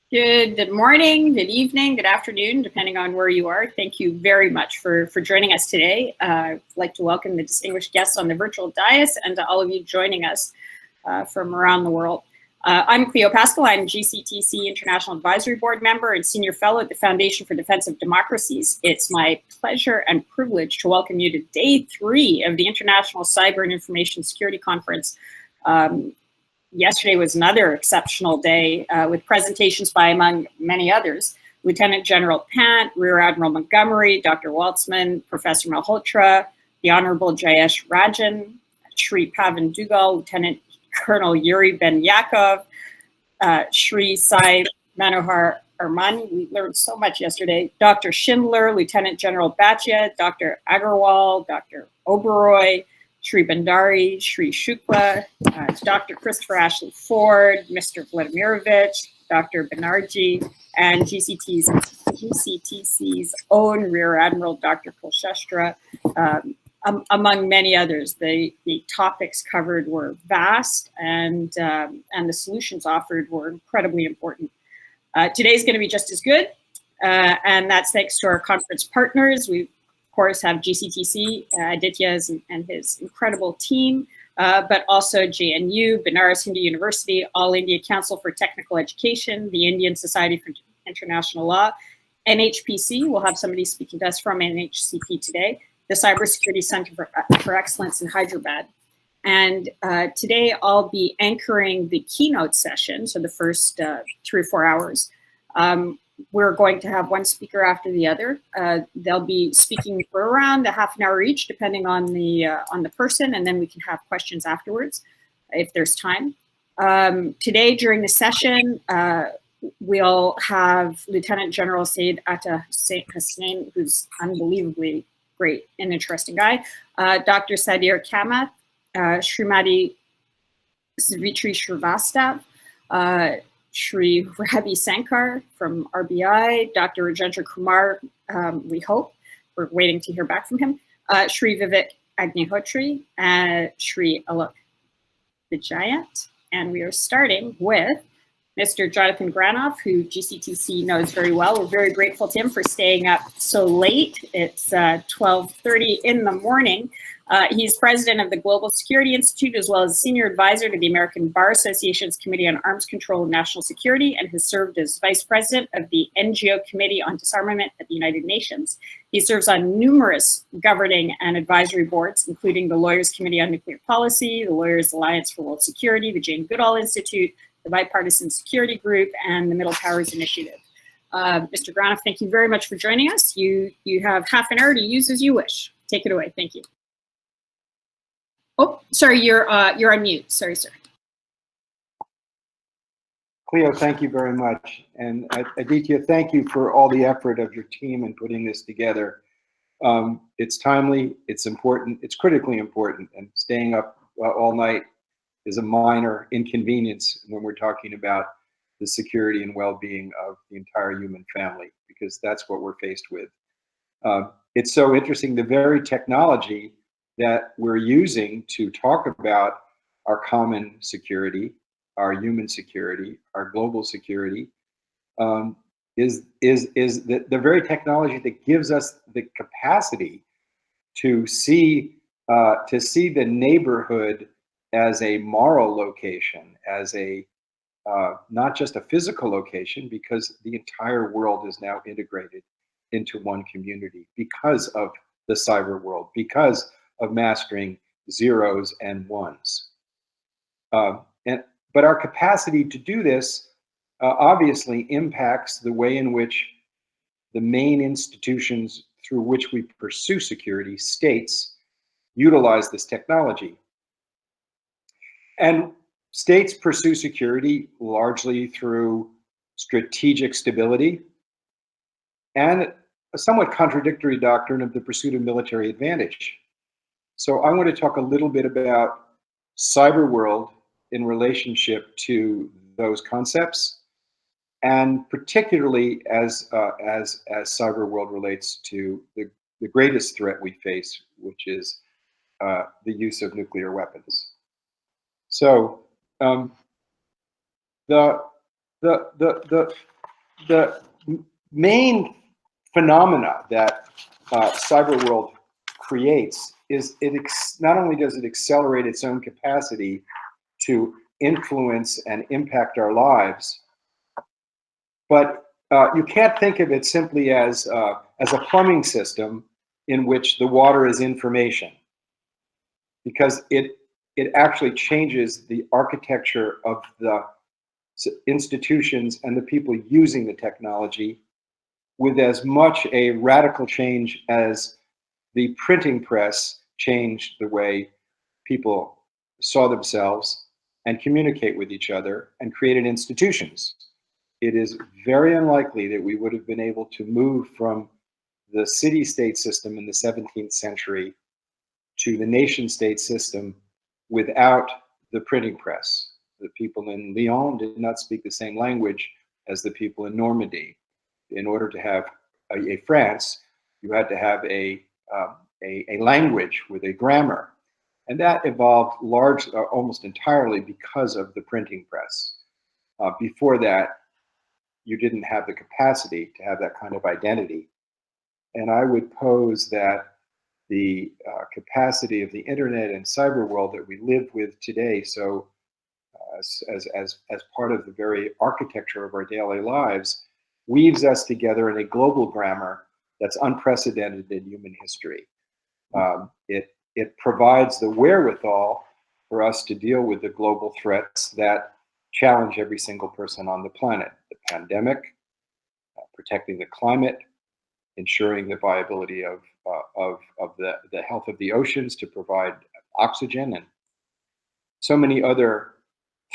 Good morning, good evening, good afternoon, depending on where you are. Thank you very much for joining us today. I'd like to welcome the distinguished guests on the virtual dais and to all of you joining us from around the world. I'm Cleo Pascal. I'm GCTC International Advisory Board member and Senior Fellow at the Foundation for Defense of Democracies. It's my pleasure and privilege to welcome you to Day 3 of the International Cyber and Information Security Conference. Yesterday was another exceptional day with presentations by, among many others, Lieutenant General Pant, Rear Admiral Montgomery, Dr. Waltzman, Professor Malhotra, the Honorable Jayesh Rajan, Shri Pavan Dugal, Lieutenant Colonel Yuri Ben-Yakov, Shri Sai Manohar Armani. We learned so much yesterday. Dr. Schindler, Lieutenant General Bhatia, Dr. Agarwal, Dr. Oberoi, Shri Bhandari, Shri Shukla, Dr. Christopher Ashley Ford, Mr. Vladimirovich, Dr. Banerjee, and GCTC's own Rear Admiral, Dr. Kulshestra, among many others. The topics covered were vast, and the solutions offered were incredibly important. Today's going to be just as good, and that's thanks to our conference partners. We of course have GCTC, Aditya and his incredible team, but also JNU, Banaras Hindu University, All India Council for Technical Education, the Indian Society for International Law, NHPC, we'll have somebody speaking to us from NHCP today, the Cybersecurity Center for Excellence in Hyderabad. And today I'll be anchoring the keynote session, so the first 3 or 4 hours. We're going to have one speaker after the other. They'll be speaking for around a half an hour each, depending on the person, and then we can have questions afterwards if there's time. Today, during the session, we'll have Lieutenant General Syed Atta Hussain, who's unbelievably great and interesting guy, Dr. Sadir Kamath, Srimati Savitri Srivastav, Shri Ravi Sankar from RBI, Dr. Rajendra Kumar, we hope, we're waiting to hear back from him, Shri Vivek Agnihotri, Shri Alok Vijayant, and we are starting with Mr. Jonathan Granoff, who GCTC knows very well. We're very grateful to him for staying up so late. It's 12:30 in the morning. He's president of the Global Security Institute, as well as senior advisor to the American Bar Association's Committee on Arms Control and National Security, and has served as vice president of the NGO Committee on Disarmament at the United Nations. He serves on numerous governing and advisory boards, including the Lawyers Committee on Nuclear Policy, the Lawyers Alliance for World Security, the Jane Goodall Institute, the Bipartisan Security Group, and the Middle Powers Initiative. Mr. Granoff, thank you very much for joining us. You have half an hour to use as you wish. Take it away. Thank you. Oh, sorry, you're on mute. Sorry, sir. Cleo, thank you very much. And Aditya, thank you for all the effort of your team in putting this together. It's timely, it's important, it's critically important, and staying up all night is a minor inconvenience when we're talking about the security and well-being of the entire human family, because that's what we're faced with. It's so interesting, the very technology that we're using to talk about our common security, our human security, our global security, is the very technology that gives us the capacity to see the neighborhood as a moral location, as a not just a physical location, because the entire world is now integrated into one community because of the cyber world, because of mastering zeros and ones. But our capacity to do this obviously impacts the way in which the main institutions through which we pursue security, states, utilize this technology. And states pursue security largely through strategic stability and a somewhat contradictory doctrine of the pursuit of military advantage. So I want to talk a little bit about cyber world in relationship to those concepts, and particularly as cyber world relates to the greatest threat we face, which is the use of nuclear weapons. So the the main phenomena that cyber world creates is not only does it accelerate its own capacity to influence and impact our lives, but you can't think of it simply as a plumbing system in which the water is information, because it actually changes the architecture of the institutions and the people using the technology with as much a radical change as the printing press changed the way people saw themselves and communicate with each other and created institutions. It is very unlikely that we would have been able to move from the city-state system in the 17th century to the nation-state system without the printing press. The people in Lyon did not speak the same language as the people in Normandy. In order to have a France, you had to have a language with a grammar. And that evolved almost entirely because of the printing press. Before that, you didn't have the capacity to have that kind of identity. And I would pose that the capacity of the internet and cyber world that we live with today, so as part of the very architecture of our daily lives, weaves us together in a global grammar that's unprecedented in human history. It provides the wherewithal for us to deal with the global threats that challenge every single person on the planet: the pandemic, protecting the climate, ensuring the viability of the health of the oceans to provide oxygen, and so many other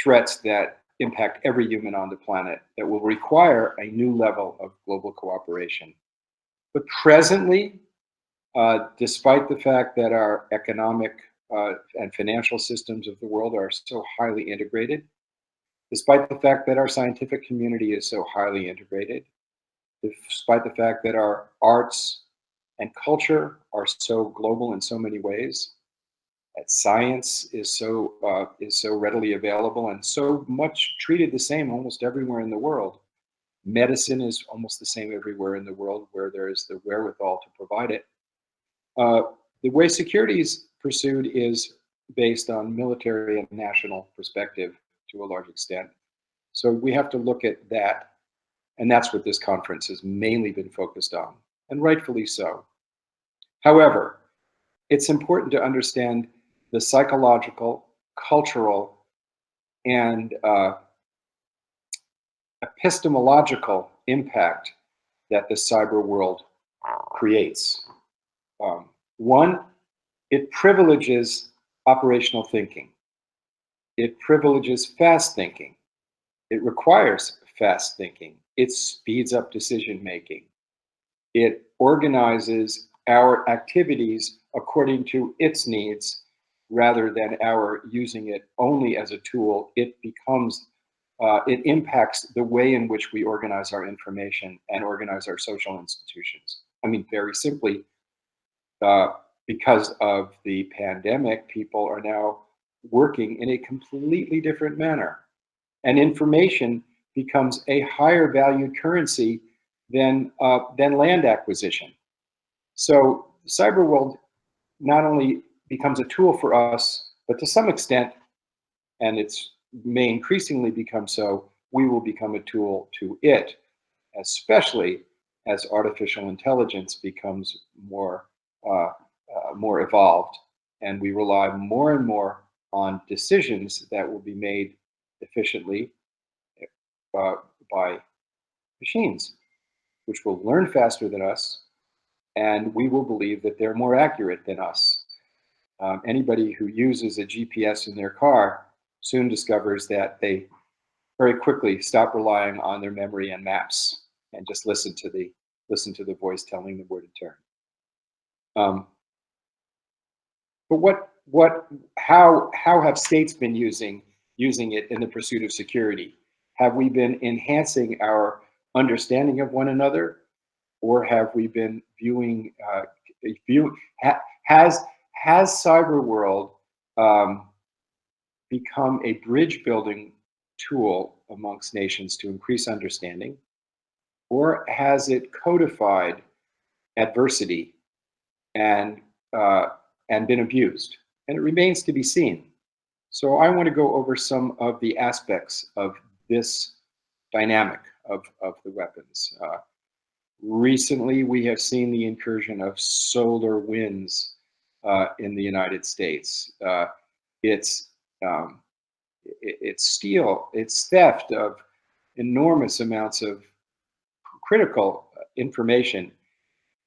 threats that impact every human on the planet that will require a new level of global cooperation. But presently, despite the fact that our economic and financial systems of the world are so highly integrated, despite the fact that our scientific community is so highly integrated, despite the fact that our arts and culture are so global in so many ways, that science is so readily available and so much treated the same almost everywhere in the world. Medicine is almost the same everywhere in the world where there is the wherewithal to provide it. The way security is pursued is based on military and national perspective to a large extent. So we have to look at that, and that's what this conference has mainly been focused on, and rightfully so. However, it's important to understand the psychological, cultural, and epistemological impact that the cyber world creates. One, it privileges operational thinking. It privileges fast thinking. It requires fast thinking. It speeds up decision making. It organizes our activities according to its needs rather than our using it only as a tool. It impacts the way in which we organize our information and organize our social institutions. I mean, very simply, because of the pandemic, people are now working in a completely different manner. And information becomes a higher valued currency than land acquisition. So the cyber world not only becomes a tool for us, but to some extent, and it may increasingly become so, we will become a tool to it, especially as artificial intelligence becomes more evolved, and we rely more and more on decisions that will be made efficiently by machines, which will learn faster than us, and we will believe that they're more accurate than us. Anybody who uses a GPS in their car soon discovers that they very quickly stop relying on their memory and maps and just listen to the voice telling them where to turn. But how have states been using it in the pursuit of security? Have we been enhancing our understanding of one another, or have we been has cyber world become a bridge building tool amongst nations to increase understanding, or has it codified adversity and been abused? And it remains to be seen. So I want to go over some of the aspects of this dynamic of the weapons. Recently, we have seen the incursion of solar winds in the United States. It's steal, it's theft of enormous amounts of critical information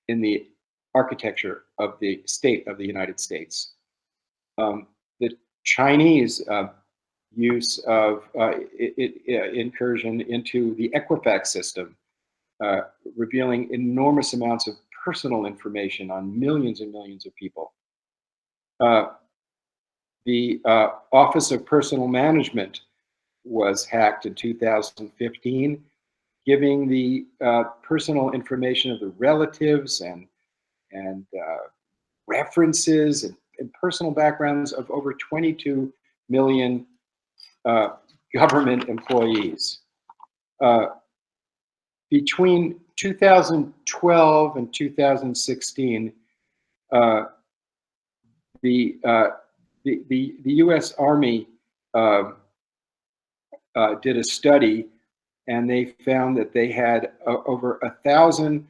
in the architecture of the state of the United States. The Chinese use of incursion into the Equifax system, revealing enormous amounts of personal information on millions and millions of people. The Office of Personal Management was hacked in 2015, giving the personal information of the relatives and references and personal backgrounds of over 22 million government employees. Between 2012 and 2016, the U.S. Army did a study, and they found that they had over 1,000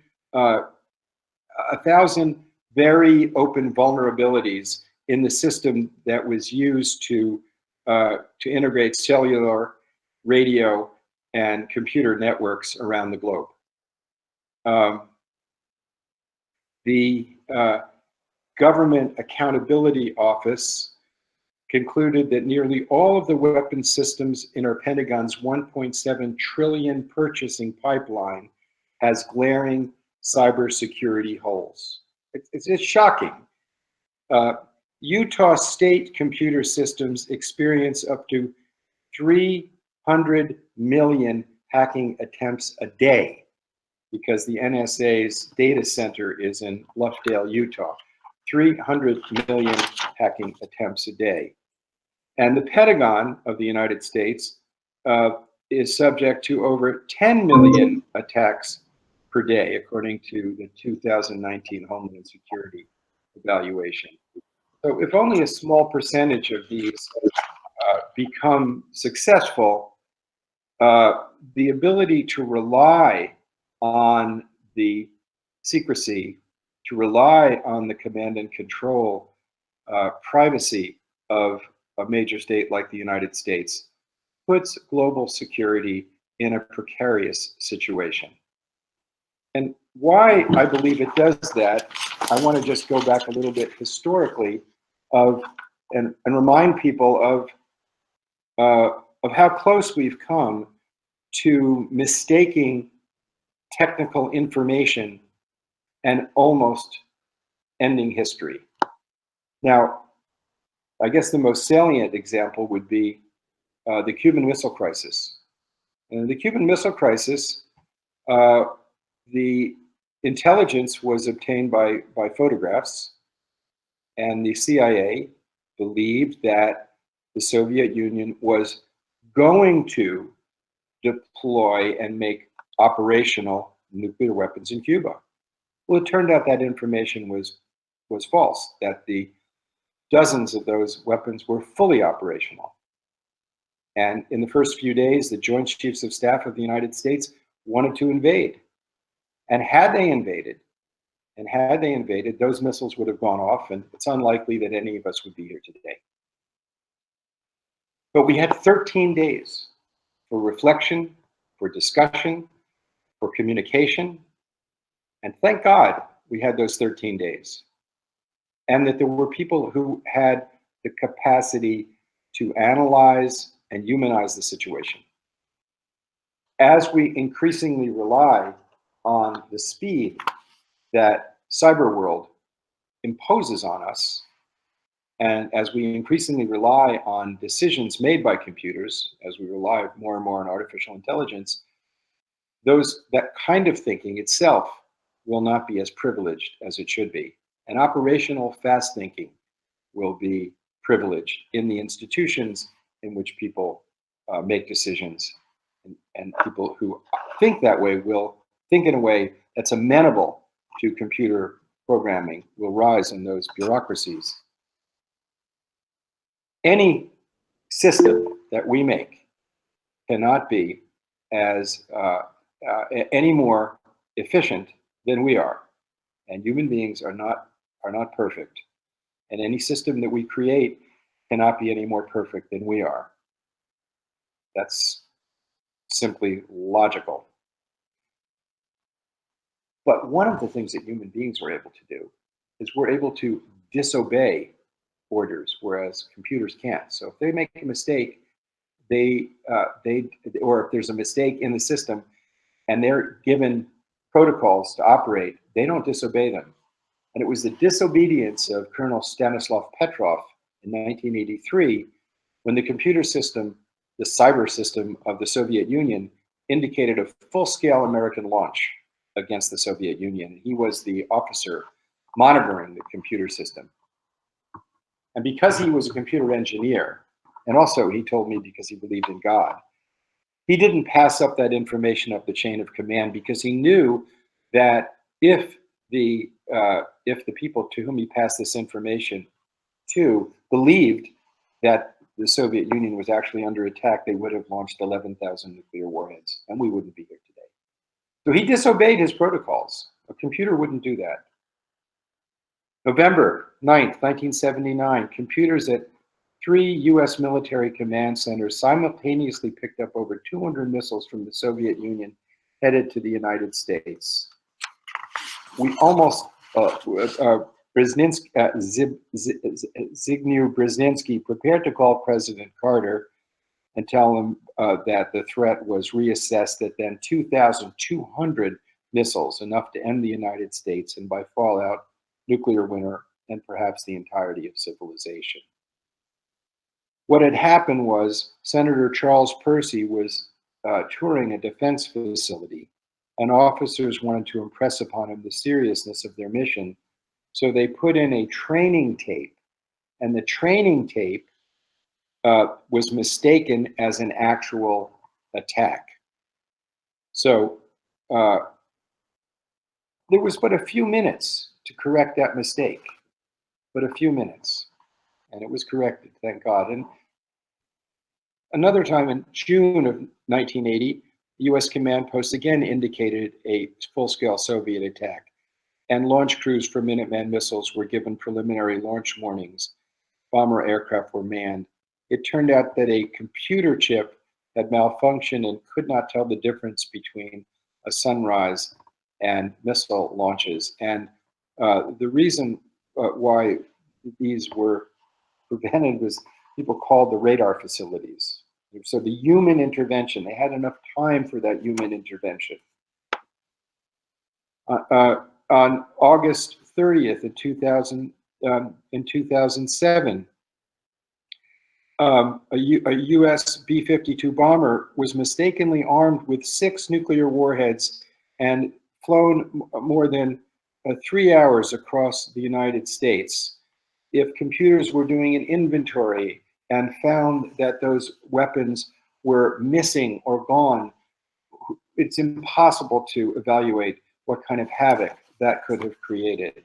very open vulnerabilities in the system that was used to integrate cellular, radio, and computer networks around the globe. The Government Accountability Office concluded that nearly all of the weapon systems in our Pentagon's 1.7 trillion purchasing pipeline has glaring cybersecurity holes. It's shocking. Utah state computer systems experience up to 300 million hacking attempts a day because the NSA's data center is in Bluffdale, Utah. 300 million hacking attempts a day. And the Pentagon of the United States is subject to over 10 million attacks per day, according to the 2019 Homeland Security evaluation. So if only a small percentage of these become successful, the ability to rely on the secrecy, to rely on the command and control privacy of a major state like the United States puts global security in a precarious situation. And why I believe it does that, I want to just go back a little bit historically and remind people of how close we've come to mistaking technical information and almost ending history. Now, I guess the most salient example would be the Cuban Missile Crisis. In the Cuban Missile Crisis, the intelligence was obtained by photographs, and the CIA believed that the Soviet Union was going to deploy and make operational nuclear weapons in Cuba. Well, it turned out that information was false, that the dozens of those weapons were fully operational. And in the first few days, the Joint Chiefs of Staff of the United States wanted to invade. And had they invaded, those missiles would have gone off, and it's unlikely that any of us would be here today. But we had 13 days for reflection, for discussion, for communication, and thank God we had those 13 days. And that there were people who had the capacity to analyze and humanize the situation. As we increasingly rely on the speed that cyber world imposes on us, and as we increasingly rely on decisions made by computers, as we rely more and more on artificial intelligence, that kind of thinking itself will not be as privileged as it should be. And operational fast thinking will be privileged in the institutions in which people make decisions. And people who think that way will think in a way that's amenable to computer programming will rise in those bureaucracies. Any system that we make cannot be as any more efficient than we are, and human beings are not perfect, and any system that we create cannot be any more perfect than we are. That's simply logical. But one of the things that human beings are able to do is we're able to disobey orders, whereas computers can't. So if they make a mistake, or if there's a mistake in the system and they're given protocols to operate, they don't disobey them. And it was the disobedience of Colonel Stanislav Petrov in 1983 when the computer system, the cyber system of the Soviet Union, indicated a full-scale American launch against the Soviet Union. He was the officer monitoring the computer system. And because he was a computer engineer, and also he told me because he believed in God, he didn't pass up that information up the chain of command because he knew that if the people to whom he passed this information to believed that the Soviet Union was actually under attack, they would have launched 11,000 nuclear warheads, and we wouldn't be here today. So he disobeyed his protocols. A computer wouldn't do that. November 9th, 1979, computers at 3 US military command centers simultaneously picked up over 200 missiles from the Soviet Union headed to the United States. We almost, Zbigniew Brzezinski prepared to call President Carter and tell him that the threat was reassessed at then 2,200 missiles, enough to end the United States and by fallout, nuclear winter, and perhaps the entirety of civilization. What had happened was Senator Charles Percy was touring a defense facility, and officers wanted to impress upon him the seriousness of their mission. So they put in a training tape, and the training tape was mistaken as an actual attack. So there was but a few minutes to correct that mistake, but a few minutes, and it was corrected, thank God. And another time in June of 1980, the US command post again indicated a full-scale Soviet attack, and launch crews for Minuteman missiles were given preliminary launch warnings. Bomber aircraft were manned. It turned out that a computer chip had malfunctioned and could not tell the difference between a sunrise and missile launches. And the reason why these were prevented was people called the radar facilities. So the human intervention, they had enough time for that human intervention. On August 30th in 2007, a US B-52 bomber was mistakenly armed with 6 nuclear warheads and flown more than 3 hours across the United States. If computers were doing an inventory and found that those weapons were missing or gone, it's impossible to evaluate what kind of havoc that could have created.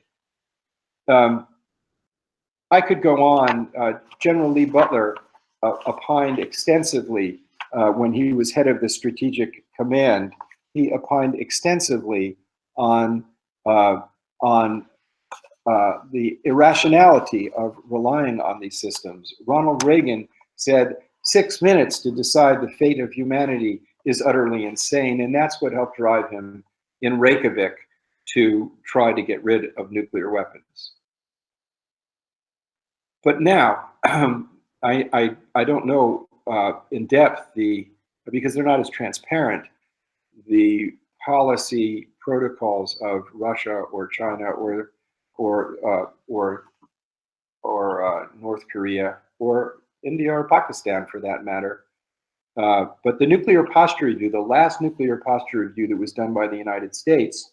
I could go on. General Lee Butler opined extensively when he was head of the Strategic Command. He opined extensively on the irrationality of relying on these systems. Ronald Reagan said 6 minutes to decide the fate of humanity is utterly insane, and that's what helped drive him in Reykjavik to try to get rid of nuclear weapons. But now, I don't know in depth because they're not as transparent, the policy protocols of Russia or China or North Korea or India or Pakistan for that matter. But the nuclear posture review, the last nuclear posture review that was done by the United States,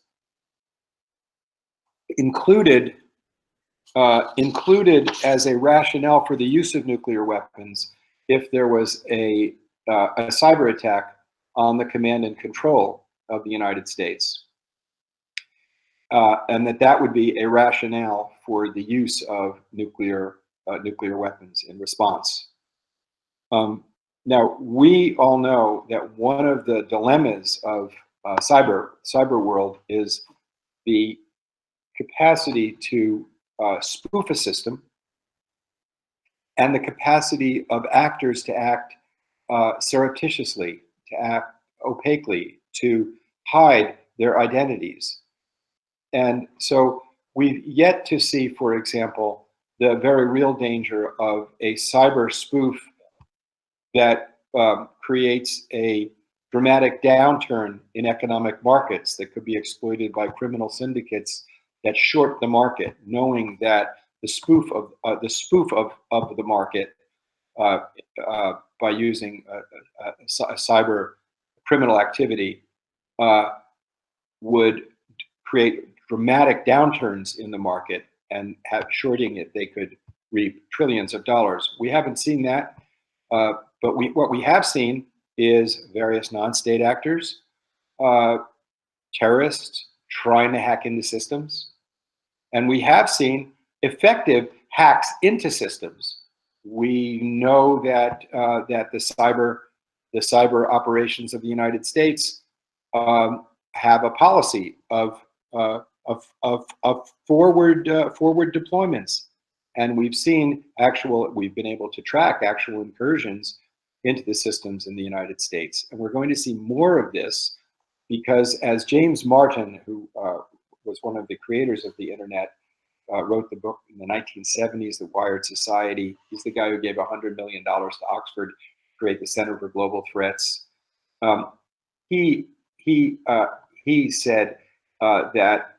included as a rationale for the use of nuclear weapons if there was a cyber attack on the command and control. of the United States. And that would be a rationale for the use of nuclear weapons in response. Now, we all know that one of the dilemmas of cyber world is the capacity to spoof a system and the capacity of actors to act surreptitiously, to act opaquely, to hide their identities. And so we've yet to see, for example, the very real danger of a cyber spoof that creates a dramatic downturn in economic markets that could be exploited by criminal syndicates that short the market, knowing that the spoof of the market by using a cyber criminal activity would create dramatic downturns in the market, and shorting it, they could reap trillions of dollars. We haven't seen that, but what we have seen is various non-state actors, terrorists trying to hack into systems, and we have seen effective hacks into systems. We know that the cyber operations of the United States have a policy of forward deployments, and we've been able to track actual incursions into the systems in the United States, and we're going to see more of this because, as James Martin, who was one of the creators of the internet, wrote the book in the 1970s, The Wired Society. He's the guy who gave $100 million to Oxford to create the Center for Global Threats. He said that that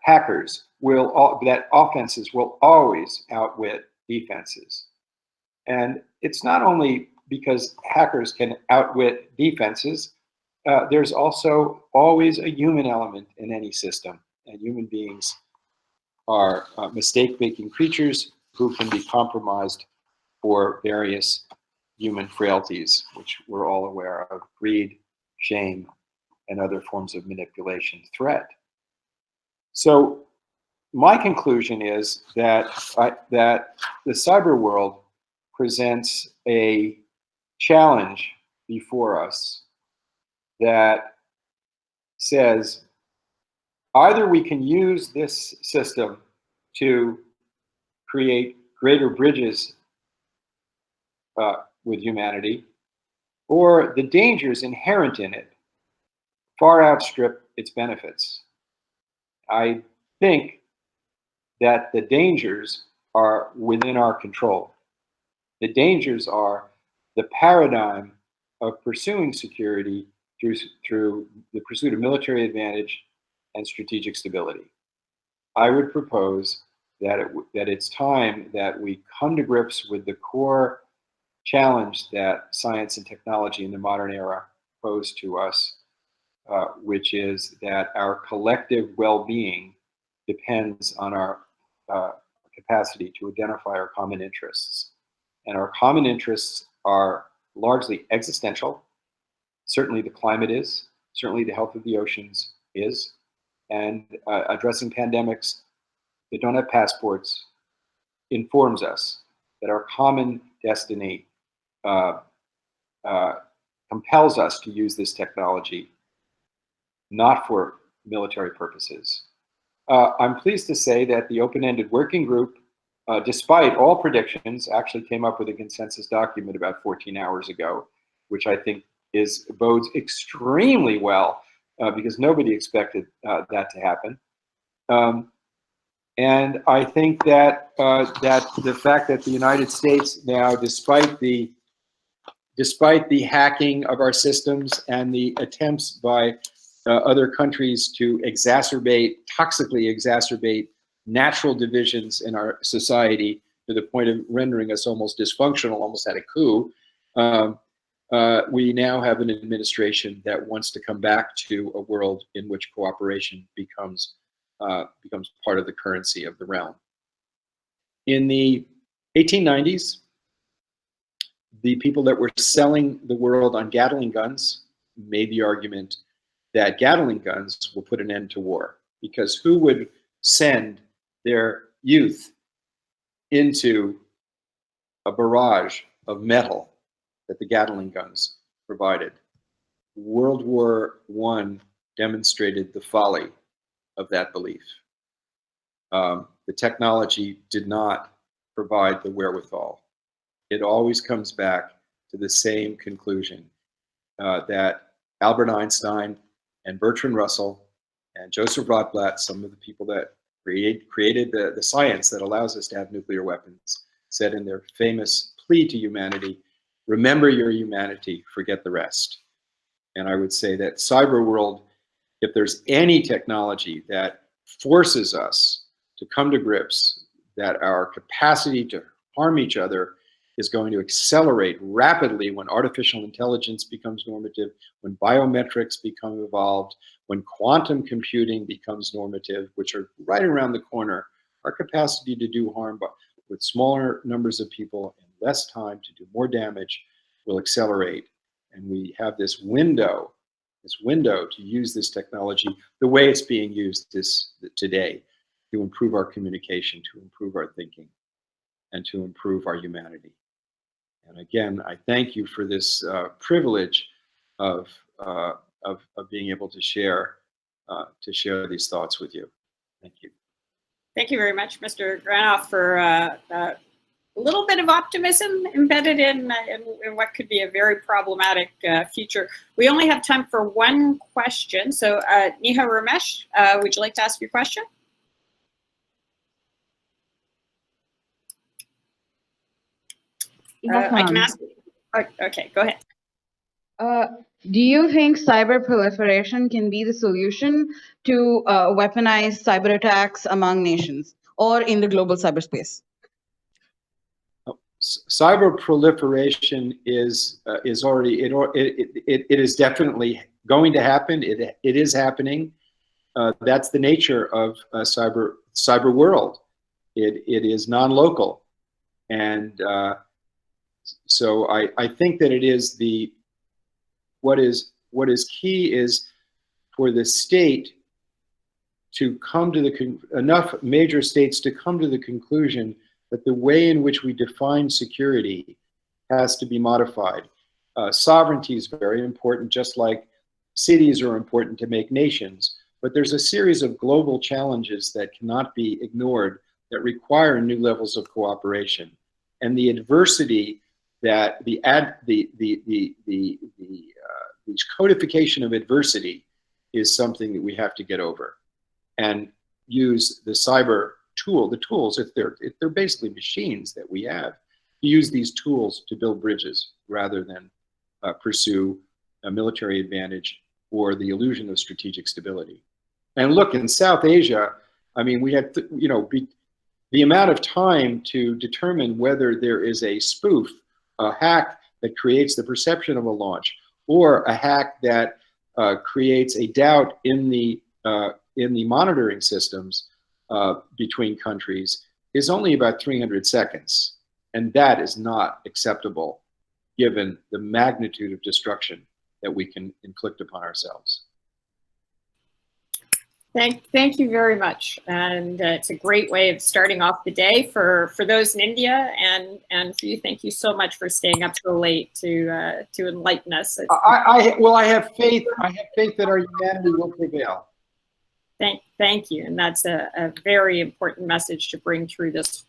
offenses will always outwit defenses. And it's not only because hackers can outwit defenses, there's also always a human element in any system, and human beings are mistake-making creatures who can be compromised for various human frailties, which we're all aware of: greed, shame, and other forms of manipulation, threat. So my conclusion is that that the cyber world presents a challenge before us that says either we can use this system to create greater bridges with humanity, or the dangers inherent in it far outstrip its benefits. I think that the dangers are within our control. The dangers are the paradigm of pursuing security through the pursuit of military advantage and strategic stability. I would propose that it's time that we come to grips with the core challenge that science and technology in the modern era pose to us, which is that our collective well-being depends on our capacity to identify our common interests. And our common interests are largely existential. Certainly the climate is, certainly the health of the oceans is, and addressing pandemics that don't have passports informs us that our common destiny compels us to use this technology, not for military purposes. I'm pleased to say that the open-ended working group, despite all predictions, actually came up with a consensus document about 14 hours ago, which I think bodes extremely well because nobody expected that to happen. And I think that that the fact that the United States now, despite the hacking of our systems and the attempts by other countries to toxically exacerbate natural divisions in our society to the point of rendering us almost dysfunctional, almost at a coup, we now have an administration that wants to come back to a world in which cooperation becomes part of the currency of the realm. In the 1890s, the people that were selling the world on Gatling guns made the argument that Gatling guns will put an end to war, because who would send their youth into a barrage of metal that the Gatling guns provided? World War I demonstrated the folly of that belief. The technology did not provide the wherewithal. It always comes back to the same conclusion, that Albert Einstein and Bertrand Russell and Joseph Rotblat, some of the people that created the science that allows us to have nuclear weapons, said in their famous plea to humanity, remember your humanity, forget the rest. And I would say that cyber world, if there's any technology that forces us to come to grips that our capacity to harm each other is going to accelerate rapidly when artificial intelligence becomes normative, when biometrics become evolved, when quantum computing becomes normative, which are right around the corner, our capacity to do harm with smaller numbers of people and less time to do more damage will accelerate. And we have this window to use this technology the way it's being used today, to improve our communication, to improve our thinking, and to improve our humanity. And again, I thank you for this privilege of being able to share these thoughts with you. Thank you. Thank you very much, Mr. Granoff, for a little bit of optimism embedded in what could be a very problematic future. We only have time for one question. So Neha Ramesh, would you like to ask your question? I can ask. Okay, go ahead. Do you think cyber proliferation can be the solution to weaponize cyber attacks among nations or in the global cyberspace? Cyber proliferation is already it is definitely going to happen. It is happening. That's the nature of cyber world. It is non-local, and so I think that it is what is key is for the state to come to enough major states to come to the conclusion that the way in which we define security has to be modified. Sovereignty is very important, just like cities are important to make nations, but there's a series of global challenges that cannot be ignored that require new levels of cooperation. And the adversity that the codification of adversity is something that we have to get over and use the cyber the tools, if they're basically machines that we have, to use these tools to build bridges rather than pursue a military advantage or the illusion of strategic stability. And look, in South Asia, I mean, we had, the amount of time to determine whether there is a spoof, a hack that creates the perception of a launch, or a hack that creates a doubt in the monitoring systems between countries is only about 300 seconds. And that is not acceptable given the magnitude of destruction that we can inflict upon ourselves. Thank you very much. And it's a great way of starting off the day for those in India, and for you, thank you so much for staying up so late to enlighten us. I have faith that our humanity will prevail. Thank you, and that's a very important message to bring through this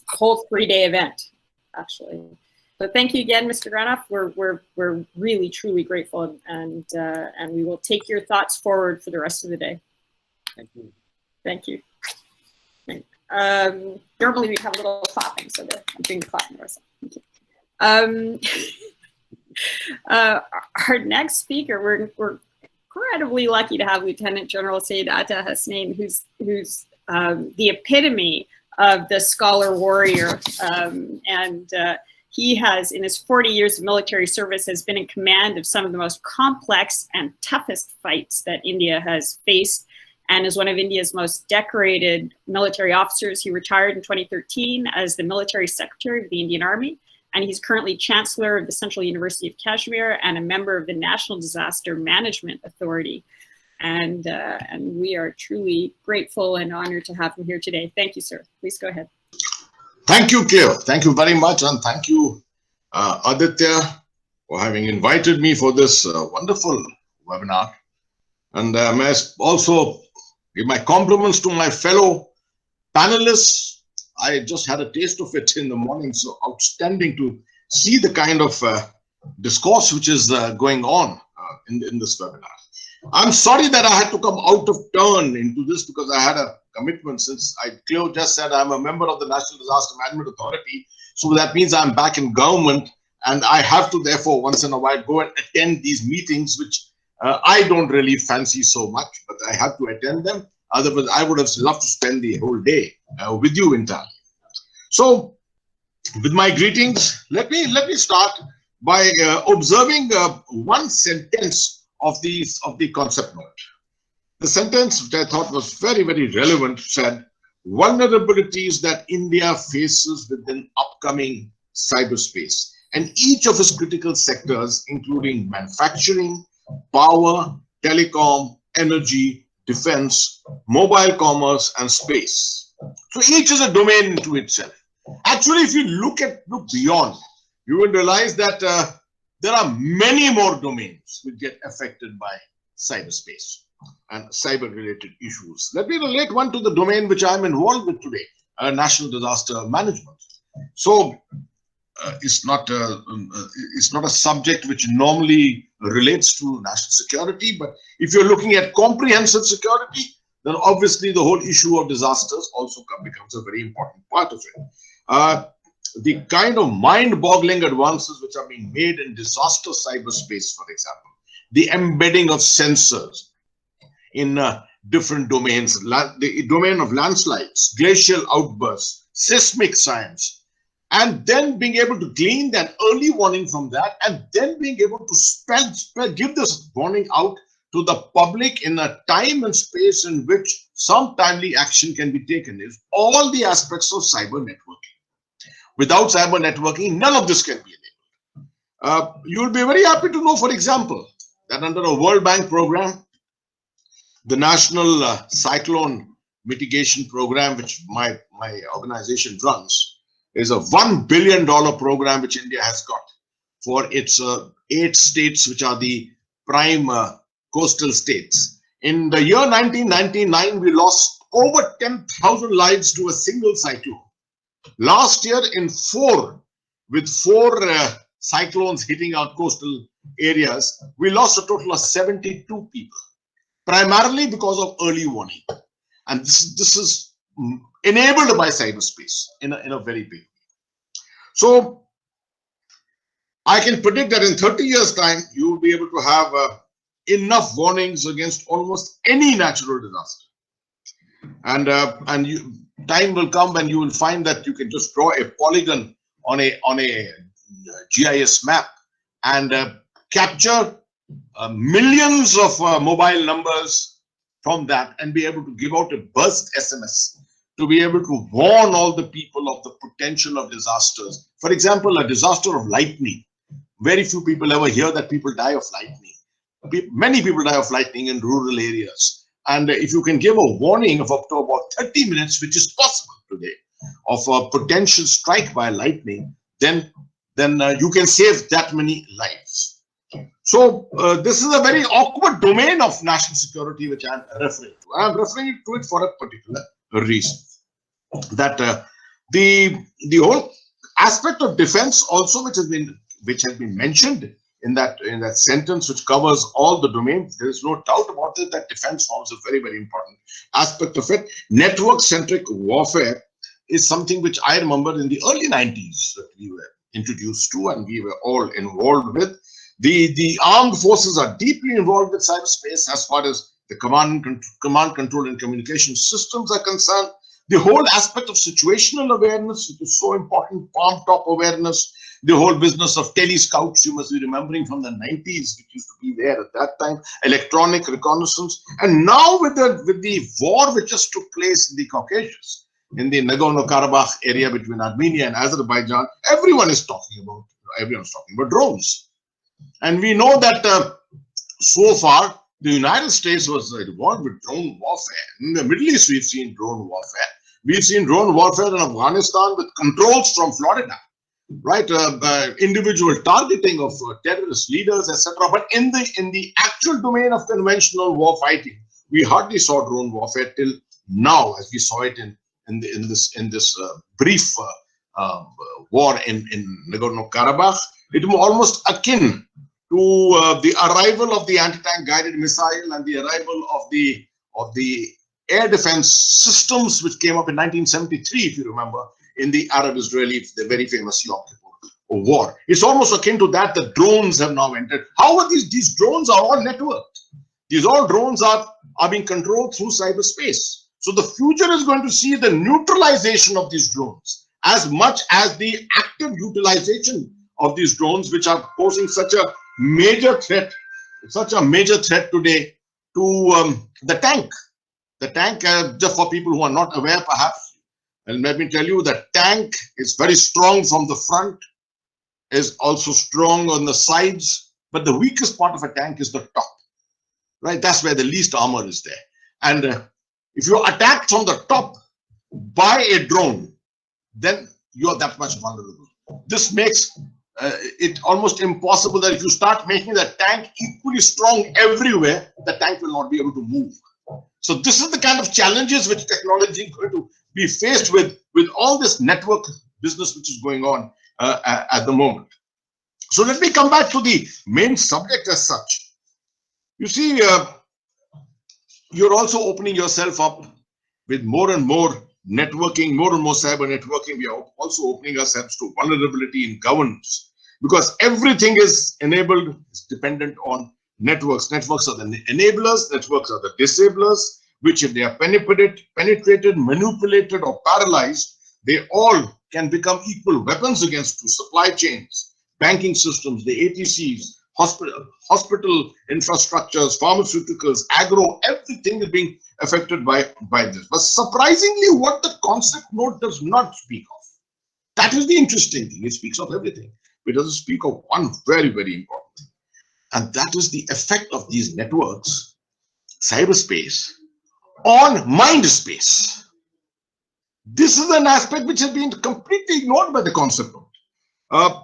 whole 3-day event, actually. So thank you again, Mr. Granoff. We're really truly grateful, and we will take your thoughts forward for the rest of the day. Thank you. Thank you. Normally we have a little clapping, so I'm doing the clapping myself. Thank you. Our next speaker, we're incredibly lucky to have Lieutenant General Syed Atta Hasnain, who's the epitome of the scholar warrior, and he has, in his 40 years of military service, has been in command of some of the most complex and toughest fights that India has faced, and is one of India's most decorated military officers. He retired in 2013 as the military secretary of the Indian Army, and he's currently Chancellor of the Central University of Kashmir and a member of the National Disaster Management Authority. and we are truly grateful and honored to have him here today. Thank you, sir. Please go ahead. Thank you, Claire. Thank you very much, and thank you, Aditya, for having invited me for this wonderful webinar. And may I also give my compliments to my fellow panelists. I just had a taste of it in the morning, so outstanding to see the kind of discourse which is going on in this webinar. I'm sorry that I had to come out of turn into this because I had a commitment, since Cleo just said I'm a member of the National Disaster Management Authority. So that means I'm back in government, and I have to therefore once in a while go and attend these meetings, which I don't really fancy so much, but I have to attend them. Otherwise, I would have loved to spend the whole day with you entirely. So, with my greetings, let me start by observing one sentence of the concept note. The sentence, which I thought was very, very relevant, said, vulnerabilities that India faces within upcoming cyberspace, and each of its critical sectors, including manufacturing, power, telecom, energy, defense, mobile commerce, and space. So each is a domain to itself. Actually, if you look beyond, you will realize that there are many more domains which get affected by cyberspace and cyber-related issues. Let me relate one to the domain which I'm involved with today, national disaster management. So it's not a subject which normally relates to national security, but if you're looking at comprehensive security, then obviously the whole issue of disasters also becomes a very important part of it. The kind of mind-boggling advances which are being made in disaster cyberspace, for example, the embedding of sensors in different domains, the domain of landslides, glacial outbursts, seismic science, and then being able to glean that early warning from that, and then being able to give this warning out to the public in a time and space in which some timely action can be taken, is all the aspects of cyber networking. Without cyber networking, none of this can be enabled. You will be very happy to know, for example, that under a World Bank program, the National Cyclone Mitigation Program, which my organization runs, is a $1 billion program which India has got for its 8 states, which are the prime coastal states. In the year 1999, we lost over 10,000 lives to a single cyclone. Last year, with four cyclones hitting our coastal areas, we lost a total of 72 people, primarily because of early warning. And this is enabled by cyberspace in a very big way. So I can predict that in 30 years' time, you will be able to have enough warnings against almost any natural disaster. And time will come when you will find that you can just draw a polygon on a GIS map and capture millions of mobile numbers from that, and be able to give out a burst SMS to be able to warn all the people of the potential of disasters. For example, a disaster of lightning. Very few people ever hear that people die of lightning. Many people die of lightning in rural areas. And if you can give a warning of up to about 30 minutes, which is possible today, of a potential strike by lightning, then you can save that many lives. So this is a very awkward domain of national security which I'm referring to. I'm referring to it for a particular reason. That the whole aspect of defense also, which has been mentioned in that sentence, which covers all the domains, there is no doubt about it that defense forms a very, very important aspect of it. Network-centric warfare is something which I remember in the early 90s that we were introduced to and we were all involved with. The armed forces are deeply involved with cyberspace as far as the command, control, and communication systems are concerned. The whole aspect of situational awareness, which is so important, palm-top awareness, the whole business of tele-scouts, you must be remembering from the 90s, which used to be there at that time, electronic reconnaissance. And now with the war which just took place in the Caucasus, in the Nagorno-Karabakh area between Armenia and Azerbaijan, everyone's talking about drones. And we know that so far, the United States was involved with drone warfare. In the Middle East, we've seen drone warfare. We've seen drone warfare in Afghanistan with controls from Florida, right? Individual targeting of terrorist leaders, etc. But in the actual domain of conventional war fighting, we hardly saw drone warfare till now, as we saw it in this brief war in Nagorno-Karabakh. It was almost akin to the arrival of the anti-tank guided missile and the arrival of the air defense systems, which came up in 1973, if you remember, in the Arab-Israeli, the very famous Yom Kippur war. It's almost akin to that. The drones have now entered. How are these drones are all networked? These all drones are being controlled through cyberspace. So the future is going to see the neutralization of these drones as much as the active utilization of these drones, which are posing such a major threat today to the tank. The tank, just for people who are not aware perhaps, and let me tell you, the tank is very strong from the front, is also strong on the sides, but the weakest part of a tank is the top, right? That's where the least armor is there. And if you're attacked from the top by a drone, then you're that much vulnerable. This makes it almost impossible that if you start making the tank equally strong everywhere, the tank will not be able to move. So this is the kind of challenges which technology is going to be faced with all this network business which is going on at the moment. So let me come back to the main subject as such. You see, you're also opening yourself up with more and more networking, more and more cyber networking. We are also opening ourselves to vulnerability in governance, because everything is enabled, is dependent on networks. Networks are the enablers, networks are the disablers, which if they are penetrated, manipulated, or paralyzed, they all can become equal weapons against supply chains, banking systems, the ATCs, hospital infrastructures, pharmaceuticals, agro, everything is being affected by this. But surprisingly, what the concept note does not speak of, that is the interesting thing. It speaks of everything. It doesn't speak of one very, very important thing. And that is the effect of these networks, cyberspace, on mind space. This is an aspect which has been completely ignored by the concept note.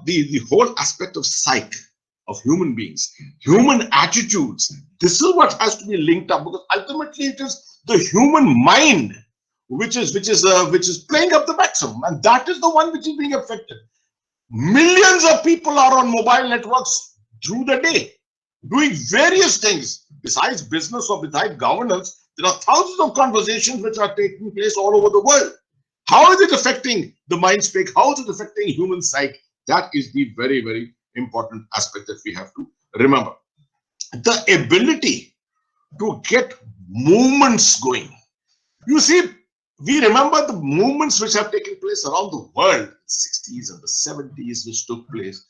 The whole aspect of psyche, of human beings, human attitudes. This is what has to be linked up, because ultimately it is the human mind which is playing up the maximum, and that is the one which is being affected. Millions of people are on mobile networks through the day, doing various things. Besides business or besides governance, there are thousands of conversations which are taking place all over the world. How is it affecting the mind space? How is it affecting human psyche? That is the very, very important aspect that we have to remember. The ability to get movements going. You see, we remember the movements which have taken place around the world, the 60s and the 70s, which took place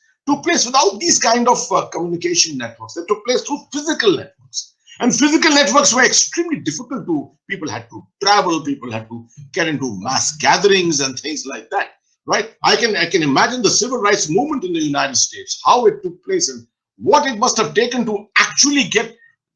without these kind of communication networks. They took place through physical networks. And physical networks were extremely difficult to, people had to travel, people had to get into mass gatherings and things like that, right? I can imagine the civil rights movement in the United States, how it took place and what it must have taken to actually get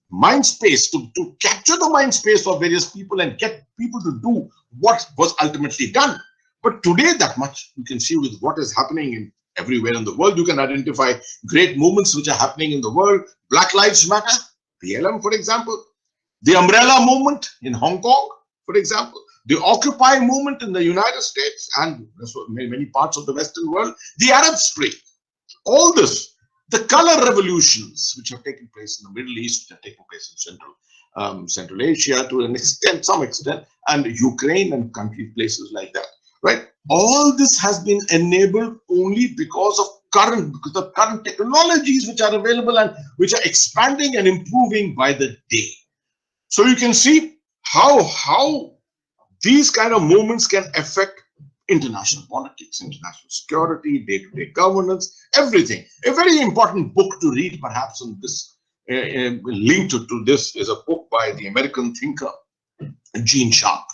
mind space, to capture the mind space of various people and get people to do what was ultimately done. But today, that much you can see with what is happening everywhere in the world. You can identify great movements which are happening in the world. Black Lives Matter, BLM, for example. The Umbrella Movement in Hong Kong, for example. The Occupy movement in the United States and many parts of the Western world. The Arab Spring. All this. The color revolutions which have taken place in the Middle East, which have taken place in Central Asia to an extent, some extent, and Ukraine and places like that, right? All this has been enabled only because of the current technologies which are available and which are expanding and improving by the day. So you can see how these kind of movements can affect international politics, international security, day-to-day governance, everything. A very important book to read, perhaps, on this, linked to this, is a book by the American thinker Gene Sharp,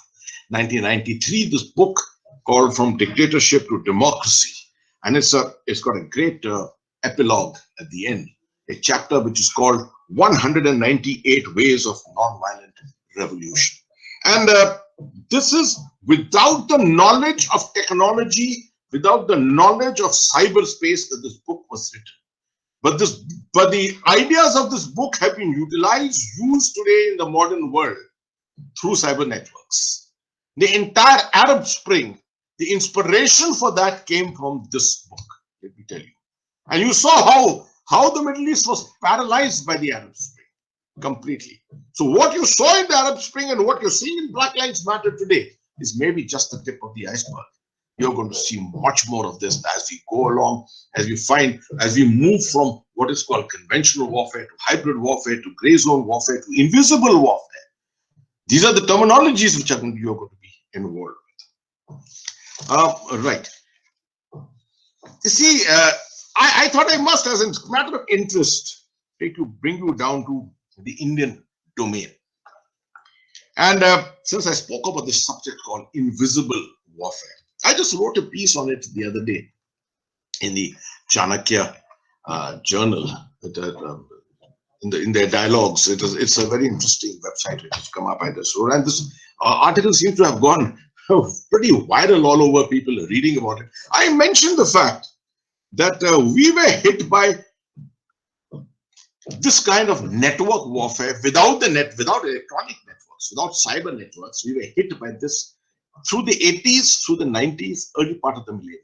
1993. This book called From Dictatorship to Democracy, and it's got a great epilogue at the end, a chapter which is called 198 Ways of Nonviolent Revolution. And this is without the knowledge of technology, without the knowledge of cyberspace that this book was written. But the ideas of this book have been utilized, used today in the modern world through cyber networks. The entire Arab Spring, the inspiration for that came from this book, let me tell you. And you saw how the Middle East was paralyzed by the Arab Spring completely. So what you saw in the Arab Spring and what you're seeing in Black Lives Matter today is maybe just the tip of the iceberg. You're going to see much more of this as we go along, as we move from what is called conventional warfare to hybrid warfare to gray zone warfare to invisible warfare. These are the terminologies which you're going to be involved with. Right. You see, I thought I must, as a matter of interest, bring you down to the Indian domain. And since I spoke about this subject called invisible warfare, I just wrote a piece on it the other day in the Chanakya journal, in their dialogues. It's a very interesting website which has come up. I just wrote, and this article seems to have gone pretty viral all over. People are reading about it. I mentioned the fact that we were hit by this kind of network warfare without without electronic networks, without cyber networks. We were hit by this through the 80s, through the 90s, early part of the millennium.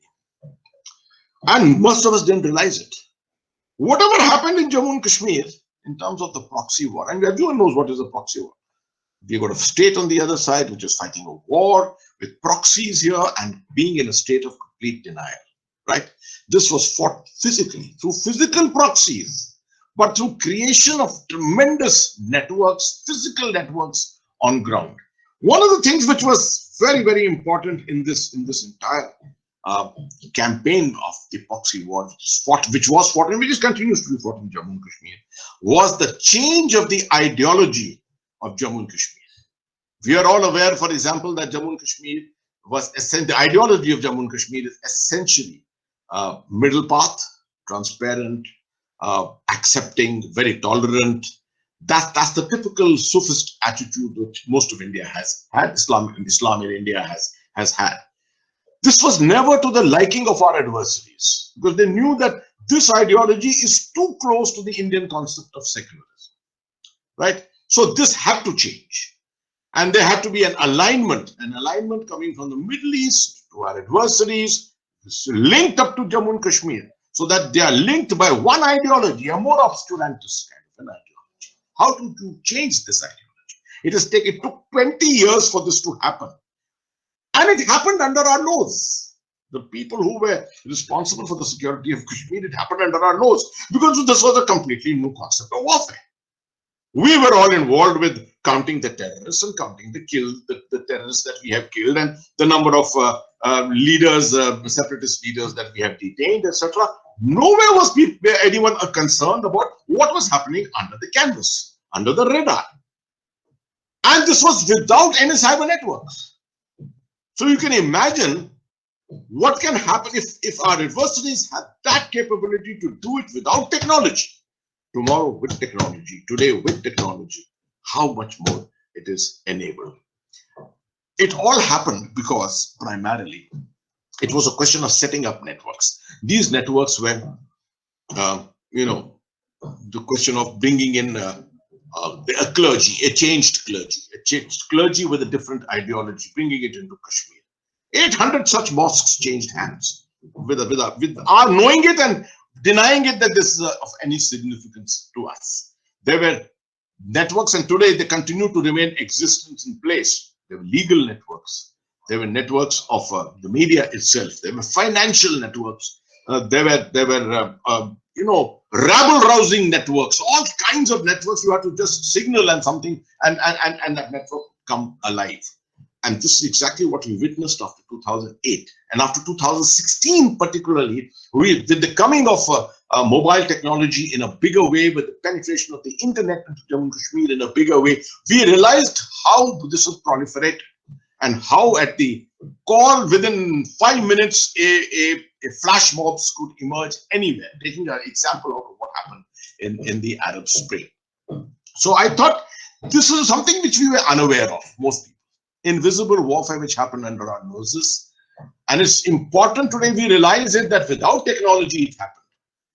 And most of us didn't realize it. Whatever happened in Jammu and Kashmir in terms of the proxy war, and everyone knows what is a proxy war. We've got a state on the other side which is fighting a war with proxies here and being in a state of complete denial, right? This was fought physically, through physical proxies, but through creation of tremendous networks, physical networks on ground. One of the things which was very, very important in this entire campaign of the proxy war, which was fought and which continues to be fought in Jammu and Kashmir, was the change of the ideology of Jammu and Kashmir. We are all aware, for example, that Jammu and Kashmir was the ideology of Jammu and Kashmir is essentially middle path, transparent, accepting, very tolerant. That's the typical Sufist attitude which most of India has had, Islam in India has had. This was never to the liking of our adversaries because they knew that this ideology is too close to the Indian concept of secularism, right? So this had to change, and there had to be an alignment coming from the Middle East to our adversaries, linked up to Jammu and Kashmir, so that they are linked by one ideology, a more obscurantist kind of an ideology. How to change this ideology? It took 20 years for this to happen. And it happened under our nose. The people who were responsible for the security of Kashmir, it happened under our nose because this was a completely new concept of warfare. We were all involved with counting the terrorists and counting the terrorists that we have killed and the number of leaders, separatist leaders that we have detained, etc. Nowhere was anyone concerned about what was happening under the canvas, under the radar. And this was without any cyber networks. So you can imagine what can happen if our adversaries had that capability to do it without technology. Tomorrow with technology, today with technology, how much more it is enabled. It all happened because primarily it was a question of setting up networks. These networks were, the question of bringing in a clergy, a changed clergy with a different ideology, bringing it into Kashmir. 800 such mosques changed hands with our knowing it and denying it that this is of any significance to us. There were networks, and today they continue to remain existence in place. There were legal networks. There were networks of the media itself. There were financial networks. There were rabble-rousing networks. All kinds of networks. You have to just signal and something, and that network come alive. And this is exactly what we witnessed after 2008. And after 2016, particularly, with the coming of mobile technology in a bigger way, with the penetration of the internet into Jammu and Kashmir in a bigger way, we realized how this was proliferated and how at the call within 5 minutes, a flash mobs could emerge anywhere. Taking an example of what happened in the Arab Spring. So I thought this is something which we were unaware of, most people. Invisible warfare which happened under our noses. And it's important today we realize it that without technology it happened.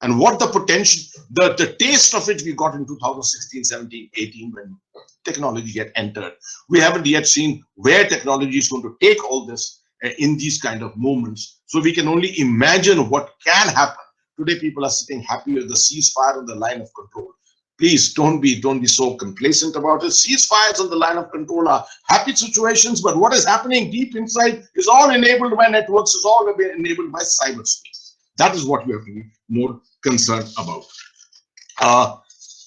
And what the potential, the taste of it we got in 2016, 17, 18 when technology had entered. We haven't yet seen where technology is going to take all this in these kind of moments. So we can only imagine what can happen. Today people are sitting happy with the ceasefire on the line of control. Please don't be so complacent about it. Ceasefires on the line of control are happy situations, but what is happening deep inside is all enabled by networks, is all enabled by cyberspace. That is what we have to be more concerned about.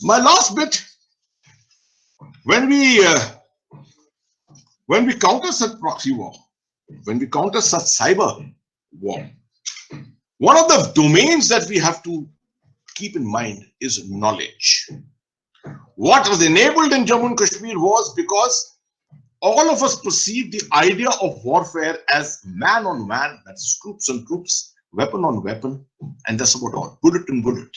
My last bit, when we counter such proxy war, when we counter such cyber war, one of the domains that we have to keep in mind is knowledge. What was enabled in Jammu and Kashmir was because all of us perceived the idea of warfare as man on man, that's troops on troops, weapon on weapon, and that's about all, bullet on bullet.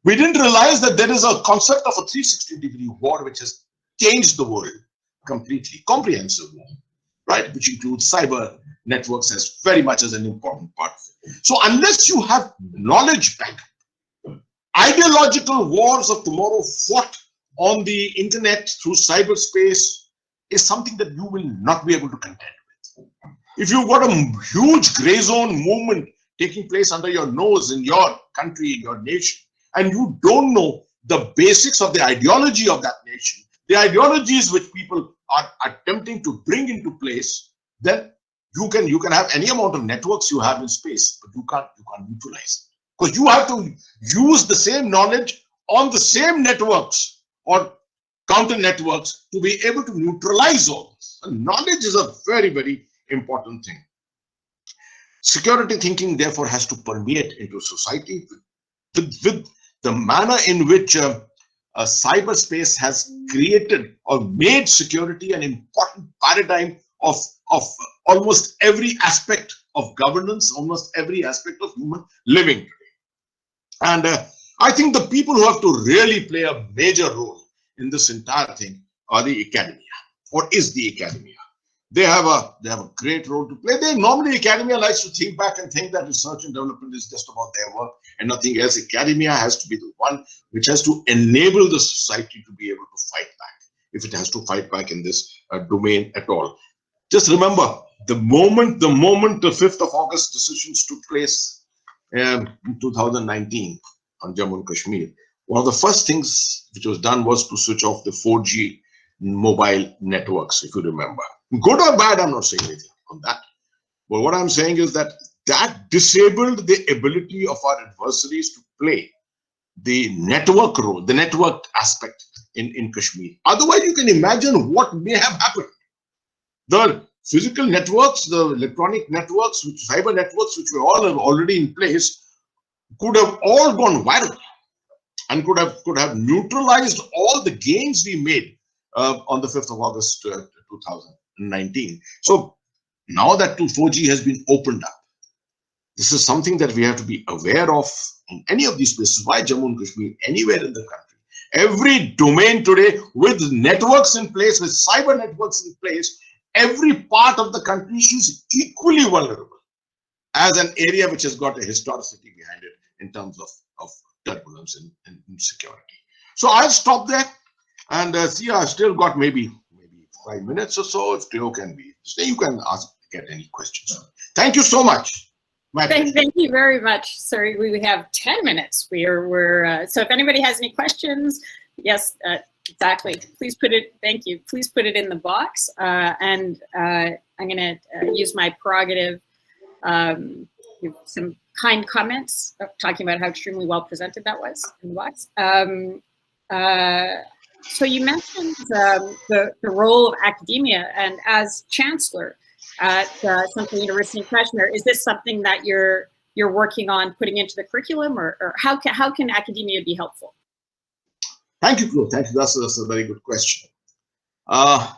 We didn't realize that there is a concept of a 360-degree war which has changed the world completely, comprehensive war, right, which includes cyber networks as very much as an important part of it. So unless you have knowledge back, ideological wars of tomorrow fought on the internet through cyberspace is something that you will not be able to contend with. If you've got a huge gray zone movement taking place under your nose in your country, in your nation, and you don't know the basics of the ideology of that nation, the ideologies which people are attempting to bring into place, then you can have any amount of networks you have in space, but you can't neutralize it. Because you have to use the same knowledge on the same networks or counter networks to be able to neutralize all this. And knowledge is a very, very important thing. Security thinking, therefore, has to permeate into society with the manner in which cyberspace has created or made security an important paradigm of almost every aspect of governance, almost every aspect of human living today. And I think the people who have to really play a major role in this entire thing are the academia, or is the academia. They have a great role to play. Normally academia likes to think back and think that research and development is just about their work and nothing else. Academia has to be the one which has to enable the society to be able to fight back, if it has to fight back in this domain at all. Just remember, the moment the 5th of August decisions took place in 2019 on Jammu and Kashmir, one of the first things which was done was to switch off the 4G mobile networks, if you remember. Good or bad, I'm not saying anything on that. But what I'm saying is that disabled the ability of our adversaries to play the network role, the network aspect in Kashmir. Otherwise, you can imagine what may have happened. The physical networks, the electronic networks, cyber networks, which were all already in place, could have all gone viral and could have neutralized all the gains we made on the 5th of August 2019. So now that 4G has been opened up, this is something that we have to be aware of in any of these places. Why Jammu and Kashmir? Anywhere in the country. Every domain today with networks in place, with cyber networks in place, every part of the country is equally vulnerable as an area which has got a historicity behind it in terms of turbulence and security. So I'll stop there and see, I've still got maybe 5 minutes or so. If Theo can be, so you can get any questions. Thank you so much. Thank you very much. Sorry, we have 10 minutes. So if anybody has any questions, yes, exactly. Please put it. Thank you. Please put it in the box. And I'm going to use my prerogative. Some kind comments talking about how extremely well presented that was in the box. So you mentioned the role of academia, and as chancellor at Central University in Kashmir, is this something that you're working on putting into the curriculum, or how can academia be helpful? Thank you, Claude. Thank you. That's a very good question. I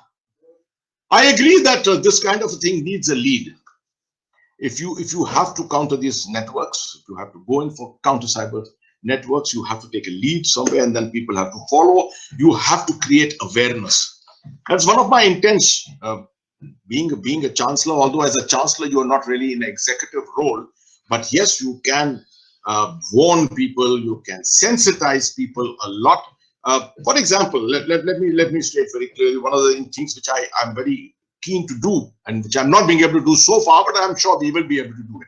agree that this kind of a thing needs a lead. If you have to counter these networks, if you have to go in for counter cyber networks. You have to take a lead somewhere, and then people have to follow. You have to create awareness. That's one of my intents. Being a chancellor, although as a chancellor you are not really in an executive role, but yes, you can warn people, you can sensitize people a lot. For example, let me state very clearly one of the things which I'm very keen to do, and which I'm not being able to do so far, but I'm sure we will be able to do it.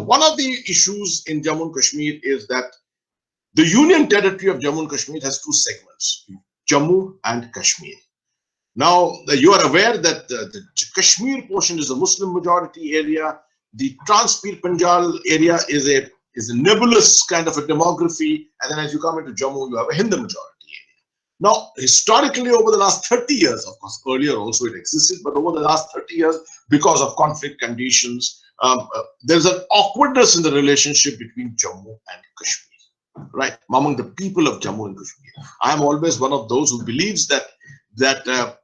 One of the issues in Jammu and Kashmir is that the Union Territory of Jammu and Kashmir has two segments, Jammu and Kashmir. Now, you are aware that the Kashmir portion is a Muslim majority area. The Trans-Pir Panjal area is a nebulous kind of a demography. And then as you come into Jammu, you have a Hindu majority area. Now, historically, over the last 30 years, of course, earlier also it existed, but over the last 30 years, because of conflict conditions, there's an awkwardness in the relationship between Jammu and Kashmir, right? Among the people of Jammu and Kashmir. I'm always one of those who believes that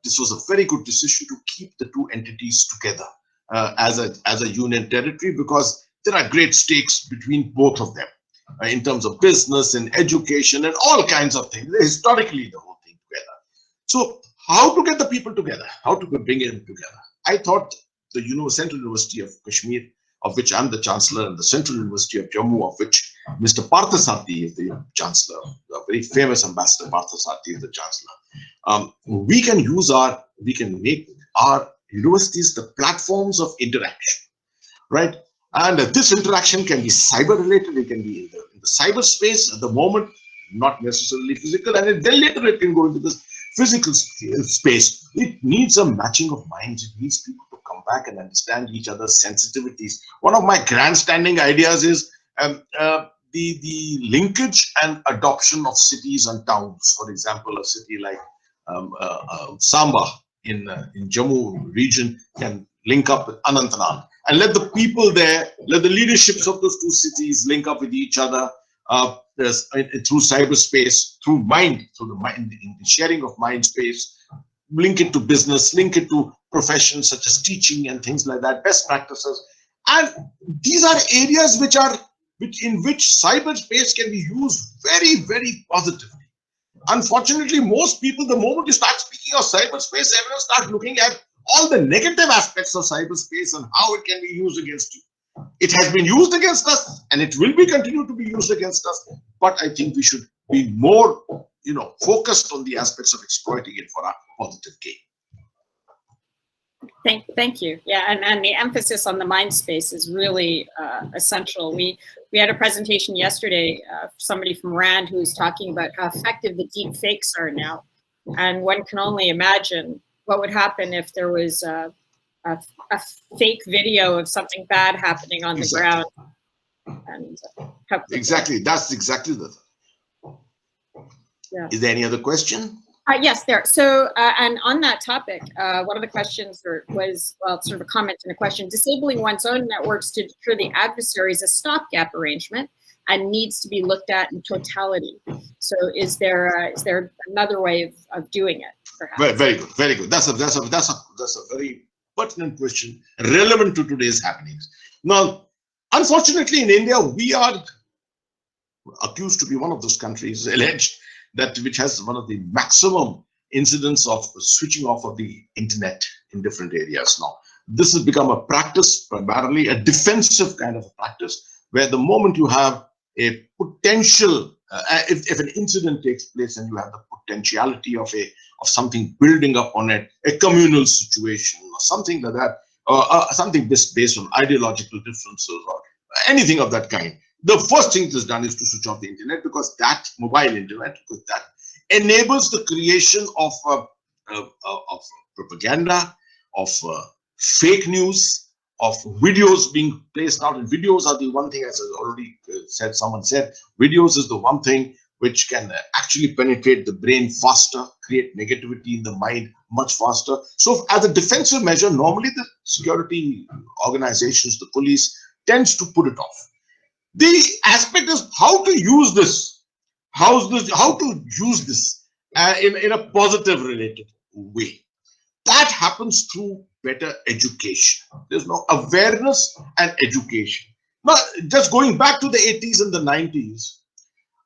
this was a very good decision to keep the two entities together as a union territory, because there are great stakes between both of them in terms of business and education and all kinds of things. Historically, the whole thing together. So how to get the people together? How to bring them together? I thought the Central University of Kashmir, of which I'm the Chancellor, and the Central University of Jammu, of which Mr. Parthasarathi is the Chancellor, the very famous Ambassador Parthasarathi is the Chancellor. We can make our universities the platforms of interaction, right? And this interaction can be cyber related, it can be in the cyberspace at the moment, not necessarily physical, and then later it can go into this physical space. It needs a matching of minds. It needs people to come back and understand each other's sensitivities. One of my grandstanding ideas is the linkage and adoption of cities and towns. For example, a city like Samba in Jammu region can link up with Anantnag, and let the people there, let the leaderships of those two cities link up with each other through cyberspace, through the sharing of mind space, link it to business, link it to professions such as teaching and things like that, best practices. And these are areas in which cyberspace can be used very, very positively. Unfortunately, most people, the moment you start speaking of cyberspace, everyone starts looking at all the negative aspects of cyberspace and how it can be used against you. It has been used against us, and it will be continued to be used against us. But I think we should be more, focused on the aspects of exploiting it for our positive gain. Thank you. Yeah, and the emphasis on the mind space is really essential. We had a presentation yesterday, somebody from RAND who was talking about how effective the deep fakes are now, and one can only imagine what would happen if there was a fake video of something bad happening on the ground. And exactly, that's exactly the thing. Yeah. Is there any other question? Yes, there. So, and on that topic, one of the questions was, well, sort of a comment and a question: disabling one's own networks to deter the adversary is a stopgap arrangement and needs to be looked at in totality. So, is there another way of doing it? Perhaps? Very good, very good. That's a very pertinent question, relevant to today's happenings. Now, unfortunately, in India, we are accused to be one of those countries, alleged, which has one of the maximum incidents of switching off of the internet in different areas now. This has become a practice, primarily a defensive kind of a practice, where the moment you have a potential, if an incident takes place and you have the potentiality of something building up on it, a communal situation or something like that, something based on ideological differences or anything of that kind, the first thing that's done is to switch off the internet, because that mobile internet, because that enables the creation of propaganda, of fake news, of videos being placed out. And videos are the one thing, as I already said, someone said, videos is the one thing which can actually penetrate the brain faster, create negativity in the mind much faster. So as a defensive measure, normally the security organizations, the police, tends to put it off. The aspect is how to use this, how to use this in a positive related way. That happens through better education. There's no awareness and education. Now, just going back to the 80s and the 90s,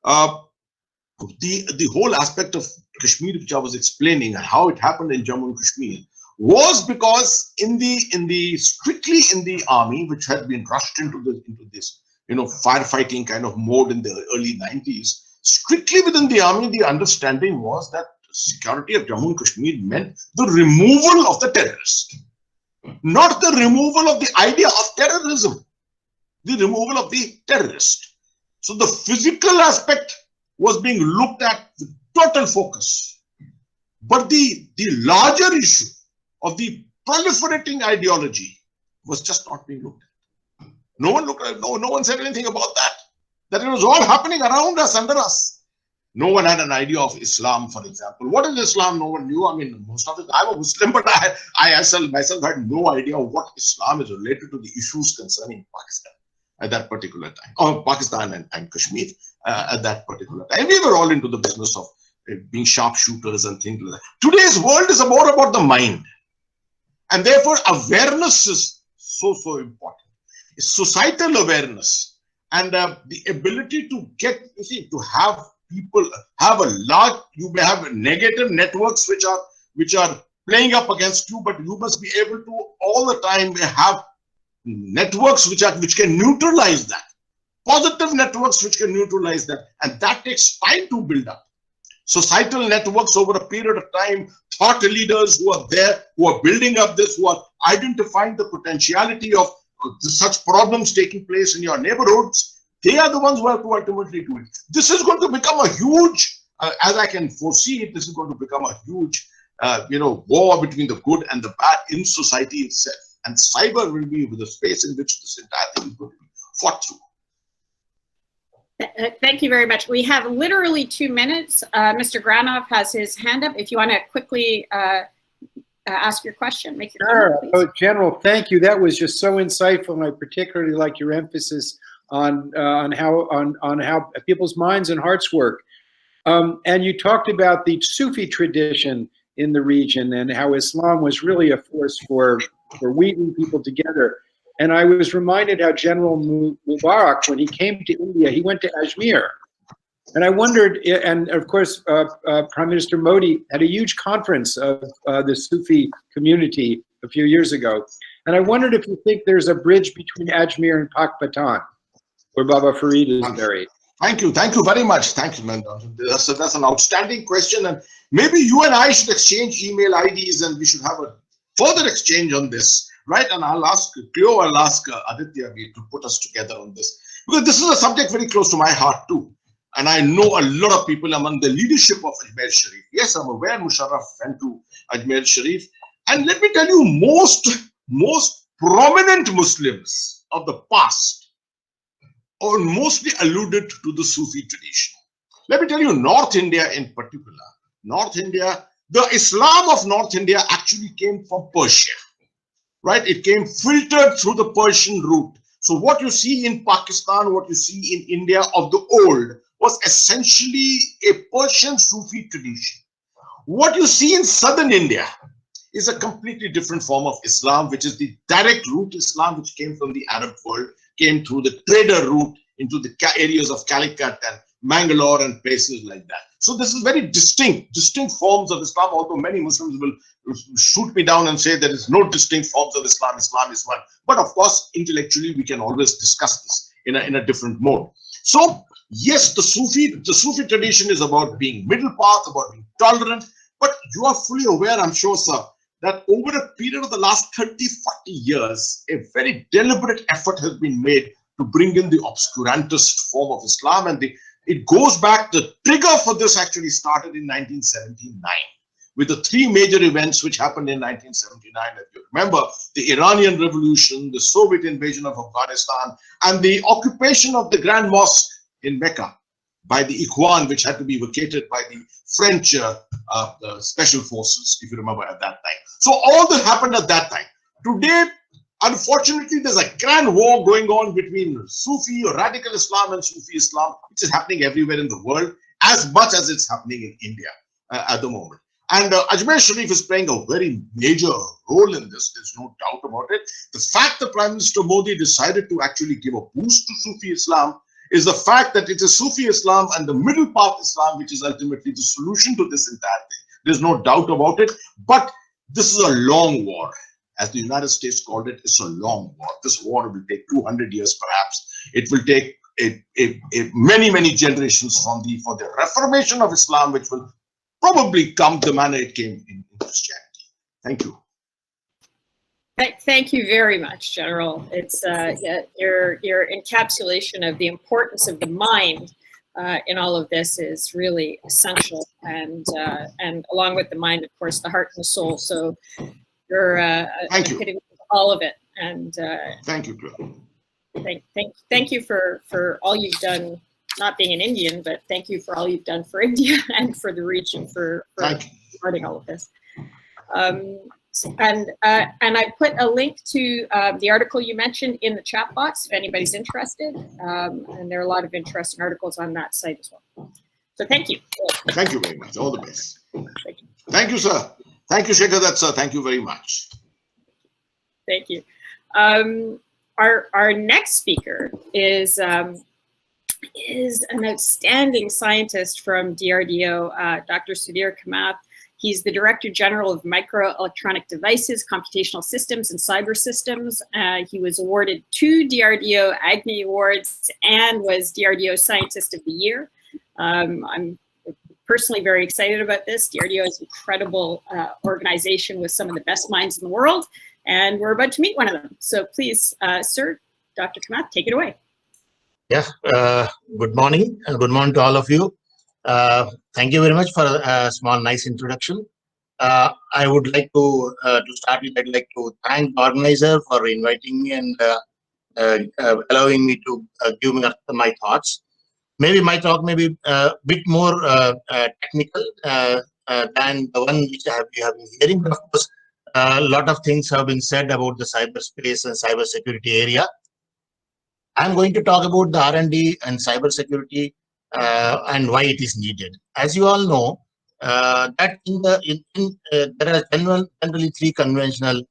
The whole aspect of Kashmir, which I was explaining, and how it happened in Jammu and Kashmir, was because strictly in the army, which had been rushed into this firefighting kind of mode in the early 90s, strictly within the army, the understanding was that security of Jammu and Kashmir meant the removal of the terrorist, not the removal of the idea of terrorism, the removal of the terrorist. So the physical aspect was being looked at with total focus, but the larger issue of the proliferating ideology was just not being looked at. No one looked at it. No one said anything about that. That it was all happening around us, under us. No one had an idea of Islam, for example. What is Islam? No one knew. I mean, most of it. I'm a Muslim, but I myself had no idea what Islam is related to the issues concerning Pakistan at that particular time, or Pakistan and Kashmir at that particular time. We were all into the business of being sharpshooters and things like that. Today's world is more about the mind. And therefore, awareness is so important. It's societal awareness and the ability to get, to have people have a large, you may have negative networks which are playing up against you, but you must be able to all the time have networks which can neutralize that. Positive networks which can neutralize that. And that takes time to build up. Societal networks over a period of time, thought leaders who are there, who are building up this, who are identifying the potentiality of such problems taking place in your neighborhoods, they are the ones who have to ultimately do it. This is going to become a huge, as I can foresee it, this is going to become a huge, war between the good and the bad in society itself. And cyber will be the space in which this entire thing is going to be fought through. Thank you very much. We have literally 2 minutes. Mr. Granov has his hand up. If you want to quickly ask your question, make your comment, please. General, thank you. That was just so insightful, and I particularly like your emphasis on how people's minds and hearts work. And you talked about the Sufi tradition in the region and how Islam was really a force for weaving people together. And I was reminded how General Mubarak, when he came to India, he went to Ajmer. And I wondered, and of course, Prime Minister Modi had a huge conference of the Sufi community a few years ago. And I wondered if you think there's a bridge between Ajmer and Pakpatan, where Baba Farid is buried. Thank you very much. Thank you, man. That's an outstanding question. And maybe you and I should exchange email IDs and we should have a further exchange on this. Right, and I'll ask Cleo, I'll ask Aditya to put us together on this, because this is a subject very close to my heart too. And I know a lot of people among the leadership of Ajmer Sharif. Yes, I'm aware Musharraf went to Ajmer Sharif. And let me tell you, most prominent Muslims of the past are mostly alluded to the Sufi tradition. Let me tell you, North India in particular, North India, the Islam of North India actually came from Persia. Right, it came filtered through the Persian route. So what you see in Pakistan, what you see in India of the old was essentially a Persian Sufi tradition. What you see in southern India is a completely different form of Islam, which is the direct route Islam, which came from the Arab world, came through the trader route into the areas of Calicut and Mangalore and places like that. So this is very distinct forms of Islam, although many Muslims will shoot me down and say there is no distinct forms of Islam. Islam is one. But of course, intellectually, we can always discuss this in a different mode. So yes, the Sufi tradition is about being middle path, about being tolerant. But you are fully aware, I'm sure, sir, that over a period of the last 30, 40 years, a very deliberate effort has been made to bring in the obscurantist form of Islam. And it goes back, the trigger for this actually started in 1979 with the 3 major events which happened in 1979. If you remember, the Iranian Revolution, the Soviet invasion of Afghanistan, and the occupation of the Grand Mosque in Mecca by the Ikhwan, which had to be vacated by the French special forces, if you remember, at that time. So all that happened at that time. Today, unfortunately, there's a grand war going on between Sufi or radical Islam and Sufi Islam, which is happening everywhere in the world, as much as it's happening in India at the moment. And Ajmer Sharif is playing a very major role in this. There's no doubt about it. The fact that Prime Minister Modi decided to actually give a boost to Sufi Islam is the fact that it is Sufi Islam and the middle path Islam which is ultimately the solution to this entire thing. There's no doubt about it. But this is a long war. As the United States called it, it's a long war. This war will take 200 years perhaps. It will take many generations for the reformation of Islam, which will probably come the manner it came in Christianity. Thank you. Thank you very much, General. It's yeah, your encapsulation of the importance of the mind in all of this is really essential, and along with the mind, of course, the heart and the soul. So you're hitting all of it, and thank you, Cliff. Thank you for all you've done. Not being an Indian, but thank you for all you've done for India and for the region for starting all of this. And I put a link to the article you mentioned in the chat box if anybody's interested. And there are a lot of interesting articles on that site as well. So thank you. Thank you very much. All the best. Thank you, sir. Thank you, Shekhar, sir. Thank you very much. Thank you. Our next speaker is an outstanding scientist from DRDO, Dr. Sudhir Kamath. He's the Director General of Microelectronic Devices, Computational Systems, and Cyber Systems. He was awarded 2 DRDO Agni Awards and was DRDO Scientist of the Year. I'm personally very excited about this. DRDO is an incredible organization with some of the best minds in the world, and we're about to meet one of them. So please, sir, Dr. Kamath, take it away. Yeah, good morning, and good morning to all of you. Thank you very much for a small, nice introduction. I would like to start with, I'd like to thank the organizer for inviting me and allowing me to give my thoughts. Maybe my talk may be a bit more technical than the one which we have been hearing, but of course, a lot of things have been said about the cyberspace and cybersecurity area. I'm going to talk about the R&D and cybersecurity and why it is needed. As you all know, that there are generally 3 conventional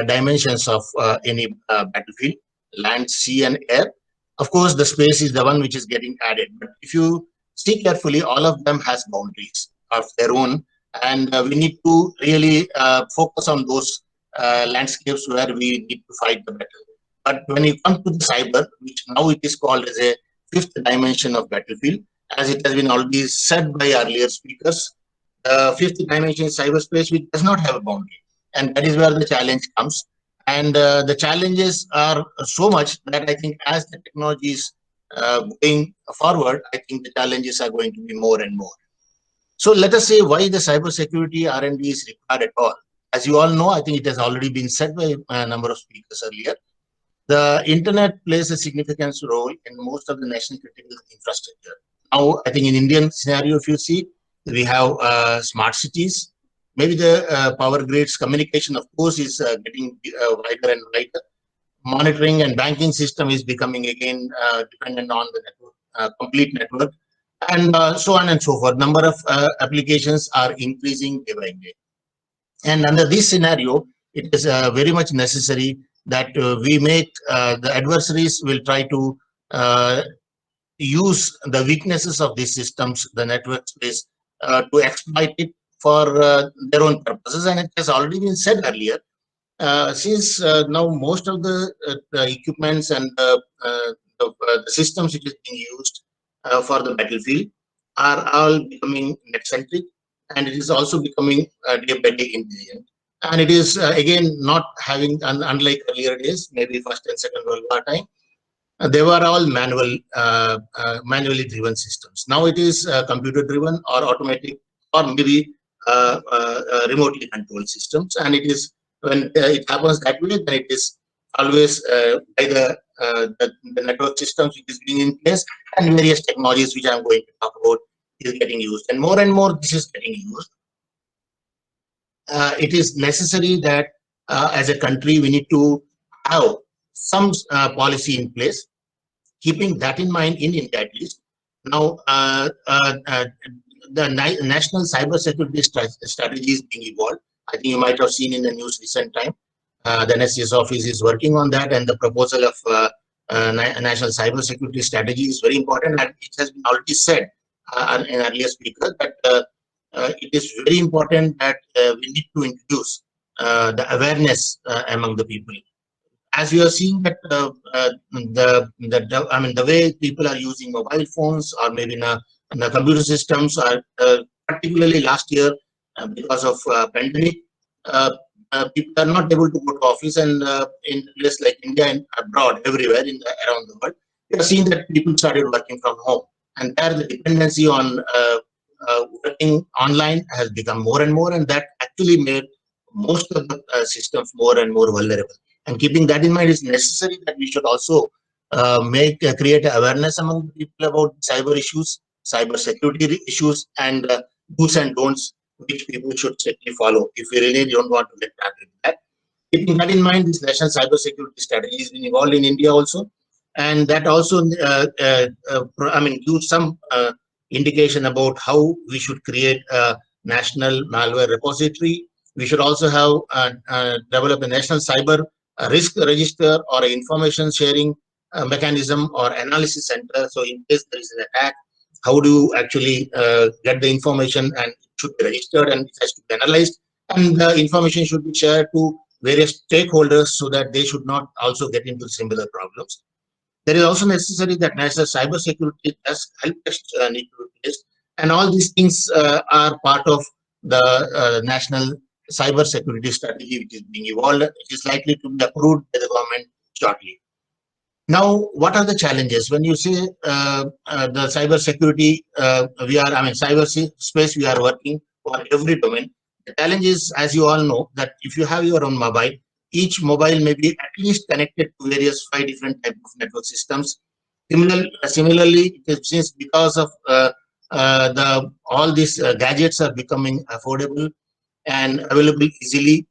dimensions of any battlefield: land, sea, and air. Of course, the space is the one which is getting added. But if you see carefully, all of them has boundaries of their own, and we need to really focus on those landscapes where we need to fight the battle. But when you come to the cyber, which now it is called as a 5th dimension of battlefield, as it has been already said by earlier speakers, the 5th dimension is cyberspace, which does not have a boundary. And that is where the challenge comes. And the challenges are so much that I think as the technology is going forward, I think the challenges are going to be more and more. So let us say why the cybersecurity R&D is required at all. As you all know, I think it has already been said by a number of speakers earlier. The internet plays a significant role in most of the national critical infrastructure. Now, I think in Indian scenario, if you see, we have smart cities. Maybe the power grids, communication, of course, is getting wider and wider. Monitoring and banking system is becoming again dependent on the network, complete network, and so on and so forth. Number of applications are increasing day by day. And under this scenario, it is very much necessary that we make the adversaries will try to use the weaknesses of these systems, the network space, to exploit it for their own purposes. And it has already been said earlier, since now most of the equipments and the systems which is being used for the battlefield are all becoming net-centric, and it is also becoming day by day intelligent. And it is again not having, unlike earlier days, maybe First and Second World War time, they were all manually driven systems. Now it is computer driven or automatic or maybe remotely controlled systems. And it is when it happens that way, then it is always by the network systems which is being in place, and various technologies which I'm going to talk about is getting used. And more this is getting used. It is necessary that as a country, we need to have some policy in place, keeping that in mind in India at least. Now, the national cybersecurity strategy is being evolved. I think you might have seen in the news recent time. The NSC's office is working on that, and the proposal of national cyber security strategy is very important, and it has been already said in earlier speaker that it is very important that we need to introduce the awareness among the people. As you are seeing that the way people are using mobile phones or maybe in the computer systems, are particularly last year because of pandemic, people are not able to go to office, and in places like India and abroad, everywhere around the world, we are seeing that people started working from home, and there the dependency on working online has become more and more, and that actually made most of the systems more and more vulnerable. And keeping that in mind, it's necessary that we should also create awareness among people about cyber issues, cyber security issues, and do's and don'ts which people should strictly follow if we really don't want to get back into that. Keeping that in mind, this national cyber security strategy has been evolved in India also, and that also gives some indication about how we should create a national malware repository. We should also have develop a national cyber risk register or an information sharing mechanism or analysis center. So in case there is an attack, how do you actually get the information, and it should be registered and it has to be analyzed, and the information should be shared to various stakeholders so that they should not also get into similar problems. There is also necessary that national cyber security help desk need to be placed, and all these things are part of the national cyber security strategy which is being evolved. It is likely to be approved by the government shortly. Now, what are the challenges when you say the cyber security? Cyber space we are working for every domain. The challenge is, as you all know, that if you have your own mobile, each mobile may be at least connected to various 5 different types of network systems. Similarly, since because of all these gadgets are becoming affordable and available easily,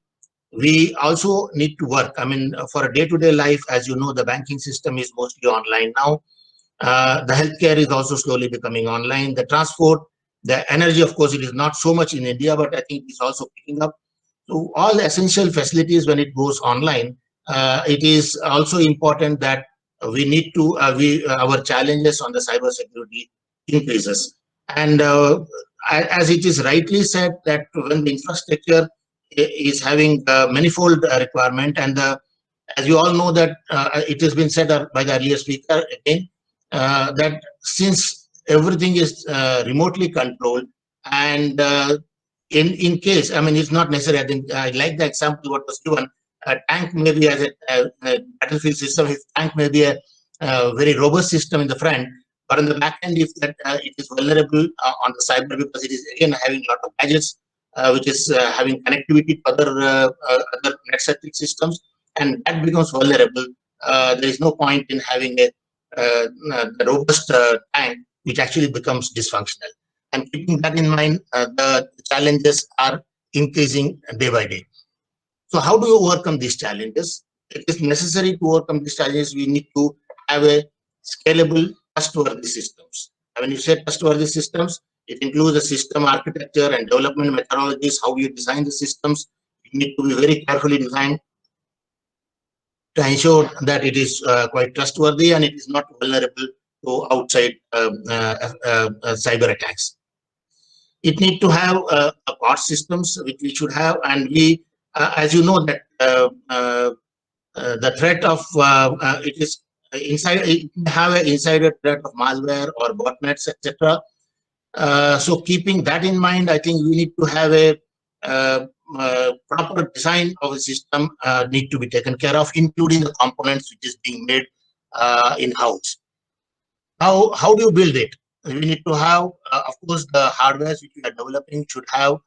we also need to work. I mean, for a day-to-day life, as you know, the banking system is mostly online now. The healthcare is also slowly becoming online. The transport, the energy, of course, it is not so much in India, but I think it's also picking up. So all essential facilities, when it goes online, it is also important that we need to, our challenges on the cyber security increases. And as it is rightly said, that when the infrastructure is having manifold requirement, and as you all know that it has been said by the earlier speaker again, that since everything is remotely controlled, and in case, I mean, it's not necessary. I think I like the example what was given. A tank may be as a battlefield system. If tank may be a very robust system in the front, but in the back end, if that it is vulnerable on the cyber, because it is again having a lot of gadgets, which is having connectivity to other net-centric systems, and that becomes vulnerable. There is no point in having a robust tank which actually becomes dysfunctional. And keeping that in mind, the challenges are increasing day by day. So how do you overcome these challenges? It is necessary to overcome these challenges. We need to have a scalable, trustworthy systems. And when you say trustworthy systems, it includes the system architecture and development methodologies, how you design the systems. It need to be very carefully designed to ensure that it is quite trustworthy and it is not vulnerable to outside cyber attacks. It need to have part systems which we should have, and we, as you know, that the threat of it is inside. It can have an insider threat of malware or botnets, etc. So keeping that in mind, I think we need to have a proper design of a system need to be taken care of, including the components which is being made in-house. How do you build it? We need to have, of course, the hardware which we are developing should have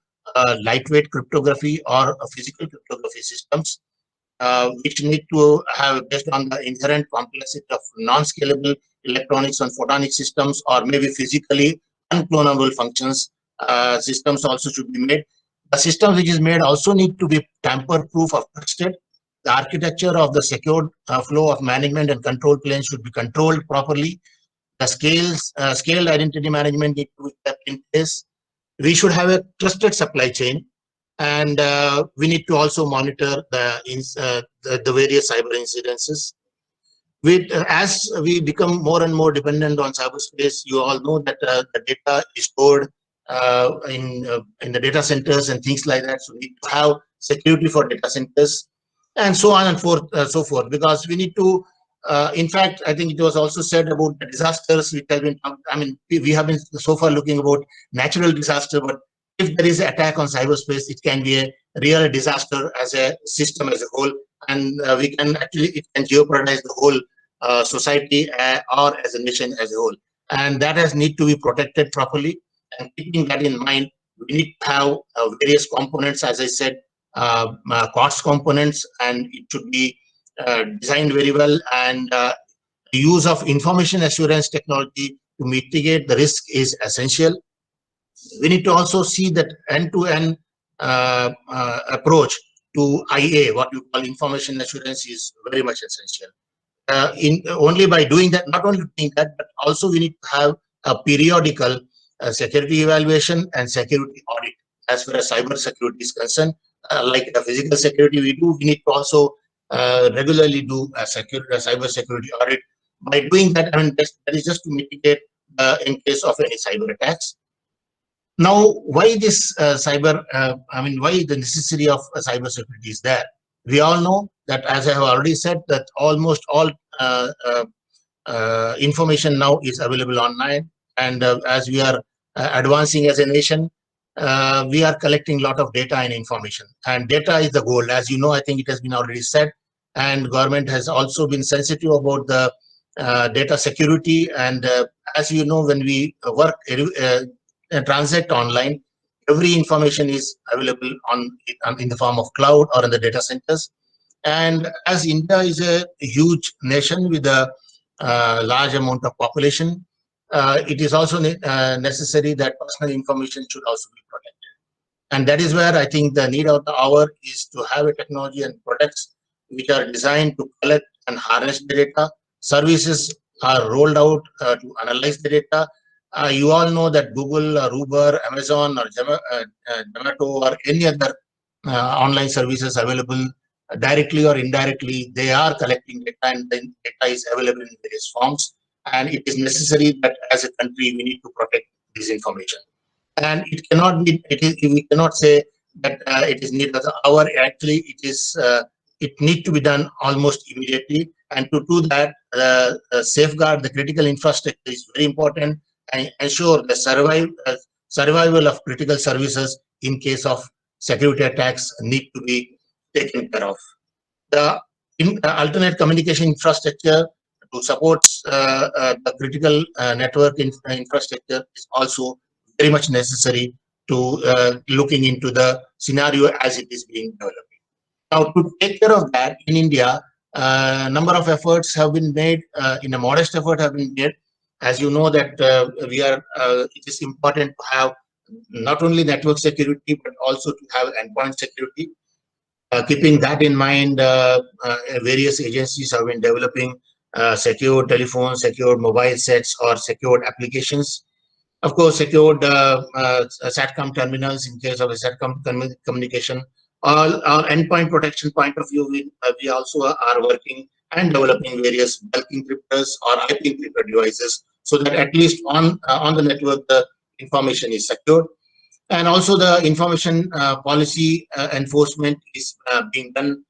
lightweight cryptography or physical cryptography systems, which need to have, based on the inherent complexity of non-scalable electronics and photonic systems, or maybe physically unclonable functions. Systems also should be made. The system which is made also need to be tamper-proof or trusted. The architecture of the secured flow of management and control planes should be controlled properly. The scaled identity management need to be kept in place. We should have a trusted supply chain, and we need to also monitor the various cyber incidences. as we become more and more dependent on cyberspace, you all know that the data is stored in the data centers and things like that. So we need to have security for data centers and so on and so forth, because we need to. In fact, I think it was also said about the disasters which have been. I mean, we have been so far looking about natural disaster, but if there is an attack on cyberspace, it can be a real disaster as a system as a whole, and we can actually it can jeopardize the whole society or as a nation as a whole, and that has need to be protected properly. And keeping that in mind, we need to have various components, as I said, cost components, and it should be designed very well. And the use of information assurance technology to mitigate the risk is essential. We need to also see that end-to-end approach to IA, what you call information assurance, is very much essential. Only by doing that, not only doing that, but also we need to have a periodical security evaluation and security audit as far as cyber security is concerned. Like the physical security we do, we need to also regularly do a cyber security audit. By doing that, I mean, that is just to mitigate in case of any cyber attacks. Now, why this why the necessity of cyber security is there? We all know that, as I have already said, that almost all information now is available online, and as we are advancing as a nation, we are collecting a lot of data and information, and data is the goal. As you know, I think it has been already said, and government has also been sensitive about the data security. And as you know, when we work transact online, every information is available in the form of cloud or in the data centers. And as India is a huge nation with a large amount of population, it is also necessary that personal information should also be protected. And that is where I think the need of the hour is to have a technology and products which are designed to collect and harness the data. Services are rolled out to analyze the data. You all know that Google or Uber, Amazon or Zomato or any other online services available directly or indirectly, they are collecting data, and then data is available in various forms. And it is necessary that as a country, we need to protect this information. And it cannot be, we cannot say that it is needed as an hour. Actually, it needs to be done almost immediately. And to do that, safeguard the critical infrastructure is very important, and ensure the survival of critical services in case of security attacks need to be taken care of. The alternate communication infrastructure to support the critical network infrastructure is also very much necessary to looking into the scenario as it is being developed. Now, to take care of that in India, number of efforts have been made, in a modest effort have been made. As you know that it is important to have not only network security, but also to have endpoint security. Keeping that in mind, various agencies have been developing secure telephone, secure mobile sets, or secured applications. Of course, secured SATCOM terminals in case of a SATCOM communication. All endpoint protection point of view, we also are working and developing various bulk encryptors or IP encryptor devices, so that at least on the network the information is secured. And also the information policy enforcement is being done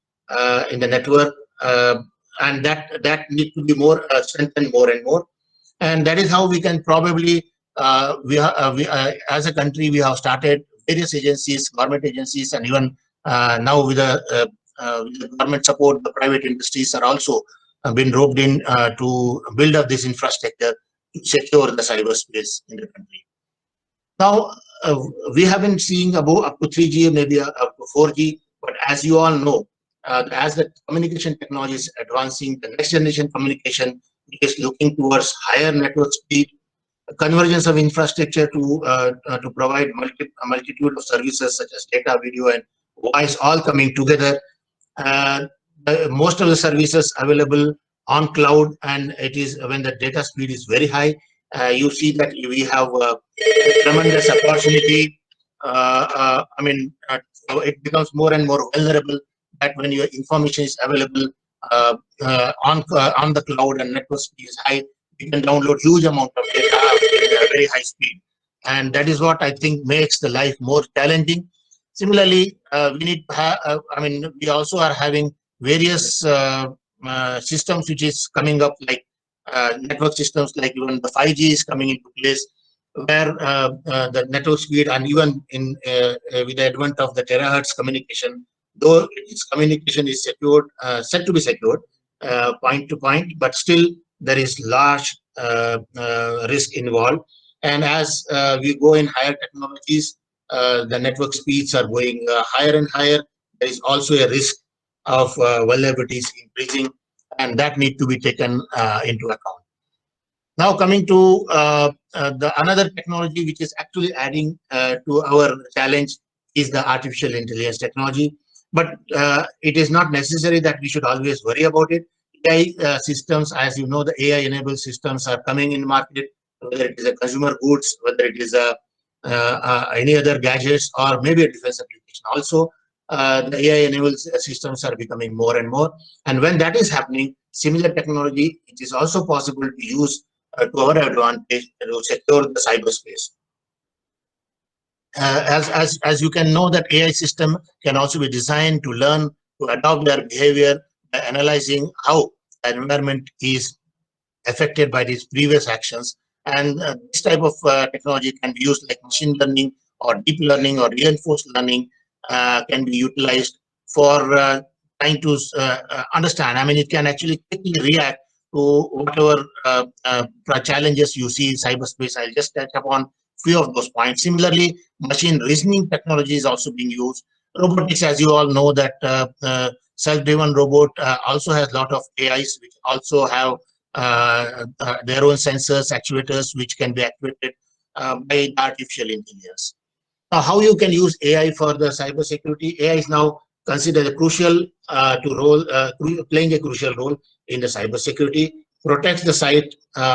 in the network, and that needs to be more strengthened more and more. And that is how we can probably, as a country, we have started various agencies, government agencies, and even now with the government support, the private industries are also been roped in to build up this infrastructure to secure the cyberspace in the country. Now, we have been seeing up to 3G, maybe up to 4G, but as you all know, as the communication technology is advancing, the next generation communication is looking towards higher network speed, convergence of infrastructure to provide a multitude of services such as data, video, and voice, all coming together. Most of the services available on cloud, and it is when the data speed is very high, you see that we have a tremendous opportunity. It becomes more and more vulnerable that when your information is available on the cloud and network speed is high, we can download huge amount of data at a very high speed. And that is what I think makes the life more challenging. Similarly, we need to have, we also are having various systems which is coming up, like network systems, like even the 5G is coming into place, where the network speed, and even in with the advent of the terahertz communication, though its communication is secured, said to be secured point to point, but still there is large risk involved. And as we go in higher technologies, the network speeds are going higher and higher. There is also a risk of vulnerabilities increasing, and that need to be taken into account. Now coming to the another technology which is actually adding to our challenge is the artificial intelligence technology. But it is not necessary that we should always worry about it. AI systems, as you know, the AI-enabled systems are coming in market, whether it is a consumer goods, whether it is any other gadgets, or maybe a defense application. Also, the AI-enabled systems are becoming more and more. And when that is happening, similar technology, it is also possible to use to our advantage to secure the cyberspace. As you can know, that AI system can also be designed to learn to adopt their behavior by analyzing how the environment is affected by these previous actions. And this type of technology can be used like machine learning or deep learning or reinforced learning can be utilized for trying to understand. I mean, it can actually quickly react to whatever challenges you see in cyberspace. I'll just touch upon few of those points. Similarly, machine reasoning technology is also being used. Robotics, as you all know, that self-driven robot also has a lot of AIs, which also have their own sensors, actuators, which can be activated by artificial intelligence. Now, how you can use AI for the cybersecurity? AI is now considered a crucial playing a crucial role in the cybersecurity, protects the site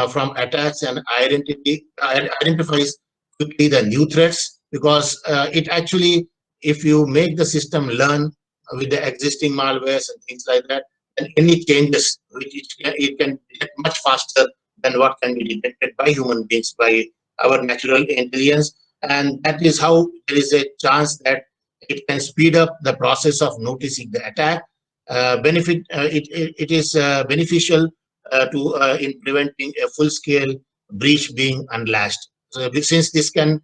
from attacks, and identifies quickly the new threats, because it actually, if you make the system learn with the existing malwares and things like that, and any changes which it can detect much faster than what can be detected by human beings, by our natural intelligence. And that is how there is a chance that it can speed up the process of noticing the attack. It is beneficial in preventing a full-scale breach being unlatched. So since this can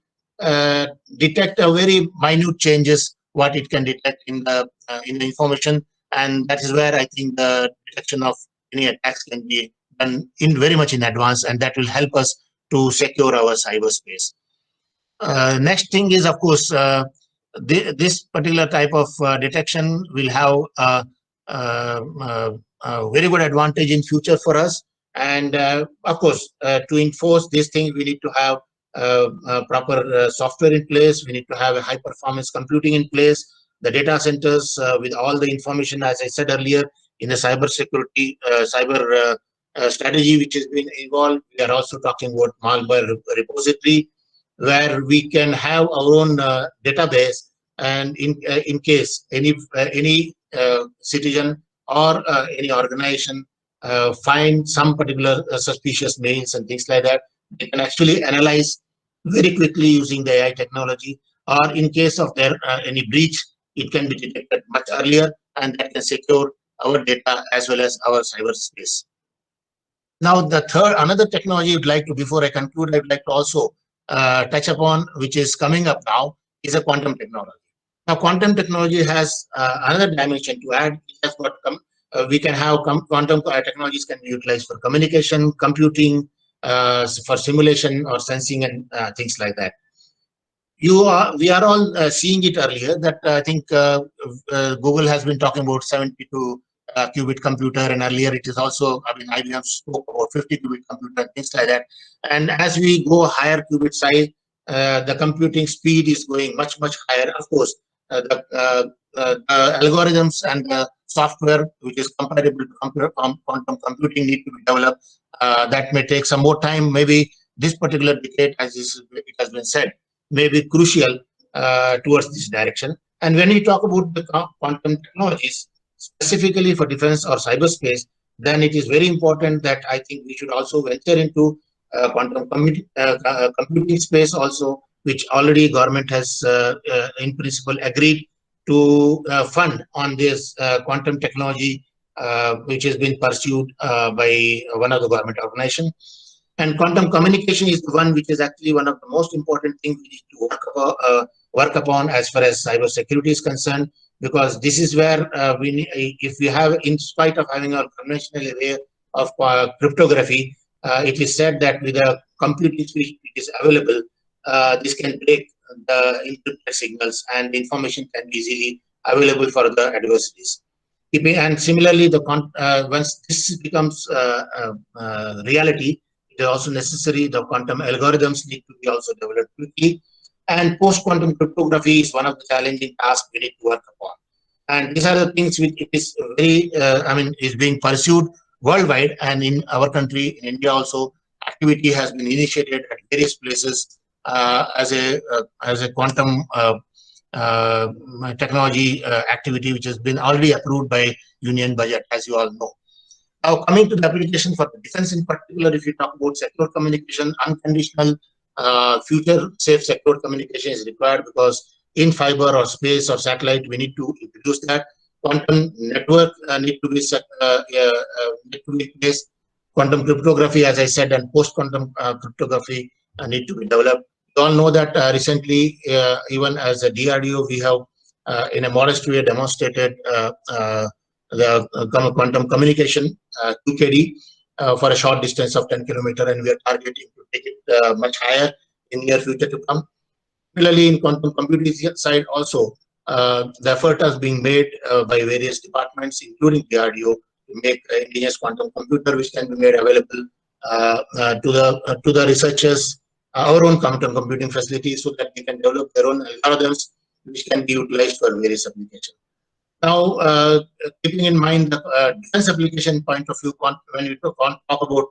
detect a very minute changes, what it can detect in the information, and that is where I think the detection of any attacks can be done in very much in advance, and that will help us to secure our cyberspace. Next thing is, of course, this particular type of detection will have a very good advantage in future for us. And of course, to enforce these things, we need to have proper software in place. We need to have a high performance computing in place. The data centers with all the information, as I said earlier, in the cyber security, cyber strategy which has been involved. We are also talking about malware repository, where we can have our own database, and in case any citizen or any organization find some particular suspicious mails and things like that, they can actually analyze very quickly using the AI technology, or in case of their any breach, it can be detected much earlier, and that can secure our data as well as our cyberspace. Now, another technology I'd like to, before I conclude, I'd like to also touch upon, which is coming up now, is a quantum technology. Now, quantum technology has another dimension to add. It has got we can have quantum technologies can be utilized for communication, computing, for simulation or sensing, and things like that. We are all seeing it earlier that I think Google has been talking about 72 qubit computer, and earlier it is also, I mean, IBM spoke about 50 qubit computer and things like that. And as we go higher qubit size, the computing speed is going much higher. Of course, the algorithms and the software which is comparable to quantum computing need to be developed. That may take some more time. Maybe this particular decade, as it has been said, may be crucial towards this direction. And when we talk about the quantum technologies, specifically for defense or cyberspace, then it is very important that I think we should also venture into quantum computing space also, which already government has in principle agreed to fund on this quantum technology, which has been pursued by one of the government organizations. And quantum communication is the one which is actually one of the most important things we need to work upon as far as cyber security is concerned, because this is where we need, if we have, in spite of having a conventional way of cryptography, it is said that with a computing speed which is available, this can break the encrypted signals and information can be easily available for the adversaries. And similarly, once this becomes reality, it is also necessary the quantum algorithms need to be also developed quickly. And post-quantum cryptography is one of the challenging tasks we need to work upon. And these are the things which it is very, is being pursued worldwide, and in our country, in India also, activity has been initiated at various places as a quantum technology activity, which has been already approved by Union Budget, as you all know. Now, coming to the application for the defense in particular, if you talk about secure communication, unconditional future safe secure communication is required, because in fiber or space or satellite, we need to introduce that. Quantum network need to be placed. Quantum cryptography, as I said, and post-quantum cryptography need to be developed. You all know that recently, even as a DRDO, we have in a modest way demonstrated the quantum communication, QKD, for a short distance of 10 kilometers, and we are targeting to take it much higher in near future to come. Similarly, in quantum computing side also, the effort is being made by various departments, including DRDO, to make indigenous quantum computer, which can be made available to the researchers, our own quantum computing facilities, so that they can develop their own algorithms, which can be utilized for various applications. Now, keeping in mind the defense application point of view, when we talk about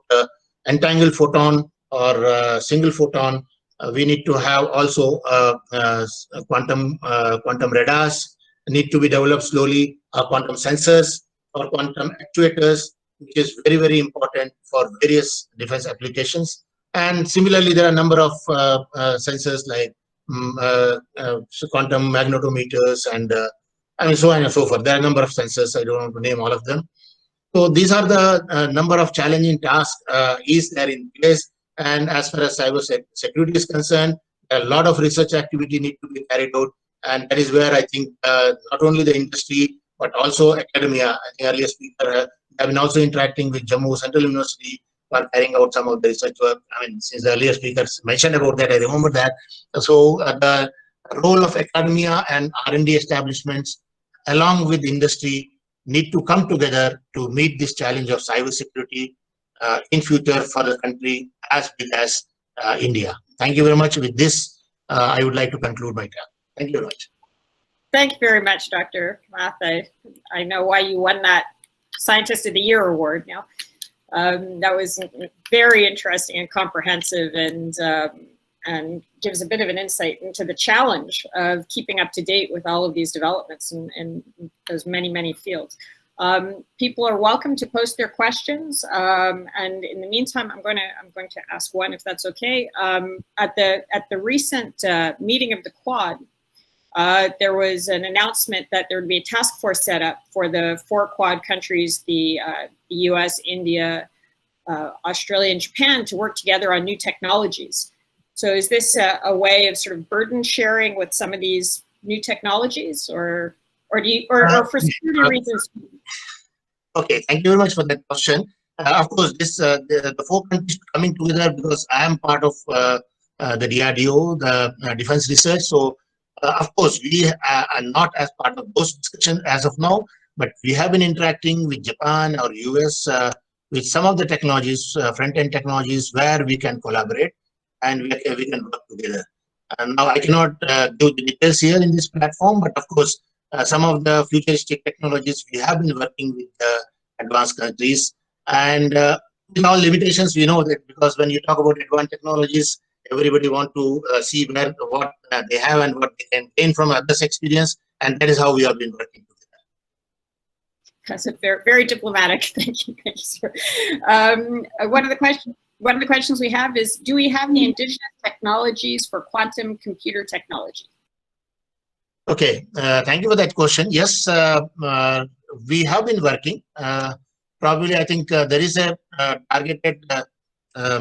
entangled photon or single photon, we need to have also quantum radars need to be developed slowly, quantum sensors or quantum actuators, which is very, very important for various defense applications. And similarly, there are a number of sensors like quantum magnetometers and so on and so forth. There are a number of sensors. I don't want to name all of them. So these are the number of challenging tasks is there in place. And as far as cyber security is concerned, a lot of research activity need to be carried out. And that is where I think not only the industry, but also academia, the earlier speaker, have been also interacting with Jammu Central University for carrying out some of the research work. I mean, since the earlier speakers mentioned about that, I remember that. So the role of academia and R&D establishments, along with industry, need to come together to meet this challenge of cybersecurity in future for the country as big as India. Thank you very much. With this, I would like to conclude my talk. Thank you very much. Thank you very much, Dr. Math. I know why you won that Scientist of the Year award now. That was very interesting and comprehensive, and gives a bit of an insight into the challenge of keeping up to date with all of these developments in those many, many fields. People are welcome to post their questions, and in the meantime, I'm going to ask one, if that's okay. At the recent meeting of the Quad, there was an announcement that there would be a task force set up for the 4 Quad countries, the US, India, Australia, and Japan, to work together on new technologies. So is this a way of sort of burden sharing with some of these new technologies, or for security reasons? Okay, thank you very much for that question. Of course, this the 4 countries coming together, because I am part of the DRDO, the Defense Research. So, of course, we are not as part of those discussions as of now, but we have been interacting with Japan or US with some of the technologies, front-end technologies, where we can collaborate and we can work together. And now I cannot do the details here in this platform, but of course, some of the futuristic technologies we have been working with advanced countries, and with all limitations, we know that, because when you talk about advanced technologies, everybody want to see what they have and what they can gain from others' experience, and that is how we have been working together. That's a very, very diplomatic. Thank you. Thank you, sir. One of the questions we have is, do we have any indigenous technologies for quantum computer technology? Okay, thank you for that question. Yes, we have been working. Probably, I think there is a targeted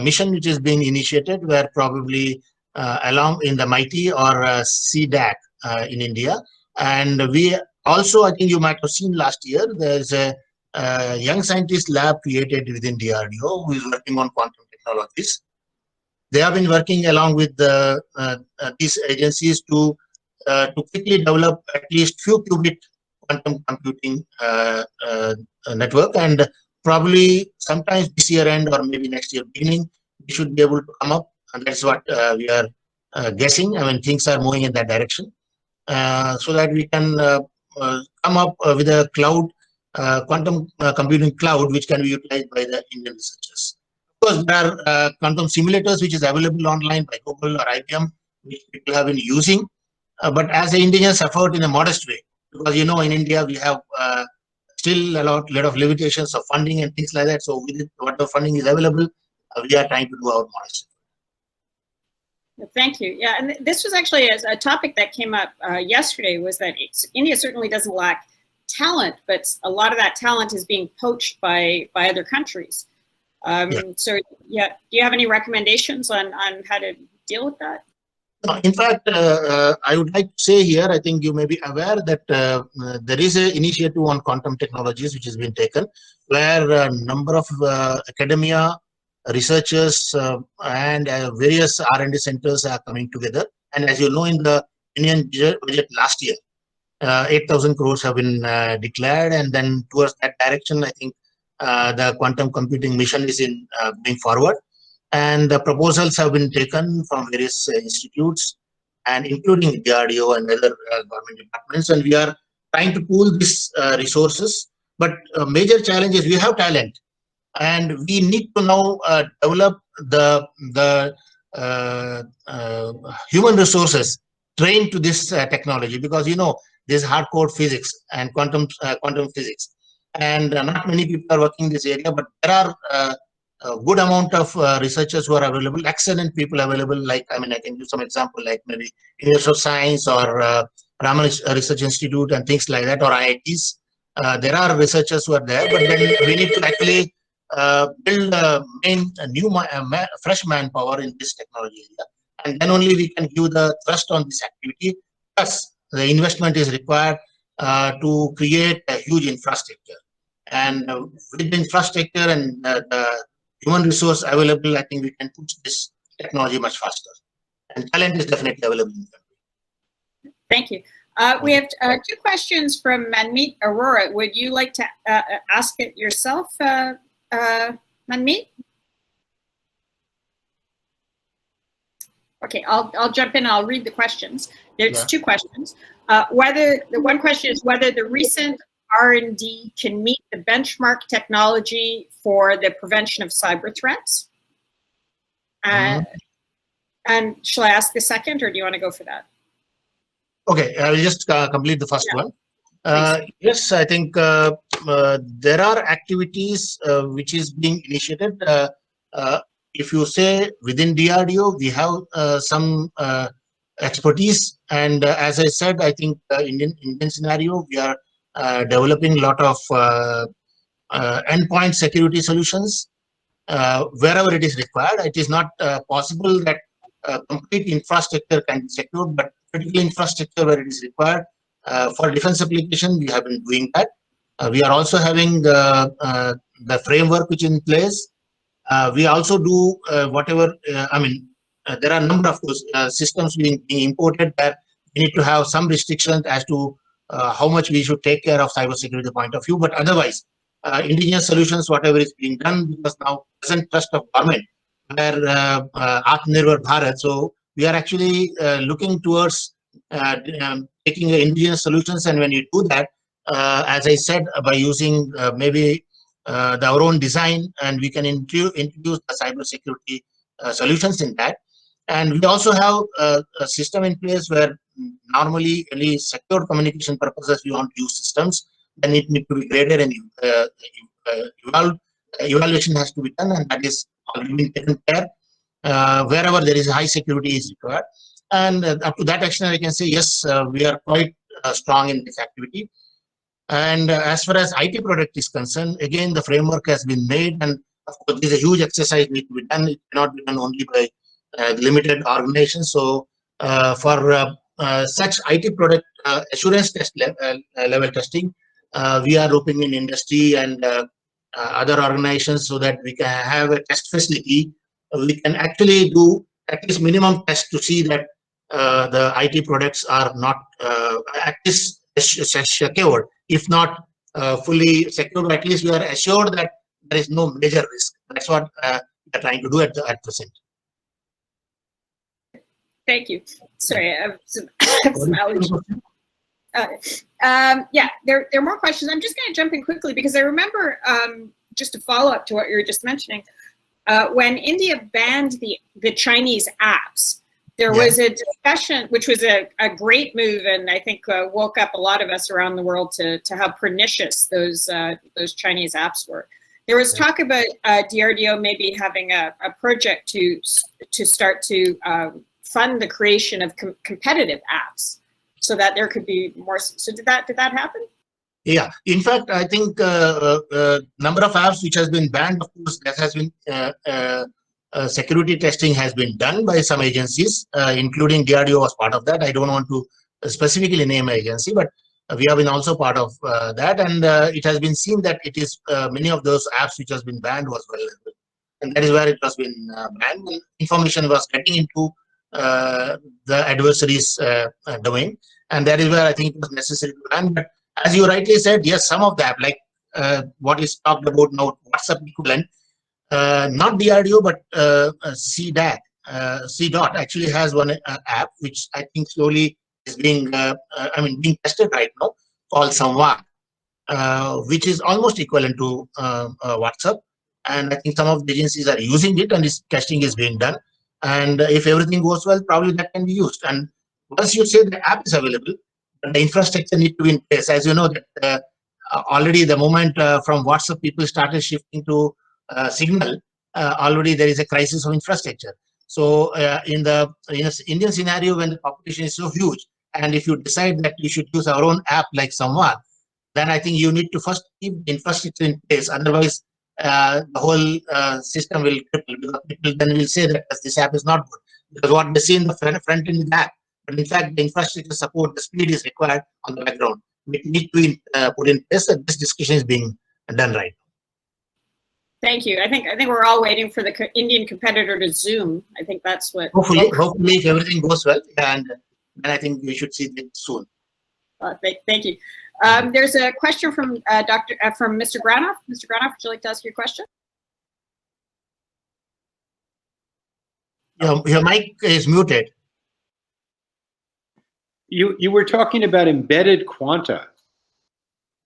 mission which is being initiated, where probably along in the MIT or CDAC in India. And we also, I think you might have seen last year, there's a young scientist lab created within DRDO who is working on quantum technologies. They have been working along with these agencies to quickly develop at least few qubit quantum computing network, and probably sometimes this year end or maybe next year beginning, we should be able to come up, and that's what we are guessing. I mean, things are moving in that direction, so that we can come up with a cloud, quantum computing cloud, which can be utilized by the Indian researchers. Of course, there are quantum simulators which is available online by Google or IBM, which people have been using. But as an indigenous effort in a modest way, because in India we have still a lot of limitations of funding and things like that. So with whatever funding is available, we are trying to do our modest. Thank you. Yeah, and this was actually a topic that came up yesterday, was that India certainly doesn't lack talent, but a lot of that talent is being poached by other countries. So yeah, do you have any recommendations on how to deal with that? In fact, I would like to say here, I think you may be aware that there is an initiative on quantum technologies which has been taken, where a number of academia, researchers, and various R&D centers are coming together. And as you know, in the Indian budget last year, 8,000 crores have been declared, and then towards that direction, I think the quantum computing mission is going forward. And the proposals have been taken from various institutes, and including DRDO and other government departments. And we are trying to pool these resources. But a major challenge is we have talent, and we need to now develop the human resources trained to this technology, because there's hardcore physics and quantum physics, and not many people are working in this area. But there are a good amount of researchers who are available, excellent people available. Like, I can give some example, like maybe University of Science or Raman Research Institute and things like that, or IITs. There are researchers who are there, but then we need to actually build a fresh manpower in this technology area, and then only we can give the thrust on this activity. Plus, the investment is required to create a huge infrastructure, and with the infrastructure and the human resource available, I think we can push this technology much faster. And talent is definitely available in the country. Thank you. We have two questions from Manmeet Arora. Would you like to ask it yourself, Manmeet? Okay, I'll jump in and I'll read the questions. There's two questions. The one question is whether the recent R&D can meet the benchmark technology for the prevention of cyber threats. And shall I ask the second, or do you want to go for that? Okay, I will just complete the first one. Yes, I think there are activities which is being initiated. If you say within DRDO, we have some expertise, and as I said, I think in Indian scenario, we are developing a lot of endpoint security solutions wherever it is required. It is not possible that complete infrastructure can be secured, but critical infrastructure where it is required for defense application, we have been doing that. We are also having the framework which is in place. We also do whatever, there are a number of those systems being imported that we need to have some restrictions as to how much we should take care of cybersecurity point of view. But otherwise, indigenous solutions, whatever is being done, because now present trust of government, where Atmanirbhar Bharat. So we are actually looking towards taking indigenous solutions, and when you do that, as I said, by using maybe our own design, and we can introduce the cybersecurity solutions in that. And we also have a system in place where normally only secure communication purposes we want to use systems, then it needs to be graded and evaluation has to be done, and that is already been taken care. Wherever there is high security is required, and up to that extent, I can say yes, we are quite strong in this activity. And as far as IT product is concerned, again, the framework has been made, and of course, this is a huge exercise need to be done. It cannot be done only by limited organizations. So, for such IT product assurance test level testing, we are looping in industry and other organizations so that we can have a test facility. We can actually do at least minimum test to see that the IT products are not at least secured. If not fully secured, at least we are assured that there is no major risk. That's what we are trying to do at present. Thank you. Sorry, I have some allergies. Yeah, there are more questions. I'm just going to jump in quickly because I remember, just to follow up to what you were just mentioning, when India banned the Chinese apps, there was a discussion, which was a great move, and I think woke up a lot of us around the world to how pernicious those Chinese apps were. There was talk about DRDO maybe having a project to start to fund the creation of competitive apps, so that there could be more. So did that happen? Yeah. In fact, I think number of apps which has been banned. Of course, that has been security testing has been done by some agencies, including DRDO was part of that. I don't want to specifically name an agency, but we have been also part of that, and it has been seen that it is many of those apps which has been banned was vulnerable, and that is where it has been banned. And information was getting into the adversary's domain, and that is where I think it was necessary to ban. But as you rightly said, yes, some of the app, like what is talked about now, WhatsApp equivalent, not DRDO, but CDAC, CDOT actually has one app which I think slowly is being, being tested right now, called Samvad, which is almost equivalent to WhatsApp. And I think some of the agencies are using it, and this testing is being done. And if everything goes well, probably that can be used. And once you say the app is available, the infrastructure needs to be in place. As you know, that already the moment from WhatsApp people started shifting to Signal, already there is a crisis of infrastructure. So in the Indian scenario, when the population is so huge, and if you decide that you should use our own app like Samvad, then I think you need to first keep the infrastructure in place. Otherwise, the whole system will cripple, because people then will say that this app is not good, because what they see in the front end is the app. But in fact, the infrastructure support, the speed is required on the background. We need to be put in place, and this discussion is being done right now. Thank you. I think we're all waiting for the Indian competitor to Zoom. I think that's what. Hopefully, if everything goes well, and then I think we should see it soon. Thank you. There's a question from from Mr. Granoff. Mr. Granoff, would you like to ask your question? Your mic is muted. You were talking about embedded quanta,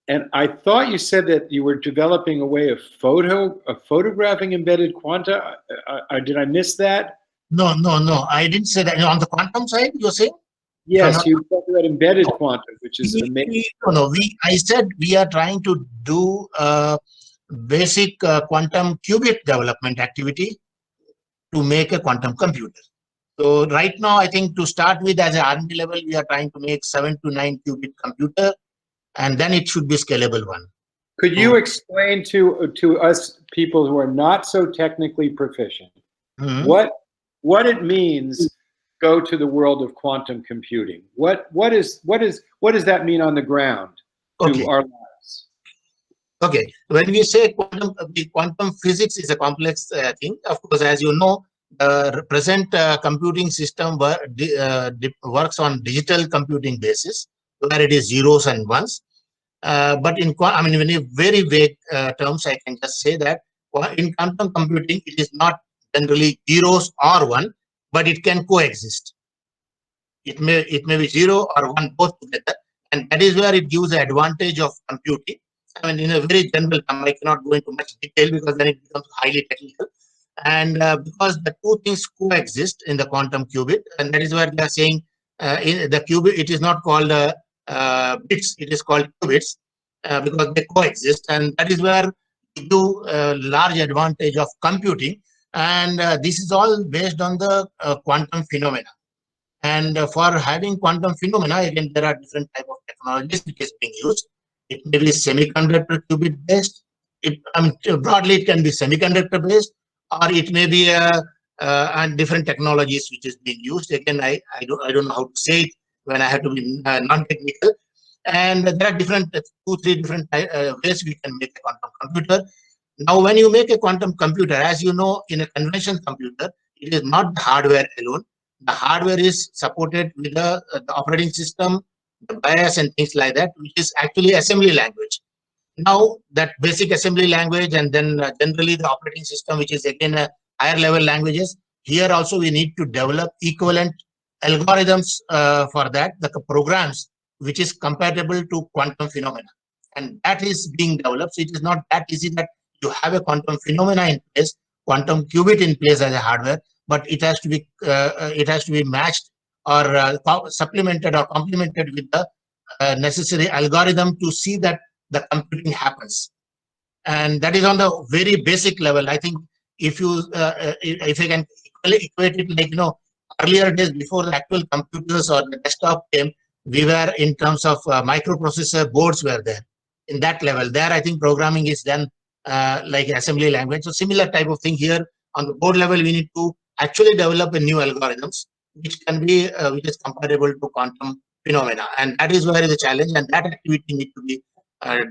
and I thought you said that you were developing a way of photographing embedded quanta. Did I miss that? No. I didn't say that. On the quantum side, you're saying? Yes, you talked about embedded quanta, which is amazing. I said we are trying to do basic quantum qubit development activity to make a quantum computer. So right now, I think to start with, as an R&D level, we are trying to make 7 to 9 qubit computer, and then it should be scalable one. Could you explain to us people who are not so technically proficient what it means? Go to the world of quantum computing. What does that mean on the ground to our lives? Okay, when we say quantum physics is a complex thing. Of course, as you know, present computing system works on digital computing basis, where it is zeros and ones. But in very vague terms, I can just say that in quantum computing, it is not generally zeros or one, but it can coexist. It may be 0 or 1 both together, and that is where it gives the advantage of computing. In a very general term, I cannot go into much detail because then it becomes highly technical. And because the two things coexist in the quantum qubit, and that is where they are saying in the qubit, it is not called bits, it is called qubits. because they coexist, and that is where you do large advantage of computing. And this is all based on the quantum phenomena. And for having quantum phenomena, again, there are different type of technologies which is being used. It may be semiconductor qubit based. Broadly, it can be semiconductor based, or it may be and different technologies which is being used. Again, I don't know how to say it when I have to be non-technical. And there are different 2-3 different ways we can make a quantum computer. Now, when you make a quantum computer, as you know, in a conventional computer, it is not the hardware alone. The hardware is supported with the operating system, the BIOS and things like that, which is actually assembly language. Now, that basic assembly language, and then generally the operating system, which is again a higher level languages. Here also we need to develop equivalent algorithms for that, the programs which is compatible to quantum phenomena, and that is being developed. So it is not that easy that you have a quantum phenomena in place, quantum qubit in place as a hardware, but it has to be matched or supplemented or complemented with the necessary algorithm to see that the computing happens. And that is on the very basic level. I think if you can equate it, like, earlier days before the actual computers or the desktop came, we were in terms of microprocessor boards were there. In that level, there I think programming is done like assembly language. So similar type of thing here on the board level, we need to actually develop a new algorithms which can be which is compatible to quantum phenomena, and that is where the challenge, and that activity need to be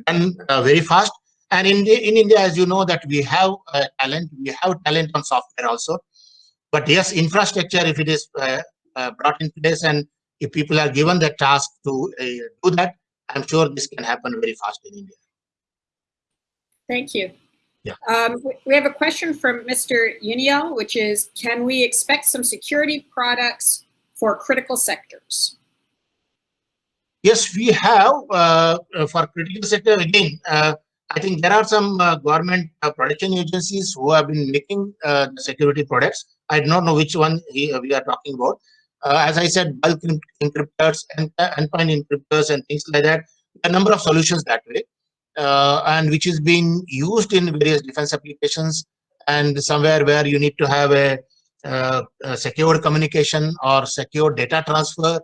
done very fast. And in India, as you know, that we have talent on software also. But yes, infrastructure, if it is brought in place and if people are given the task to do that, I'm sure this can happen very fast in India. Thank you. Yeah. We have a question from Mr. Uniel, which is, can we expect some security products for critical sectors? Yes, we have for critical sector. Again, I think there are some government production agencies who have been making the security products. I do not know which one we are talking about. As I said, bulk encryptors and endpoint encryptors and things like that. A number of solutions that way, and which is being used in various defense applications, and somewhere where you need to have a secure communication or secure data transfer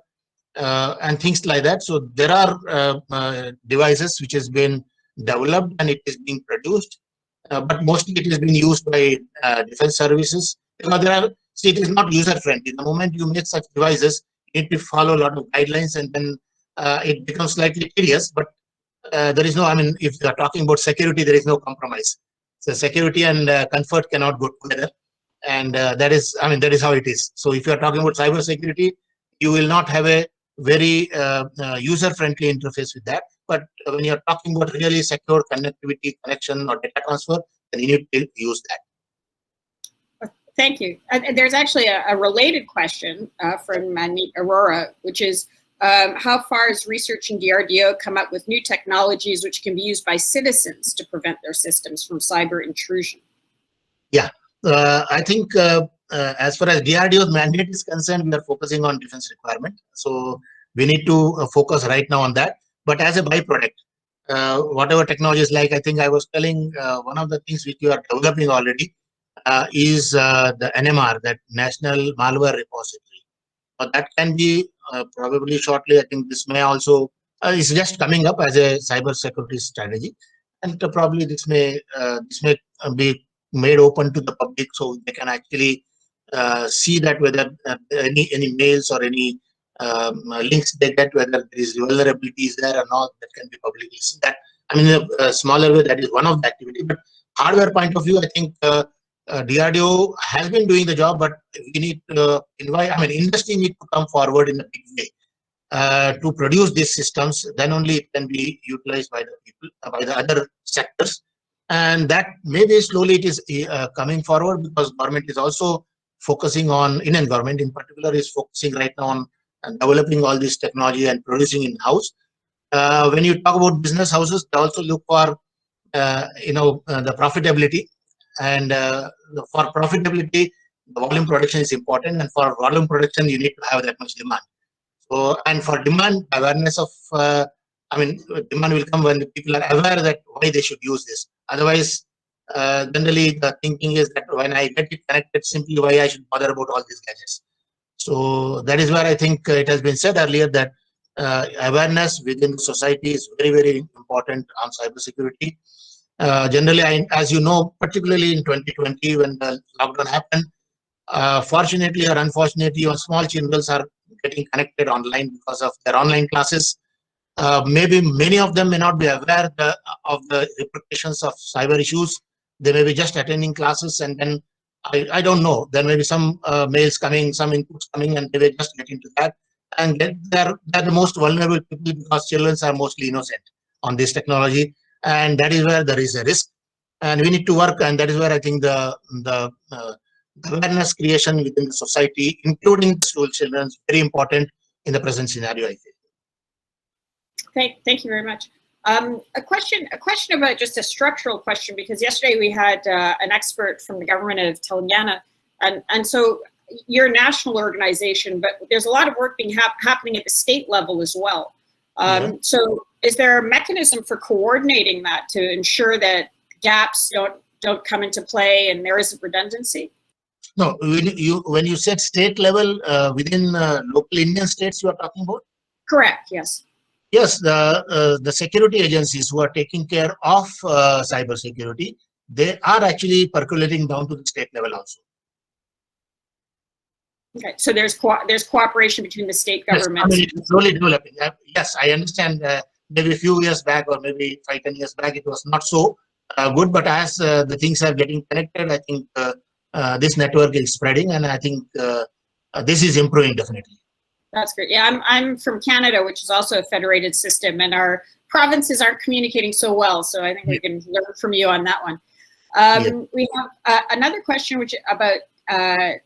and things like that. So there are devices which has been developed and it is being produced, but mostly it is being used by defense services. It is not user friendly. The moment you make such devices, you need to follow a lot of guidelines, and then it becomes slightly tedious. But there is no, if you are talking about security, there is no compromise. So security and comfort cannot go together, and that is how it is. So if you are talking about cyber security, you will not have a very user-friendly interface with that. But when you're talking about really secure connectivity, connection, or data transfer, then you need to use that. Thank you. There's actually a related question from Manmeet Arora, which is, how far has research in DRDO come up with new technologies which can be used by citizens to prevent their systems from cyber intrusion? Yeah, I think as far as DRDO's mandate is concerned, we are focusing on defense requirement. So we need to focus right now on that. But as a byproduct, whatever technologies, like I think I was telling, one of the things which we are developing already is the NMR, that National Malware Repository. That can be probably shortly. I think this may also is just coming up as a cyber security strategy, and probably this may be made open to the public, so they can actually see that whether any mails or any links they get, whether there is vulnerabilities there or not, that can be publicly seen. That, a smaller way, that is one of the activity. But hardware point of view, I think DRDO has been doing the job, but we need to industry need to come forward in a big way to produce these systems. Then only it can be utilized by the people, by the other sectors. And that maybe slowly it is coming forward, because government is also focusing on, Indian government in particular is focusing right now on developing all this technology and producing in-house. When you talk about business houses, they also look for the profitability, and for profitability, the volume production is important, and for volume production, you need to have that much demand. So, and for demand, awareness of I mean, demand will come when the people are aware that why they should use this. Otherwise, generally the thinking is that when I get it connected, simply why I should bother about all these gadgets. So that is where I think it has been said earlier that awareness within society is very, very important on cybersecurity. Generally, as you know, particularly in 2020 when the lockdown happened, fortunately or unfortunately, small children are getting connected online because of their online classes. Maybe many of them may not be aware of the repercussions of cyber issues. They may be just attending classes and then I don't know. There may be some mails coming, some inputs coming, and they will just get into that. And they're the most vulnerable people because children are mostly innocent on this technology. And that is where there is a risk. And we need to work. And that is where I think the awareness creation within the society, including the school children, is very important in the present scenario, I feel. Thank you very much. A question about just a structural question, because yesterday we had an expert from the government of Telangana, and so you're a national organization, but there's a lot of work being happening at the state level as well. So is there a mechanism for coordinating that to ensure that gaps don't come into play and there isn't redundancy? No, when you said state level, within local Indian states you are talking about? Correct, yes. Yes, the security agencies who are taking care of cyber security, they are actually percolating down to the state level also. Okay, so there's cooperation between the state governments. Yes, I mean, it's slowly developing. Yes, I understand. Maybe a few years back, or maybe 5-10 years back, it was not so good. But as the things are getting connected, I think this network is spreading, and I think this is improving definitely. That's great. Yeah, I'm from Canada, which is also a federated system, and our provinces aren't communicating so well. So I think we can learn from you on that one. We have another question about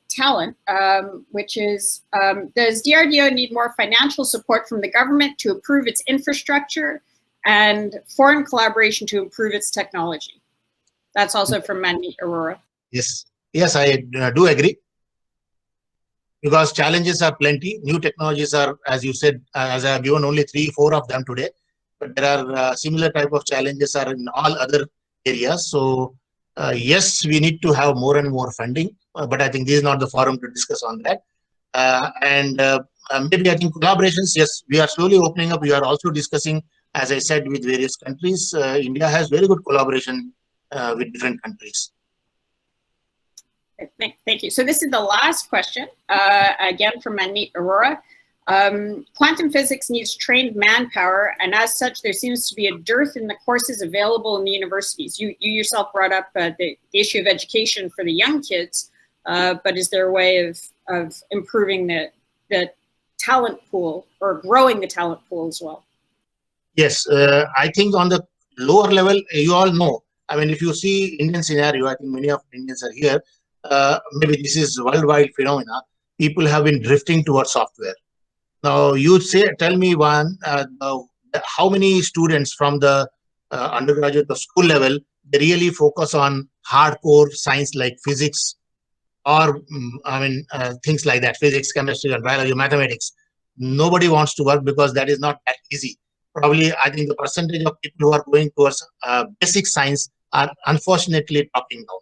talent, which is, does DRDO need more financial support from the government to improve its infrastructure and foreign collaboration to improve its technology? That's also from Manmeet Arora. Yes, I do agree. Because challenges are plenty. New technologies are, as you said, as I have given only 3-4 of them today, but there are similar type of challenges are in all other areas. So yes, we need to have more and more funding, but I think this is not the forum to discuss on that. Maybe I think collaborations, yes, we are slowly opening up. We are also discussing, as I said, with various countries. India has very good collaboration with different countries. Thank you. So this is the last question, again from Manmeet Arora. Quantum physics needs trained manpower, and as such, there seems to be a dearth in the courses available in the universities. You yourself brought up the issue of education for the young kids, but is there a way of improving the talent pool or growing the talent pool as well? Yes, I think on the lower level, you all know. I mean, if you see Indian scenario, I think many of Indians are here. Maybe this is worldwide phenomena. People have been drifting towards software. Now, you tell me one, how many students from the undergraduate or school level, they really focus on hardcore science like physics or, things like that, physics, chemistry, and biology, mathematics. Nobody wants to work because that is not that easy. Probably, I think the percentage of people who are going towards basic science are unfortunately dropping down.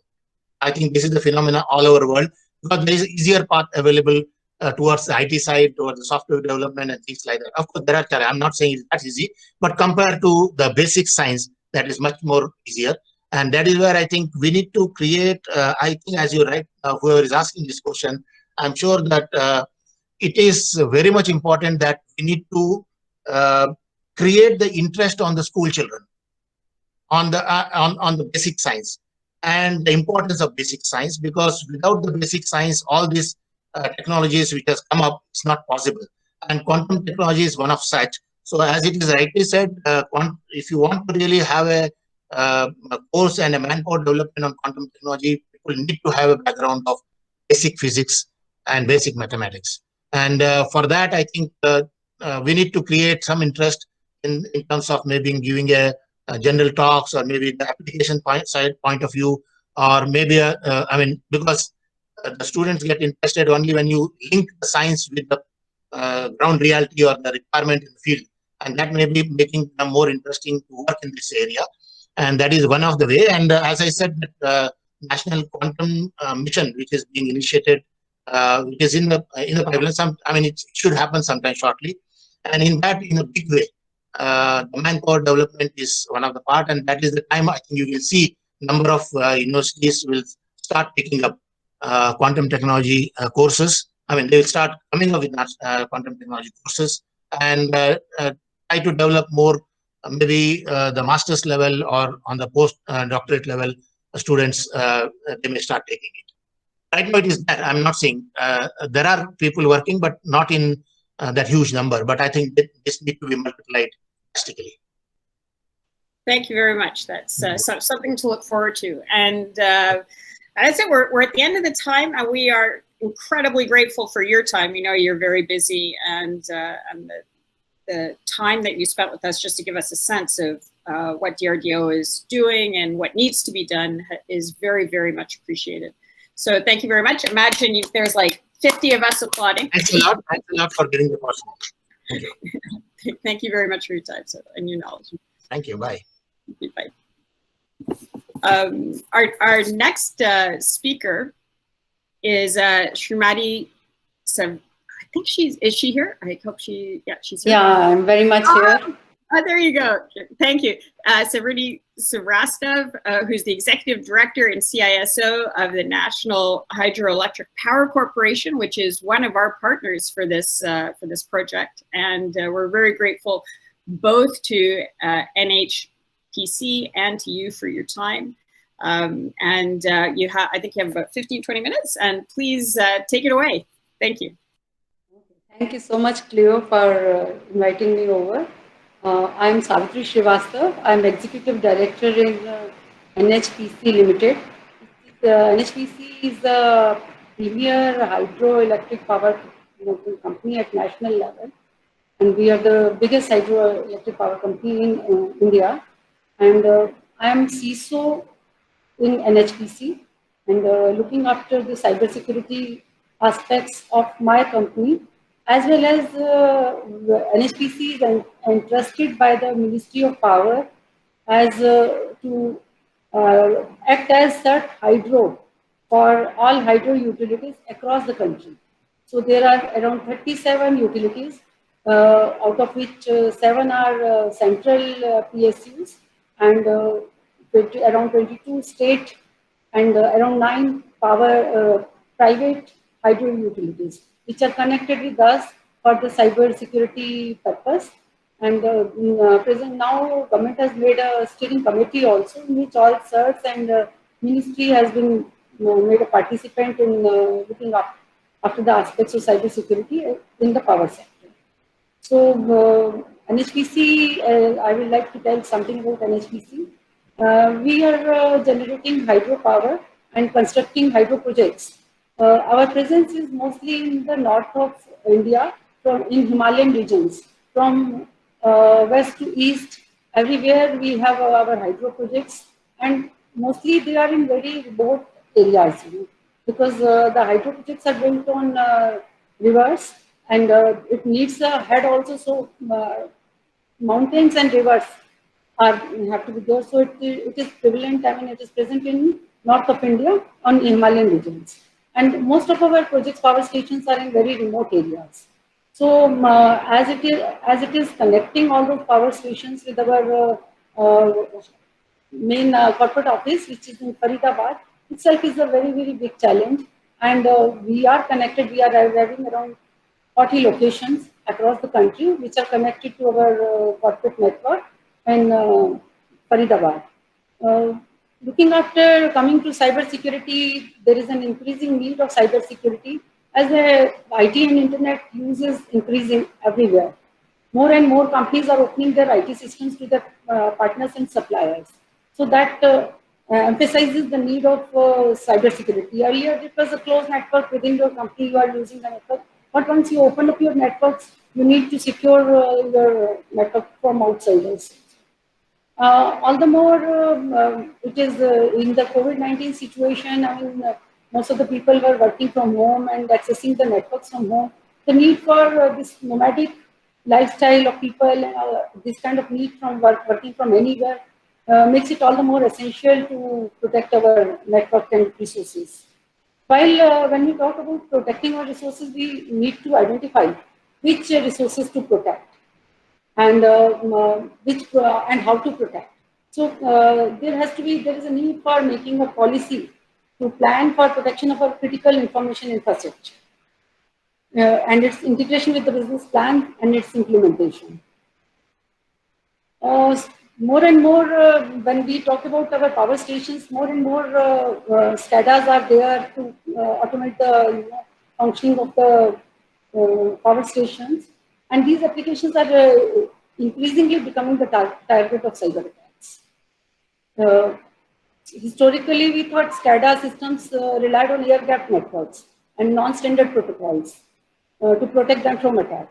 I think this is the phenomena all over the world because there is an easier path available towards the IT side, towards the software development and things like that. Of course, there are challenges. I'm not saying that's easy, but compared to the basic science, that is much more easier. And that is where I think we need to create, I think as you're right, whoever is asking this question, I'm sure that it is very much important that we need to create the interest on the school children, on the basic science. And the importance of basic science, because without the basic science, all these technologies which has come up, it's not possible. And quantum technology is one of such. So as it is rightly said, if you want to really have a course and a manpower development on quantum technology, people need to have a background of basic physics and basic mathematics. And for that, I think we need to create some interest in terms of maybe giving a general talks or maybe the application point of view, or maybe because the students get interested only when you link the science with the ground reality or the requirement in the field. and that may be making them more interesting to work in this area. And that is one of the way. And as I said, National Quantum Mission, which is being initiated, which is in the pipeline. I mean, it should happen sometime shortly. And in that, in a big way, the manpower development is one of the part, and that is the time I think you will see number of universities will start picking up quantum technology courses. I mean, they will start coming up with quantum technology courses and try to develop more, maybe the master's level or on the post doctorate level students, they may start taking it. Right now it is that I'm not saying there are people working, but not in that huge number. But I think that this needs to be multiplied drastically. Thank you very much. That's something to look forward to. And as I said, we're at the end of the time, and we are incredibly grateful for your time. You know, you're very busy, and the time that you spent with us just to give us a sense of what DRDO is doing and what needs to be done is very, very much appreciated. So thank you very much. Imagine there's like 50 of us applauding. Thanks a lot. Thanks a lot for getting the question. Thank you. Thank you very much for your time and your knowledge. Thank you. Bye. Bye. Our next speaker is Srimati. I think is she here? I hope she's here. Yeah, I'm very much here. Oh, there you go. Thank you. Savriti Srivastava, who's the Executive Director and CISO of the National Hydroelectric Power Corporation, which is one of our partners for this project. And we're very grateful both to NHPC and to you for your time. I think you have about 15, 20 minutes, and please take it away. Thank you. Thank you so much, Cleo, for inviting me over. I'm Savriti Srivastava. I'm Executive Director in NHPC Limited. NHPC is a premier hydroelectric power company at national level, and we are the biggest hydroelectric power company in India. And I am CISO in NHPC, and looking after the cybersecurity aspects of my company, as well as NHPC is entrusted by the Ministry of Power as to act as CERT hydro for all hydro utilities across the country. So there are around 37 utilities, out of which 7 are central PSUs, and around 22 state, and around 9 private hydro utilities, which are connected with us for the cyber security purpose. And present now, government has made a steering committee also, in which all CERTs and ministry has been made a participant in looking after the aspects of cyber security in the power sector. So NHPC, I would like to tell something about NHPC. We are generating hydropower and constructing hydro projects. Our presence is mostly in the north of India, in Himalayan regions. From west to east, everywhere we have our hydro projects, and mostly they are in very remote areas, because the hydro projects are built on rivers, and it needs a head also, so mountains and rivers have to be there. So it is prevalent, I mean, it is present in north of India on Himalayan regions. And most of our projects, power stations, are in very remote areas. So as it is connecting all those power stations with our main corporate office, which is in Faridabad, itself is a very, very big challenge. And we are connected, we are having around 40 locations across the country, which are connected to our corporate network in Faridabad. Looking after coming to cybersecurity, there is an increasing need of cybersecurity as the IT and internet use is increasing everywhere. More and more companies are opening their IT systems to their partners and suppliers. So that emphasizes the need of cybersecurity. Earlier, it was a closed network within your company, you are using the network. But once you open up your networks, you need to secure your network from outsiders. All the more, it is in the COVID-19 situation, I mean, most of the people were working from home and accessing the networks from home. The need for this nomadic lifestyle of people, this kind of need from working from anywhere makes it all the more essential to protect our network and resources. While when we talk about protecting our resources, we need to identify which resources to protect and and how to protect. So there is a need for making a policy to plan for protection of our critical information infrastructure and its integration with the business plan and its implementation. More and more, when we talk about our power stations, more and more SCADAs are there to automate the functioning of the power stations. And these applications are increasingly becoming the target of cyber attacks. Historically, we thought SCADA systems relied on air-gapped networks and non-standard protocols to protect them from attack.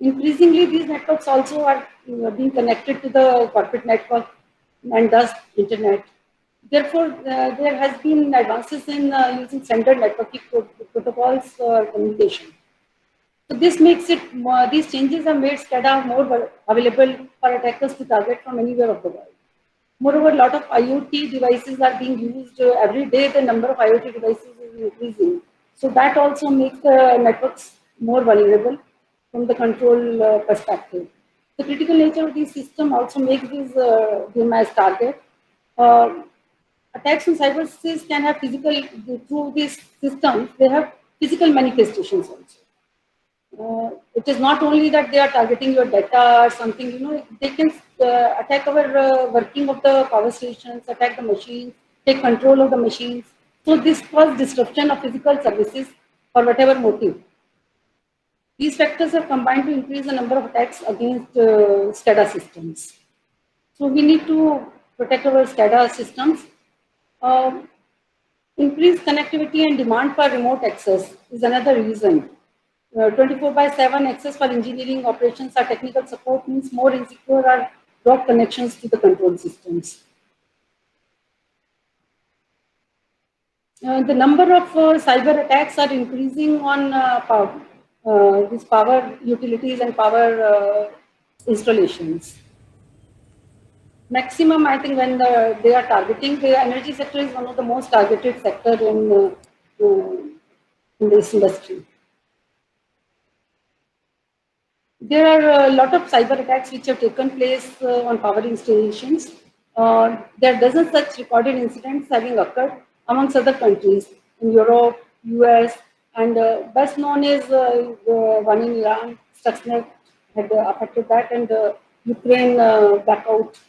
Increasingly, these networks also are being connected to the corporate network and thus internet. Therefore, there has been advances in using standard networking protocols for communication. So this makes it, these changes have made SCADA more available for attackers to target from anywhere of the world. Moreover, a lot of IoT devices are being used every day. The number of IoT devices is increasing. So that also makes the networks more vulnerable from the control perspective. The critical nature of these systems also makes these them as target. Attacks on cyber space can have physical, through these systems, they have physical manifestations also. It is not only that they are targeting your data or something, they can attack our working of the power stations, attack the machines, take control of the machines. So this causes disruption of physical services for whatever motive. These factors have combined to increase the number of attacks against SCADA systems. So we need to protect our SCADA systems. Increased connectivity and demand for remote access is another reason. 24/7 access for engineering operations or technical support means more insecure or dropped connections to the control systems. The number of cyber attacks are increasing on these power utilities and power installations. Maximum, I think, when they are targeting, the energy sector is one of the most targeted sector in this industry. There are a lot of cyber attacks which have taken place on power installations. There are dozens such recorded incidents having occurred amongst other countries in Europe, US, and best known is the one in Iran. Stuxnet had affected that, and Ukraine blackout.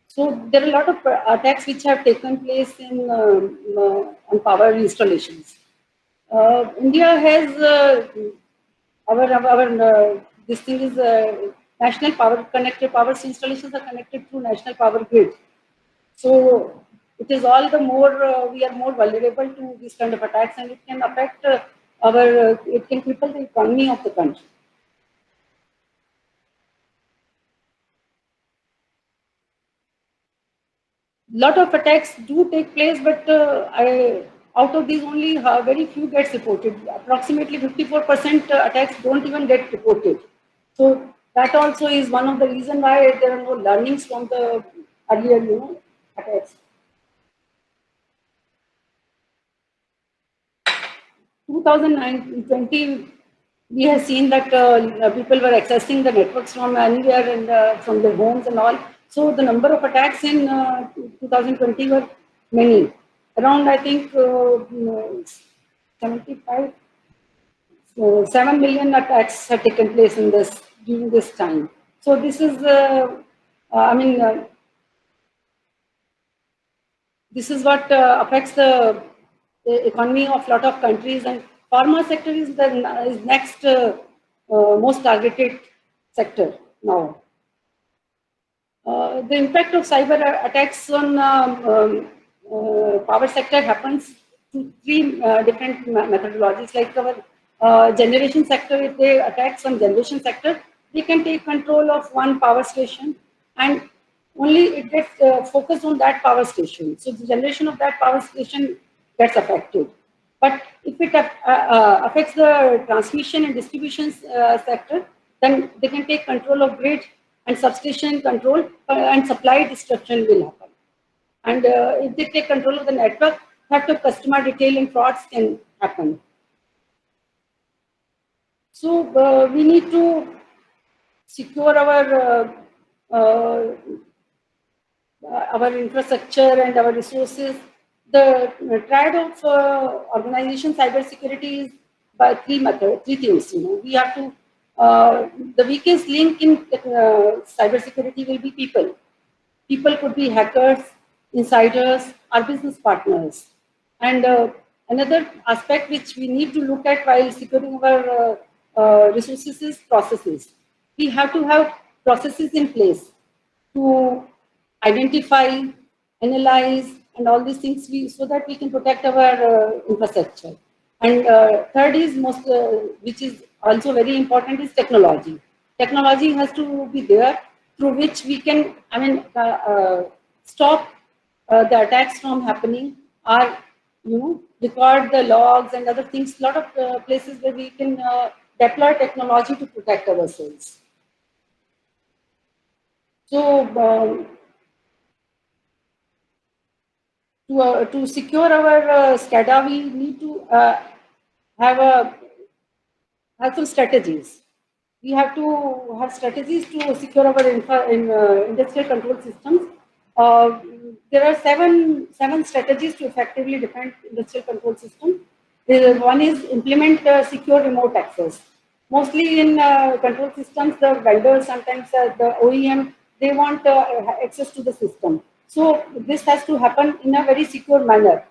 So there are a lot of attacks which have taken place in on power installations. India has this thing is national power connected power installations are connected through national power grid. So it is all the more we are more vulnerable to these kind of attacks, and it can affect it can cripple the economy of the country. Lot of attacks do take place, but out of these only very few gets reported. Approximately 54% attacks don't even get reported. So that also is one of the reasons why there are no learnings from the earlier, attacks. 2020, we have seen that people were accessing the networks from anywhere and from their homes and all. So the number of attacks in 2020 were many. Around, I think, 7 million attacks have taken place in during this time. So this is, this is what affects the economy of a lot of countries, and pharma sector is next most targeted sector now. The impact of cyber attacks on power sector happens through three different methodologies. Like our generation sector, if they attack some generation sector, they can take control of one power station, and only it gets focused on that power station. So the generation of that power station gets affected. But if it affects the transmission and distribution sector, then they can take control of grid and substation control, and supply disruption will happen. And if they take control of the network, theft of customer detail and frauds can happen. So we need to secure our infrastructure and our resources. The triad of organization cybersecurity is by three things. We have to, the weakest link in cybersecurity will be people. People could be hackers, insiders, or business partners. And another aspect which we need to look at while securing our resources is processes. We have to have processes in place to identify, analyze, and all these things so that we can protect our infrastructure. And third is which is also very important, is technology. Technology has to be there through which we can, stop the attacks from happening, or record the logs and other things. A lot of places where we can deploy technology to protect ourselves. So to secure our SCADA, we need to have some strategies. We have to have strategies to secure our industrial control systems. There are seven strategies to effectively defend industrial control system. One is implement secure remote access. Mostly in control systems, the vendors, sometimes the OEM, they want access to the system. So this has to happen in a very secure manner,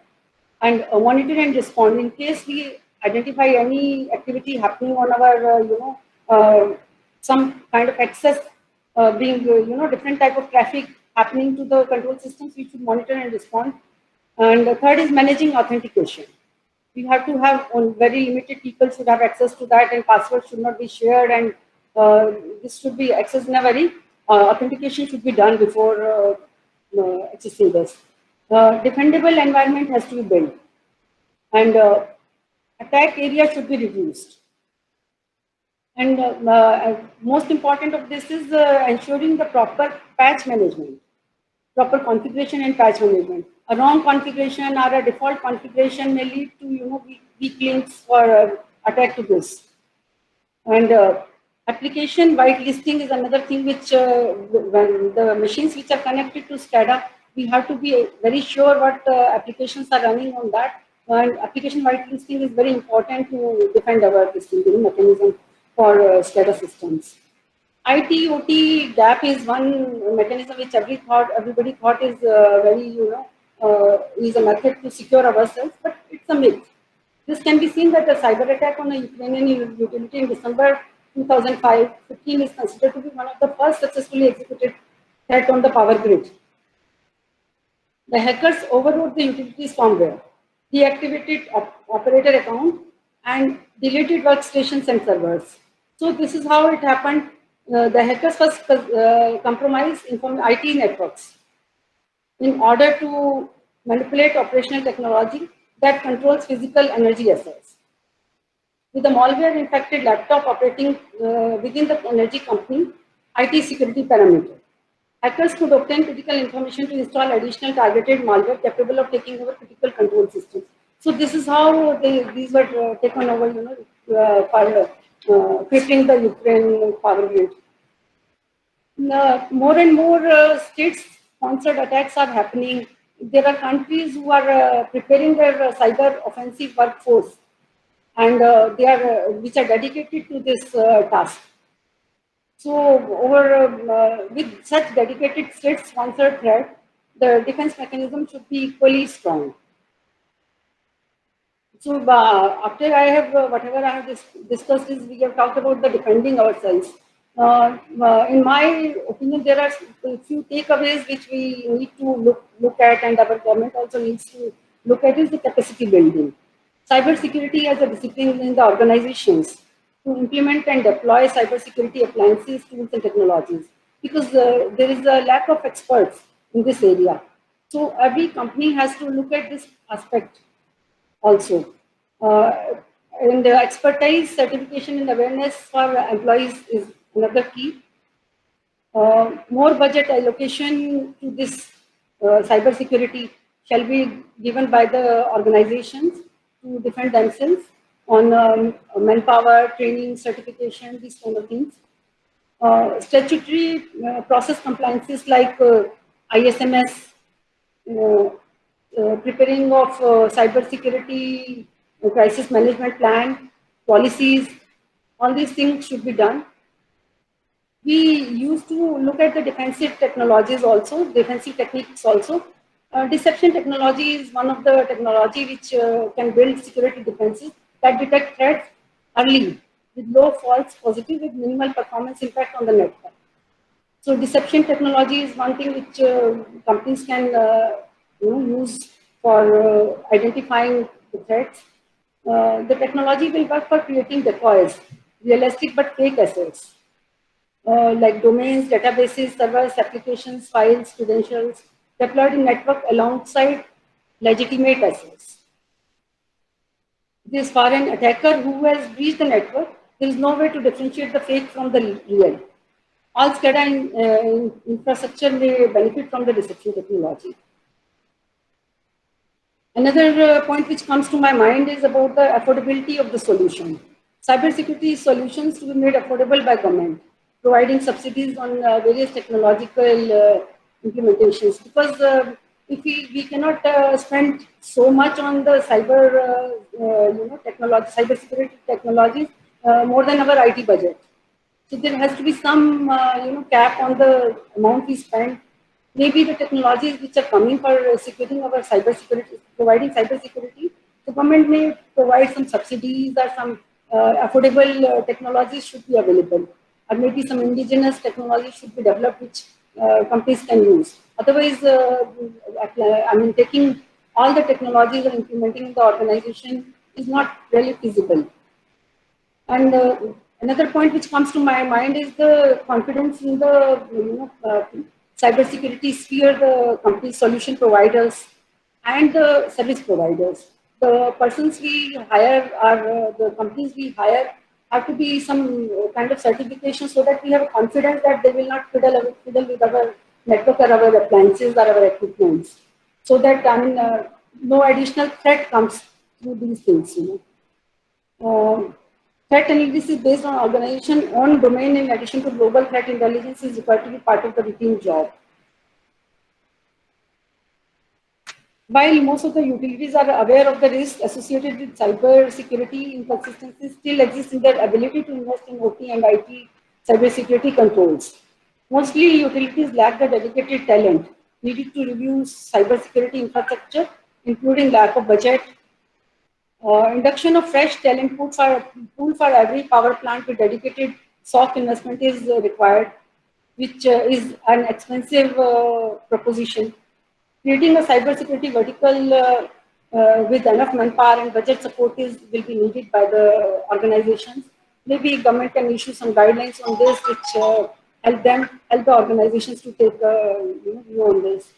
and monitor and respond in case we identify any activity happening on our some kind of access being different type of traffic happening to the control systems. We should monitor and respond. And the third is managing authentication. We have to have very limited people should have access to that, and passwords should not be shared, and this should be accessed in a very authentication should be done before accessing this. Defendable environment has to be built, and attack area should be reduced. And most important of this is ensuring the proper patch management, proper configuration and patch management. A wrong configuration or a default configuration may lead to weak links or attack to this. And application whitelisting is another thing which when the machines which are connected to SCADA, we have to be very sure what applications are running on that. And application whitelisting is very important to defend our mechanism for SCADA systems. IT/OT gap is one mechanism which everybody thought is very is a method to secure ourselves, but it's a myth. This can be seen that the cyber attack on a Ukrainian utility in December 2015 is considered to be one of the first successfully executed threat on the power grid. The hackers overrode the utility's firmware, deactivated operator account, and deleted workstations and servers. So this is how it happened. The hackers first compromised IT networks in order to manipulate operational technology that controls physical energy assets. With the malware-infected laptop operating within the energy company, IT security parameter, hackers could obtain critical information to install additional targeted malware capable of taking over critical control systems. So this is how these were taken over, crippling the Ukraine power grid. More and more state-sponsored attacks are happening. There are countries who are preparing their cyber offensive workforce, and which are dedicated to this task. So with such dedicated state-sponsored threat, the defense mechanism should be equally strong. So after I have whatever I have discussed is we have talked about the defending ourselves. In my opinion, there are a few takeaways which we need to look at, and our government also needs to look at, is the capacity building. Cybersecurity as a discipline in the organizations to implement and deploy cybersecurity appliances, tools, and technologies, because there is a lack of experts in this area. So every company has to look at this aspect also. And the expertise, certification, and awareness for employees is another key. More budget allocation to this cyber security shall be given by the organizations to defend themselves on manpower, training, certification, these kind of things. Statutory process compliances like ISMS, preparing of cyber security crisis management plan, policies, all these things should be done. We used to look at the defensive technologies also, defensive techniques also. Deception technology is one of the technology which can build security defenses that detect threats early with low false positive with minimal performance impact on the network. So deception technology is one thing which companies can use for identifying the threats. The technology will work for creating decoys, realistic but fake assets. Like domains, databases, servers, applications, files, credentials, deployed in network alongside legitimate assets. This for an attacker who has breached the network, there is no way to differentiate the fake from the real. All SCADA infrastructure may benefit from the deception technology. Another point which comes to my mind is about the affordability of the solution. Cybersecurity solutions to be made affordable by government, providing subsidies on various technological implementations. Because if we cannot spend so much on the cybersecurity technologies more than our IT budget. So there has to be some cap on the amount we spend. Maybe the technologies which are coming for securing our cybersecurity, providing cybersecurity, the government may provide some subsidies or some affordable technologies should be available. Or maybe some indigenous technology should be developed which companies can use. Otherwise, taking all the technologies and implementing in the organization is not really feasible. And another point which comes to my mind is the confidence in the cybersecurity sphere, the company solution providers and the service providers. The persons we hire or the companies we hire have to be some kind of certification so that we have confidence that they will not fiddle with our network or our appliances or our equipments. So that no additional threat comes through these things. Threat analysis based on organization own domain in addition to global threat intelligence is required to be part of the routine job. While most of the utilities are aware of the risks associated with cyber security, inconsistencies still exist in their ability to invest in OT and IT cybersecurity controls. Mostly utilities lack the dedicated talent needed to review cybersecurity infrastructure, including lack of budget. Induction of fresh talent pool for every power plant with dedicated SOC investment is required, which is an expensive proposition. Creating a cybersecurity vertical with enough manpower and budget support will be needed by the organizations. Maybe government can issue some guidelines on this, which help the organizations to take a view on this.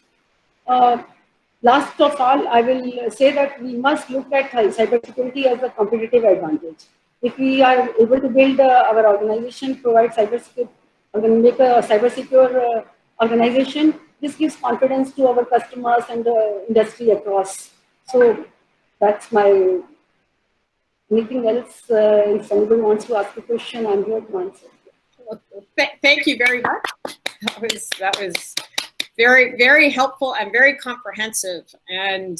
Last of all, I will say that we must look at cybersecurity as a competitive advantage. If we are able to build our organization, provide cybersecurity, make a cyber secure organization, this gives confidence to our customers and the industry across. So that's my. Anything else? If anybody wants to ask a question, I'm here to answer. Thank you very much. That was very, very helpful and very comprehensive, and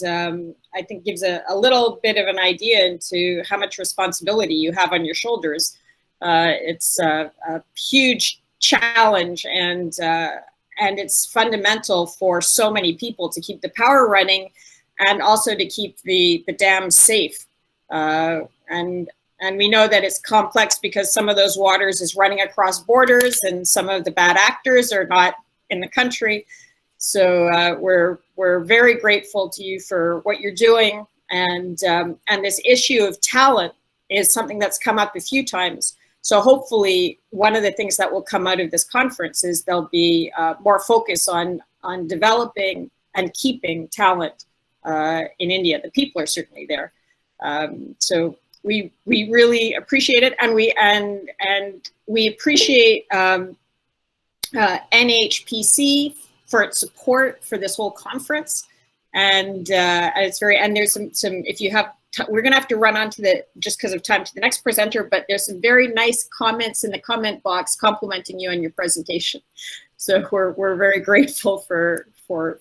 I think gives a little bit of an idea into how much responsibility you have on your shoulders. It's a huge challenge, and it's fundamental for so many people to keep the power running, and also to keep the dams safe. And we know that it's complex because some of those waters is running across borders, and some of the bad actors are not in the country. So we're very grateful to you for what you're doing, and this issue of talent is something that's come up a few times. So hopefully one of the things that will come out of this conference is there'll be more focus on developing and keeping talent in India. The people are certainly there. So we really appreciate it, and we appreciate NHPC for its support for this whole conference. And it's very, and there's some if you have, we're gonna have to run on to the, just because of time, to the next presenter, but there's some very nice comments in the comment box complimenting you on your presentation. So we're very grateful for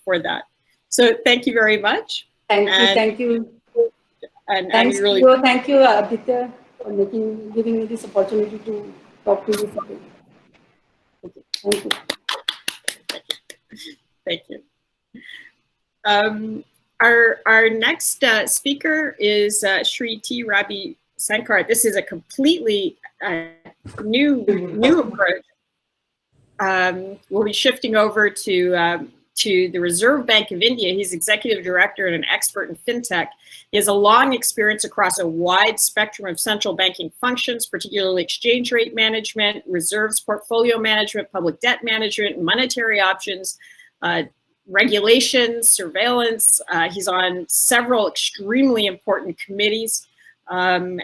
that. So thank you very much. Thank you. And thanks, really, thank you, Aditya, for giving me this opportunity to talk to you today. Thank you. Thank you. Our next speaker is Shri T. Ravi Sankar. This is a completely new approach. We'll be shifting over to the Reserve Bank of India. He's executive director and an expert in fintech. He has a long experience across a wide spectrum of central banking functions, particularly exchange rate management, reserves portfolio management, public debt management, monetary options, regulations, surveillance. He's on several extremely important committees, and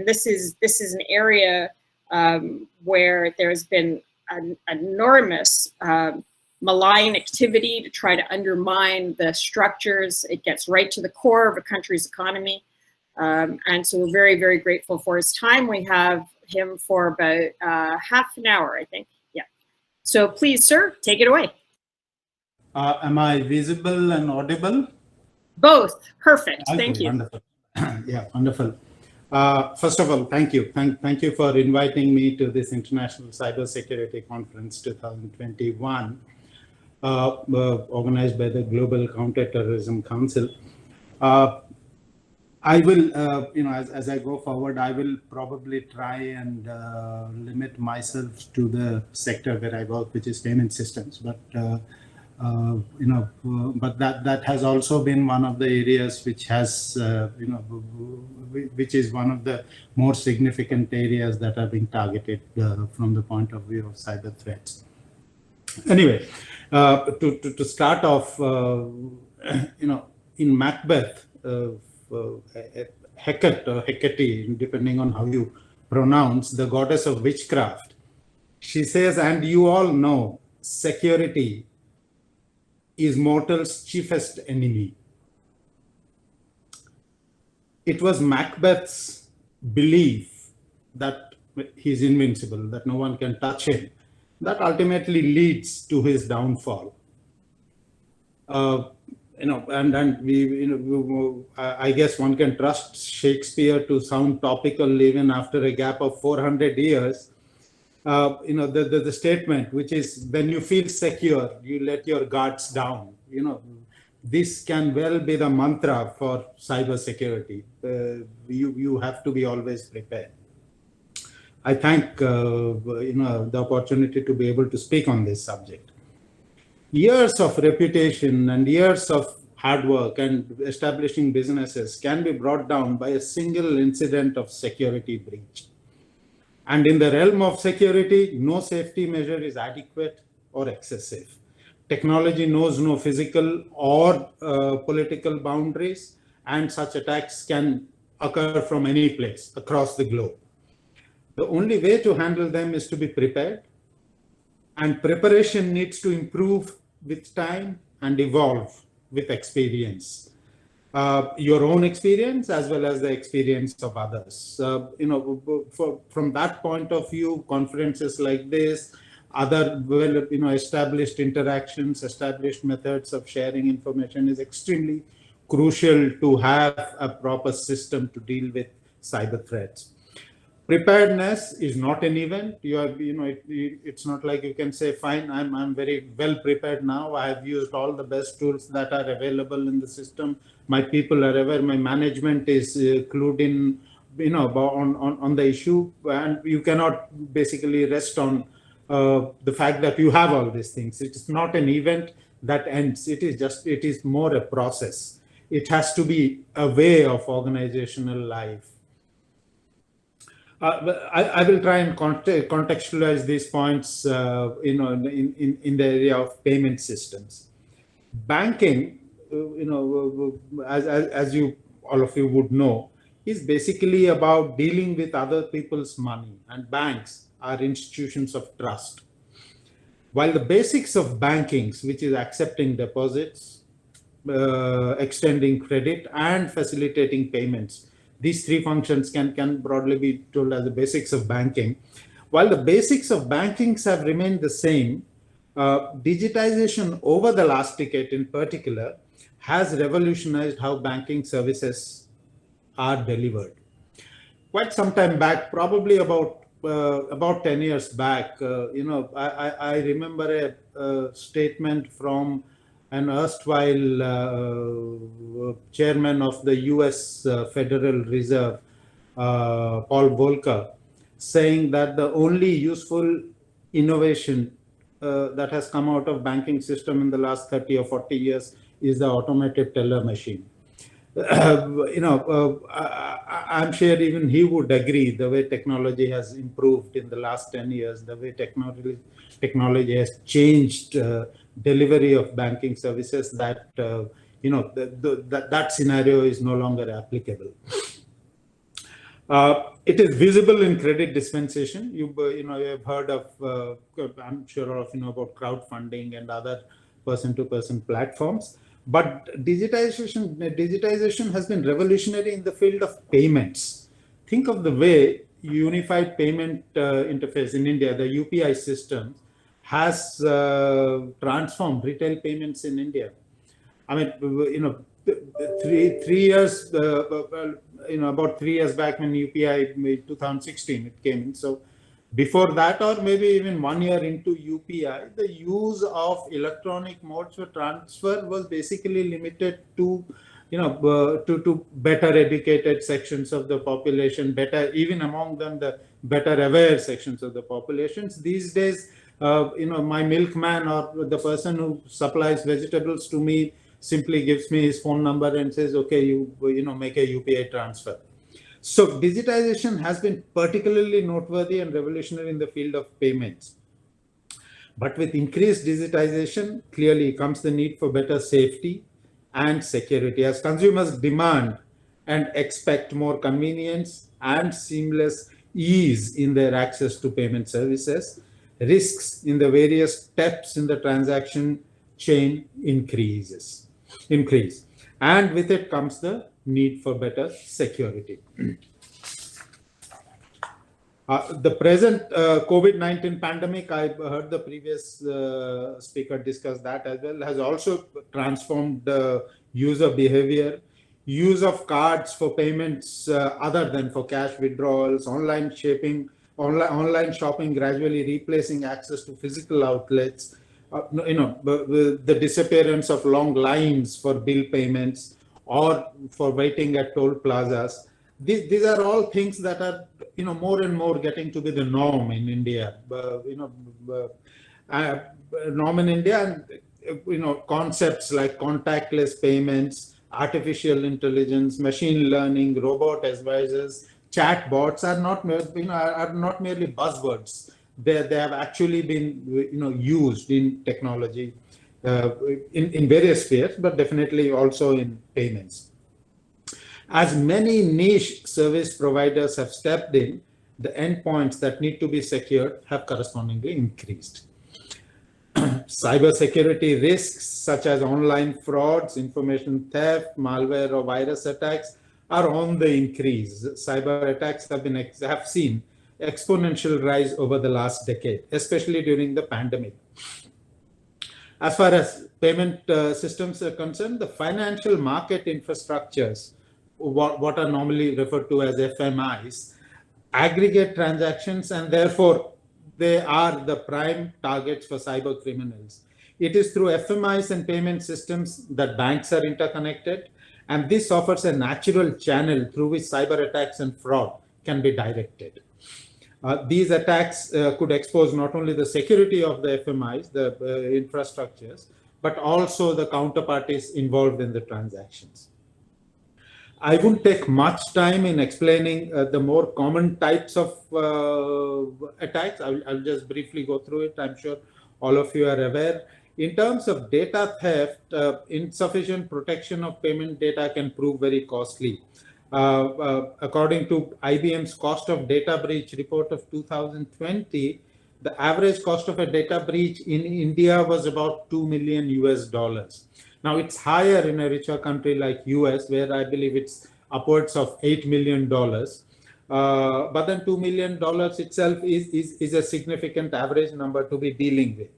this is an area where there's been an enormous malign activity to try to undermine the structures. It gets right to the core of a country's economy, and so we're very, very grateful for his time. We have him for about half an hour, I think. Yeah. So please, sir, take it away. Am I visible and audible? Both. Perfect. Okay, thank you. Wonderful. Yeah, wonderful. First of all, thank you. Thank you for inviting me to this International Cybersecurity Conference 2021, organized by the Global Counterterrorism Council. I will, as I go forward, I will probably try and limit myself to the sector where I work, which is payment systems. But but that has also been one of the areas which has, which is one of the more significant areas that are being targeted from the point of view of cyber threats. Anyway, to start off, in Macbeth, Hecate or Hecate, depending on how you pronounce, the goddess of witchcraft, she says, and you all know, security is mortal's chiefest enemy. It was Macbeth's belief that he's invincible, that no one can touch him, that ultimately leads to his downfall. And we, I guess one can trust Shakespeare to sound topical even after a gap of 400 years. The statement, which is, when you feel secure, you let your guards down. This can well be the mantra for cybersecurity. You have to be always prepared. I thank the opportunity to be able to speak on this subject. Years of reputation and years of hard work and establishing businesses can be brought down by a single incident of security breach. And in the realm of security, no safety measure is adequate or excessive. Technology knows no physical or political boundaries, and such attacks can occur from any place across the globe. The only way to handle them is to be prepared, and preparation needs to improve with time and evolve with experience. Your own experience as well as the experience of others. From that point of view, conferences like this, other established interactions, established methods of sharing information is extremely crucial to have a proper system to deal with cyber threats. Preparedness is not an event. It's not like you can say, fine, I'm very well prepared now. I have used all the best tools that are available in the system. My people are aware. My management is clued in, on the issue, and you cannot basically rest on the fact that you have all these things. It is not an event that ends. It is more a process. It has to be a way of organizational life. I will try and contextualize these points, in the area of payment systems. Banking, as you all of you would know, is basically about dealing with other people's money, and banks are institutions of trust. While the basics of banking, which is accepting deposits, extending credit, and facilitating payments, these three functions can broadly be told as the basics of banking. While the basics of banking have remained the same, digitization over the last decade in particular has revolutionized how banking services are delivered. Quite some time back, probably about 10 years back, I remember a statement from an erstwhile chairman of the US Federal Reserve, Paul Volcker, saying that the only useful innovation that has come out of banking system in the last 30 or 40 years is the automated teller machine. I'm sure even he would agree the way technology has improved in the last 10 years, the way technology has changed delivery of banking services, that that scenario is no longer applicable. It is visible in credit dispensation. You have heard of, I'm sure all of you know about crowdfunding and other person-to-person platforms. But digitization has been revolutionary in the field of payments. Think of the way unified payment interface in India, the UPI system, has transformed retail payments in India. I mean, 3 years, about 3 years back when UPI, 2016, it came in. So before that, or maybe even 1 year into UPI, the use of electronic modes for transfer was basically limited to, to better educated sections of the population, even among them, the better aware sections of the populations. These days, my milkman or the person who supplies vegetables to me simply gives me his phone number and says, okay, you make a UPI transfer. So digitization has been particularly noteworthy and revolutionary in the field of payments. But with increased digitization, clearly comes the need for better safety and security. As consumers demand and expect more convenience and seamless ease in their access to payment services, risks in the various steps in the transaction chain increase. And with it comes the need for better security. The present COVID-19 pandemic, I heard the previous speaker discuss that as well, has also transformed user behavior, use of cards for payments other than for cash withdrawals, online shopping gradually replacing access to physical outlets, the disappearance of long lines for bill payments or for waiting at toll plazas. These are all things that are, more and more getting to be the norm in India. Norm in India, and concepts like contactless payments, artificial intelligence, machine learning, robot advisors, chat bots are not merely buzzwords. They have actually been used in technology in various spheres, but definitely also in payments. As many niche service providers have stepped in, the endpoints that need to be secured have correspondingly increased. Cybersecurity risks such as online frauds, information theft, malware or virus attacks are on the increase. Cyber attacks have seen exponential rise over the last decade, especially during the pandemic. As far as payment systems are concerned, the financial market infrastructures, what are normally referred to as FMIs, aggregate transactions, and therefore they are the prime targets for cyber criminals. It is through FMIs and payment systems that banks are interconnected, and this offers a natural channel through which cyber attacks and fraud can be directed. These attacks could expose not only the security of the FMIs, the infrastructures, but also the counterparties involved in the transactions. I won't take much time in explaining the more common types of attacks. I'll just briefly go through it. I'm sure all of you are aware. In terms of data theft, insufficient protection of payment data can prove very costly. According to IBM's cost of data breach report of 2020, the average cost of a data breach in India was about $2 million US. Now it's higher in a richer country like US, where I believe it's upwards of $8 million. But then $2 million itself is a significant average number to be dealing with.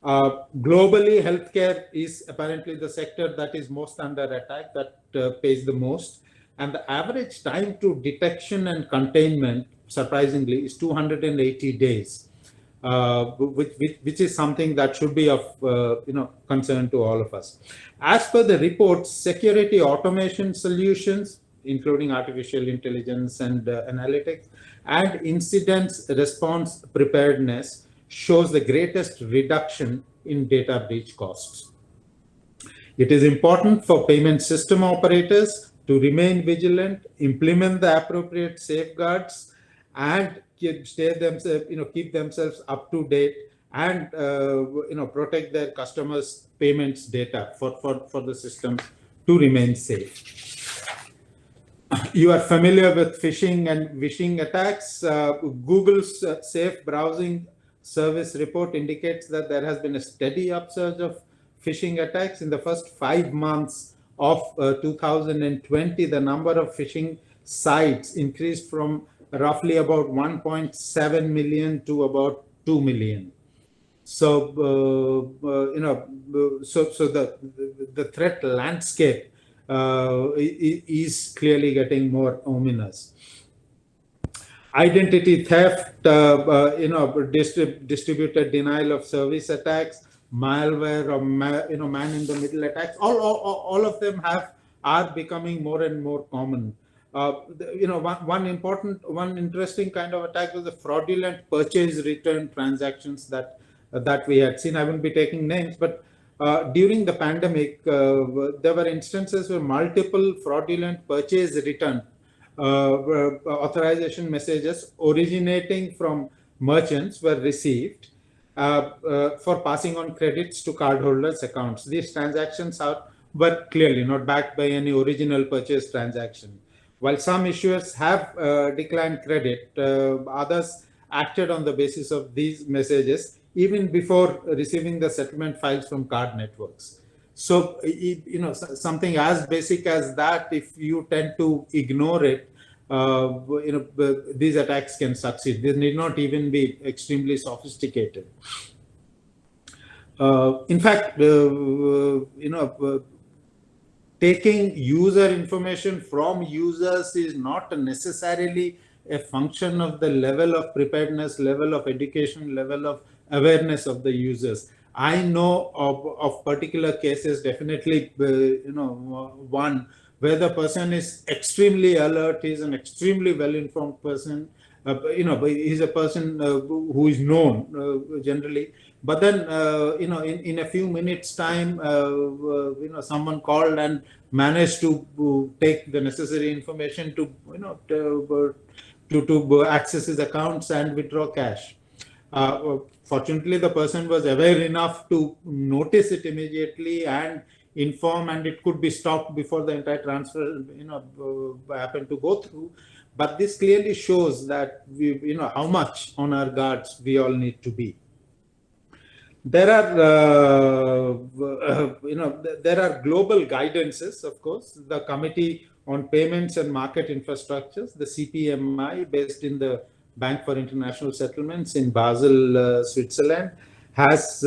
Globally, healthcare is apparently the sector that is most under attack, that pays the most. And the average time to detection and containment, surprisingly, is 280 days, which is something that should be of concern to all of us. As per the report, security automation solutions, including artificial intelligence and analytics, and incidents response preparedness shows the greatest reduction in data breach costs. It is important for payment system operators to remain vigilant, implement the appropriate safeguards, and keep themselves up to date, and protect their customers' payments data for the system to remain safe. You are familiar with phishing and vishing attacks. Google's Safe Browsing Service report indicates that there has been a steady upsurge of phishing attacks. In the first 5 months of 2020, the number of phishing sites increased from roughly about 1.7 million to about 2 million. So, the threat landscape is clearly getting more ominous. Identity theft, distributed denial of service attacks, malware, or man-in-the-middle attacks. All of them are becoming more and more common. One interesting kind of attack was the fraudulent purchase return transactions that we had seen. I won't be taking names, but during the pandemic, there were instances where multiple fraudulent purchase return authorization messages originating from merchants were received for passing on credits to cardholders' accounts. These transactions were clearly not backed by any original purchase transaction. While some issuers have declined credit, others acted on the basis of these messages even before receiving the settlement files from card networks. So, something as basic as that, if you tend to ignore it, these attacks can succeed. They need not even be extremely sophisticated. In fact, taking user information from users is not necessarily a function of the level of preparedness, level of education, level of awareness of the users. I know of particular cases, definitely, one where the person is extremely alert, he's an extremely well-informed person, he's a person who is known generally. But then, in a few minutes' time, someone called and managed to take the necessary information to access his accounts and withdraw cash. Fortunately, the person was aware enough to notice it immediately and inform, and it could be stopped before the entire transfer, happened to go through. But this clearly shows that how much on our guards we all need to be. There are, there are global guidances, of course. The Committee on Payments and Market Infrastructures, the CPMI, based in the Bank for International Settlements in Basel, Switzerland, has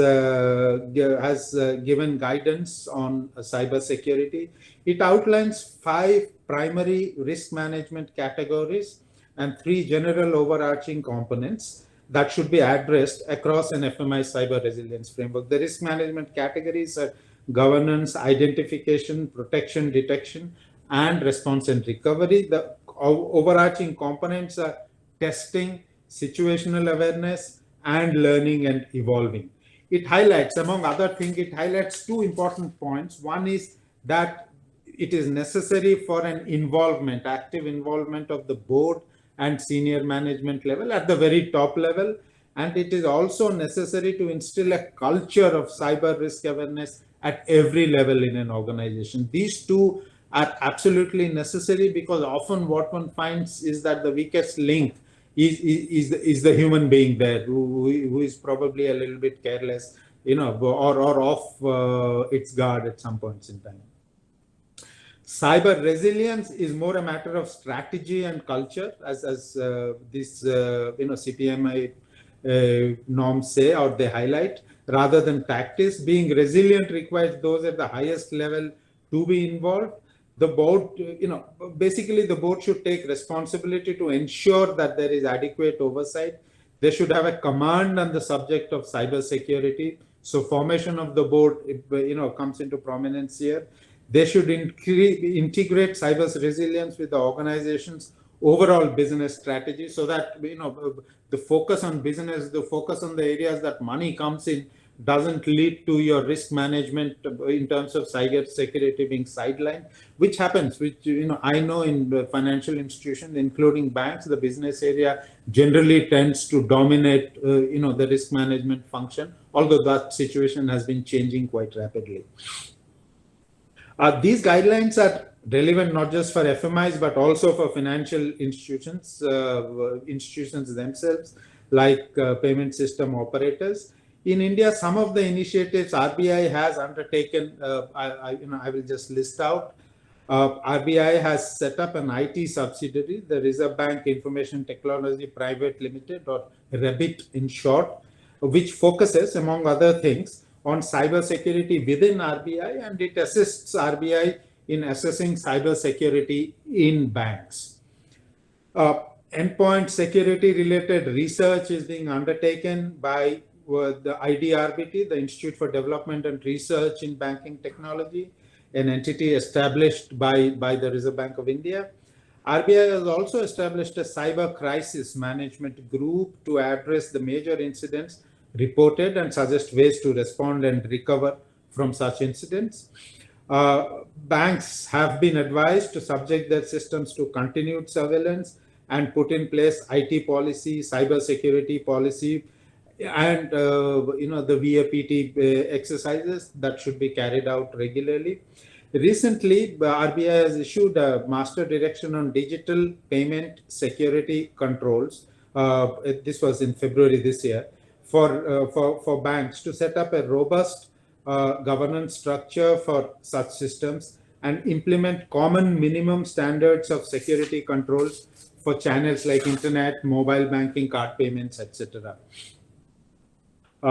given guidance on cyber security. It outlines 5 primary risk management categories and 3 general overarching components that should be addressed across an FMI cyber resilience framework. The risk management categories are governance, identification, protection, detection, and response and recovery. The overarching components are testing, situational awareness, and learning and evolving. It highlights, among other things, it highlights 2 important points. One is that it is necessary for an involvement, active involvement of the board and senior management level at the very top level. And it is also necessary to instill a culture of cyber risk awareness at every level in an organization. These 2 are absolutely necessary, because often what one finds is that the weakest link is the human being there, who is probably a little bit careless, or off its guard at some points in time. Cyber resilience is more a matter of strategy and culture, as this CPMI norms say, or they highlight, rather than tactics. Being resilient requires those at the highest level to be involved. The board, basically the board should take responsibility to ensure that there is adequate oversight. They should have a command on the subject of cyber security. So formation of the board, comes into prominence here. They should integrate cyber resilience with the organization's overall business strategy, so that the focus on business, the focus on the areas that money comes in, doesn't lead to your risk management in terms of cyber security being sidelined, which happens. Which I know in the financial institutions, including banks, the business area generally tends to dominate the risk management function, although that situation has been changing quite rapidly. These guidelines are relevant not just for FMIs, but also for financial institutions, institutions themselves, like payment system operators. In India, some of the initiatives RBI has undertaken, I will just list out. RBI has set up an IT subsidiary, the Reserve Bank Information Technology Private Limited, or REBIT in short, which focuses, among other things, on cyber security within RBI, and it assists RBI in assessing cyber security in banks. Endpoint security related research is being undertaken by the IDRBT, the Institute for Development and Research in Banking Technology, an entity established by the Reserve Bank of India. RBI has also established a cyber crisis management group to address the major incidents reported and suggest ways to respond and recover from such incidents. Banks have been advised to subject their systems to continued surveillance and put in place IT policy, cyber security policy, and the VAPT exercises that should be carried out regularly. Recently, RBI has issued a master direction on digital payment security controls. This was in February this year, for banks to set up a robust governance structure for such systems and implement common minimum standards of security controls for channels like internet, mobile banking, card payments, etc. There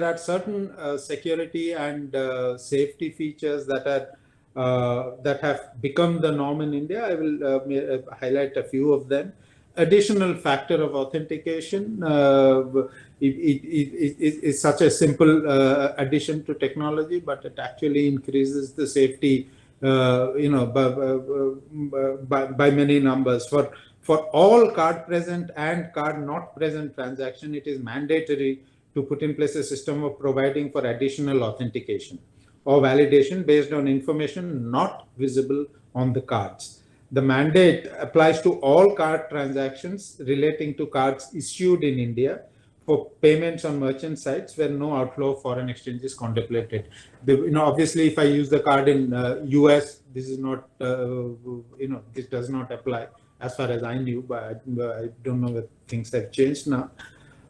are certain security and safety features that have become the norm in India. I will highlight a few of them. Additional factor of authentication is such a simple addition to technology, but it actually increases the safety, by many numbers. For all card present and card not present transaction, it is mandatory to put in place a system of providing for additional authentication or validation based on information not visible on the cards. The mandate applies to all card transactions relating to cards issued in India for payments on merchant sites where no outflow of foreign exchange is contemplated. Obviously, if I use the card in US, this is not, this does not apply as far as I knew, but I don't know if things have changed now.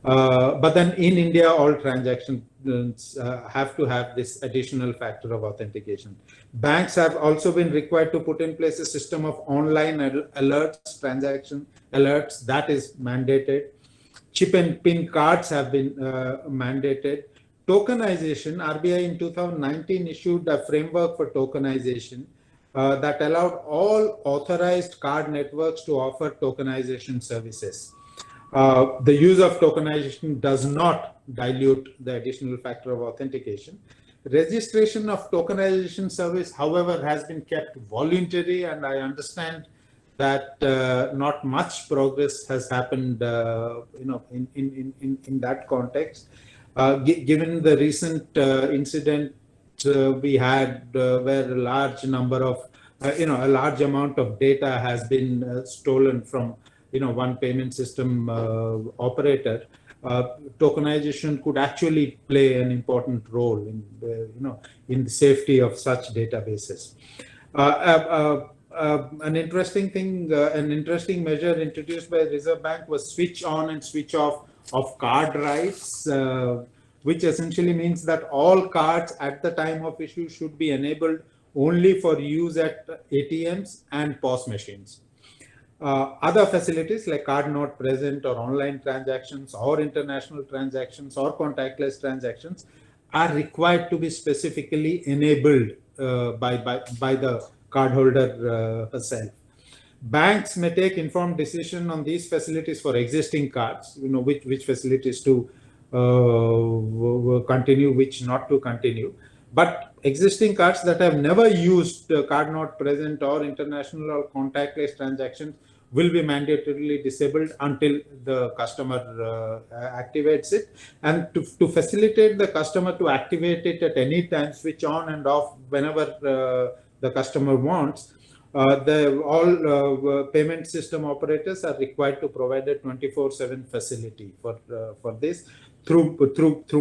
But then in India, all transactions have to have this additional factor of authentication. Banks have also been required to put in place a system of online alerts, transaction alerts, that is mandated. Chip and PIN cards have been mandated. Tokenization, RBI in 2019 issued a framework for tokenization that allowed all authorized card networks to offer tokenization services. The use of tokenization does not dilute the additional factor of authentication. Registration of tokenization service, however, has been kept voluntary, and I understand that not much progress has happened, in that context. Given the recent incident we had, where a large number of, a large amount of data has been stolen from, one payment system operator. tokenization could actually play an important role in in the safety of such databases. An interesting thing, an interesting measure introduced by the Reserve Bank was switch on and switch off of card writes, which essentially means that all cards at the time of issue should be enabled only for use at ATMs and POS machines. Other facilities like card not present or online transactions or international transactions or contactless transactions are required to be specifically enabled by the cardholder herself. Banks may take informed decision on these facilities for existing cards, which facilities to continue, which not to continue. But existing cards that have never used card not present or international or contactless transactions will be mandatorily disabled until the customer activates it. And to facilitate the customer to activate it at any time, switch on and off whenever the customer wants, all payment system operators are required to provide a 24/7 facility for this through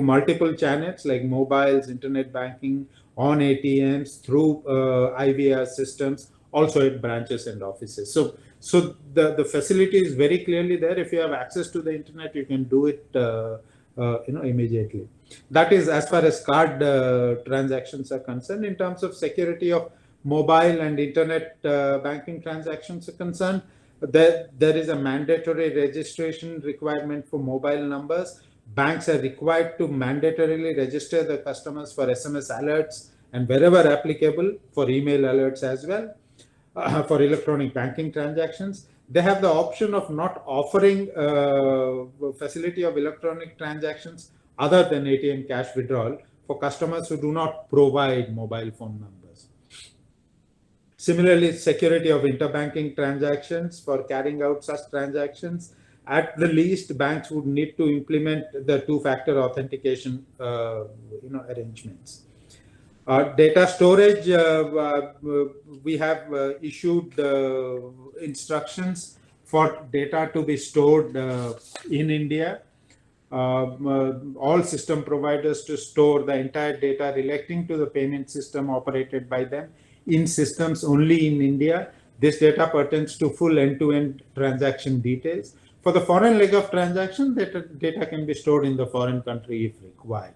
multiple channels like mobiles, internet banking, on ATMs, through IVR systems, also at branches and offices. So the facility is very clearly there. If you have access to the internet, you can do it immediately. That is as far as card transactions are concerned. In terms of security of mobile and internet banking transactions are concerned, there is a mandatory registration requirement for mobile numbers. Banks are required to mandatorily register the customers for SMS alerts and wherever applicable for email alerts as well. For electronic banking transactions, they have the option of not offering facility of electronic transactions other than ATM cash withdrawal for customers who do not provide mobile phone numbers. Similarly, security of interbanking transactions. For carrying out such transactions, at the least, banks would need to implement the two-factor authentication arrangements. Data storage, we have issued instructions for data to be stored in India. All system providers to store the entire data relating to the payment system operated by them in systems only in India. This data pertains to full end-to-end transaction details. For the foreign leg of transaction, data can be stored in the foreign country if required.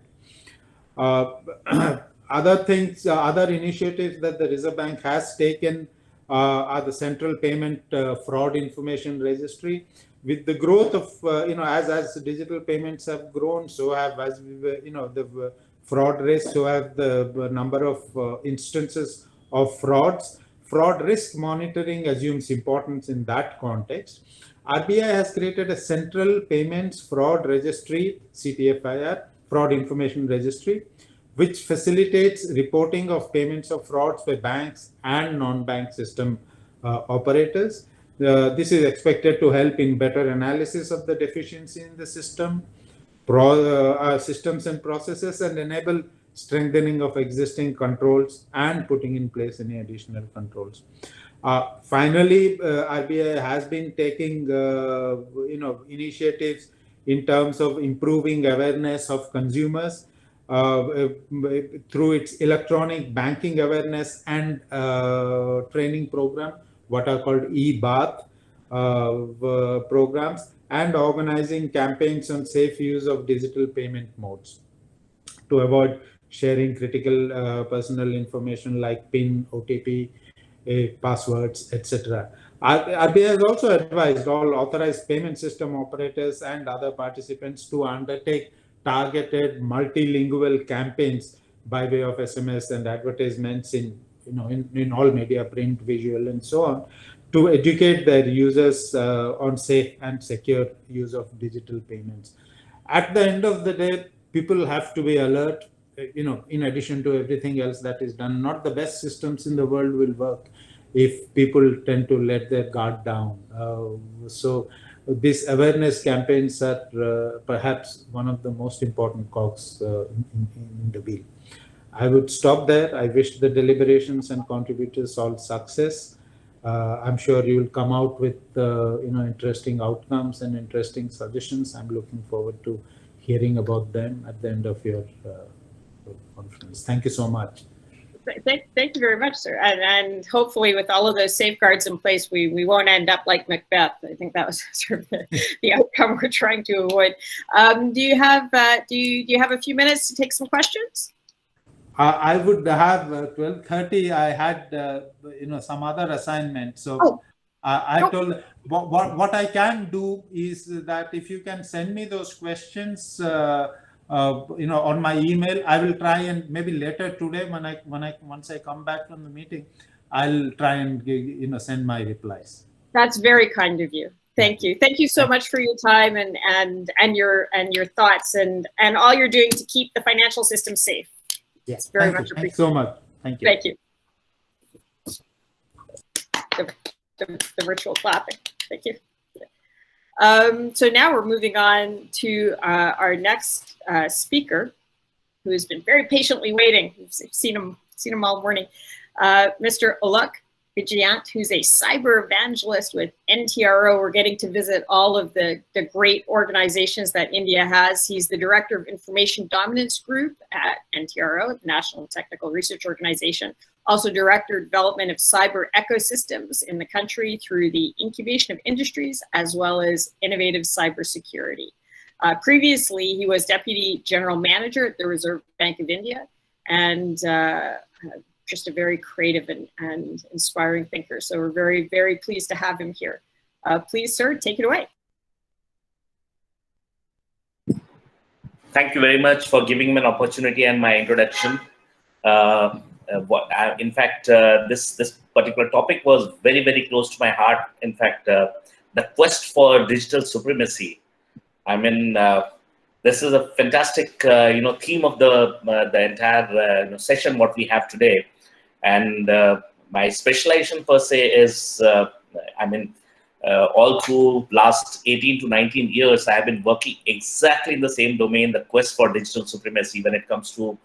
Other things, other initiatives that the Reserve Bank has taken are the Central Payment Fraud Information Registry. With the growth of, as digital payments have grown, so have, as the fraud risk, so have the number of instances of frauds. Fraud risk monitoring assumes importance in that context. RBI has created a Central Payments Fraud Registry, CTFIR, Fraud Information Registry, which facilitates reporting of payments of frauds by banks and non-bank system operators. This is expected to help in better analysis of the deficiency in the system, systems and processes, and enable strengthening of existing controls and putting in place any additional controls. Finally, RBI has been taking initiatives in terms of improving awareness of consumers through its electronic banking awareness and training program, what are called e-Bath programs, and organizing campaigns on safe use of digital payment modes to avoid sharing critical personal information like PIN, OTP, passwords, etc. RBI has also advised all authorized payment system operators and other participants to undertake targeted multilingual campaigns by way of SMS and advertisements in all media, print, visual, and so on, to educate their users on safe and secure use of digital payments. At the end of the day, people have to be alert. In addition to everything else that is done, not the best systems in the world will work if people tend to let their guard down. So these awareness campaigns are perhaps one of the most important cogs in the wheel. I would stop there. I wish the deliberations and contributors all success. I'm sure you will come out with interesting outcomes and interesting suggestions. I'm looking forward to hearing about them at the end of your conference. Thank you so much. Thank you very much, sir. And hopefully with all of those safeguards in place, we won't end up like Macbeth. I think that was sort of the outcome we're trying to avoid. Do you have a few minutes to take some questions? I would have 12:30. I had some other assignment, so I told what I can do is that if you can send me those questions, on my email, I will try, and maybe later today once I come back from the meeting, I'll try and send my replies. That's very kind of you. Thank you. Thank you so much for your time and your thoughts and all you're doing to keep the financial system safe. Yes, very much appreciated. Thanks so much. Thank you. Thank you. The virtual clapping. Thank you. So now we're moving on to our next speaker, who has been very patiently waiting. We've seen him all morning. Mr. Alok Vijayant, who's a cyber evangelist with NTRO. We're getting to visit all of the great organizations that India has. He's the Director of Information Dominance Group at NTRO, the National Technical Research Organization. Also Director of Development of Cyber Ecosystems in the country through the incubation of industries, as well as innovative cybersecurity. Previously, he was Deputy General Manager at the Reserve Bank of India, and just a very creative and inspiring thinker. So we're very, very pleased to have him here. Please, sir, take it away. Thank you very much for giving me an opportunity and my introduction. In fact, this particular topic was very, very close to my heart. In fact, the quest for digital supremacy. I mean, this is a fantastic, theme of the entire session what we have today. And my specialization per se is, all through last 18 to 19 years, I have been working exactly in the same domain, the quest for digital supremacy when it comes to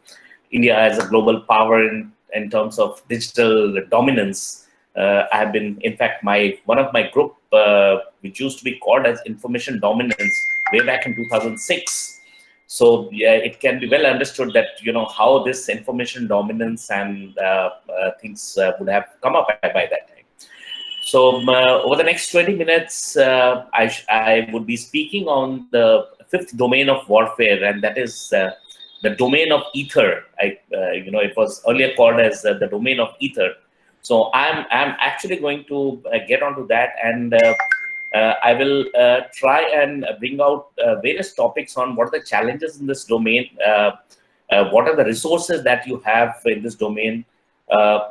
India as a global power in terms of digital dominance. I have been, in fact, one of my group, which used to be called as Information Dominance, way back in 2006. So yeah, it can be well understood that how this information dominance and things would have come up by that time. So over the next 20 minutes, I would be speaking on the fifth domain of warfare, and that is the domain of ether. It was earlier called as the domain of ether. So I'm actually going to get onto that, and I will try and bring out various topics on what are the challenges in this domain, what are the resources that you have in this domain.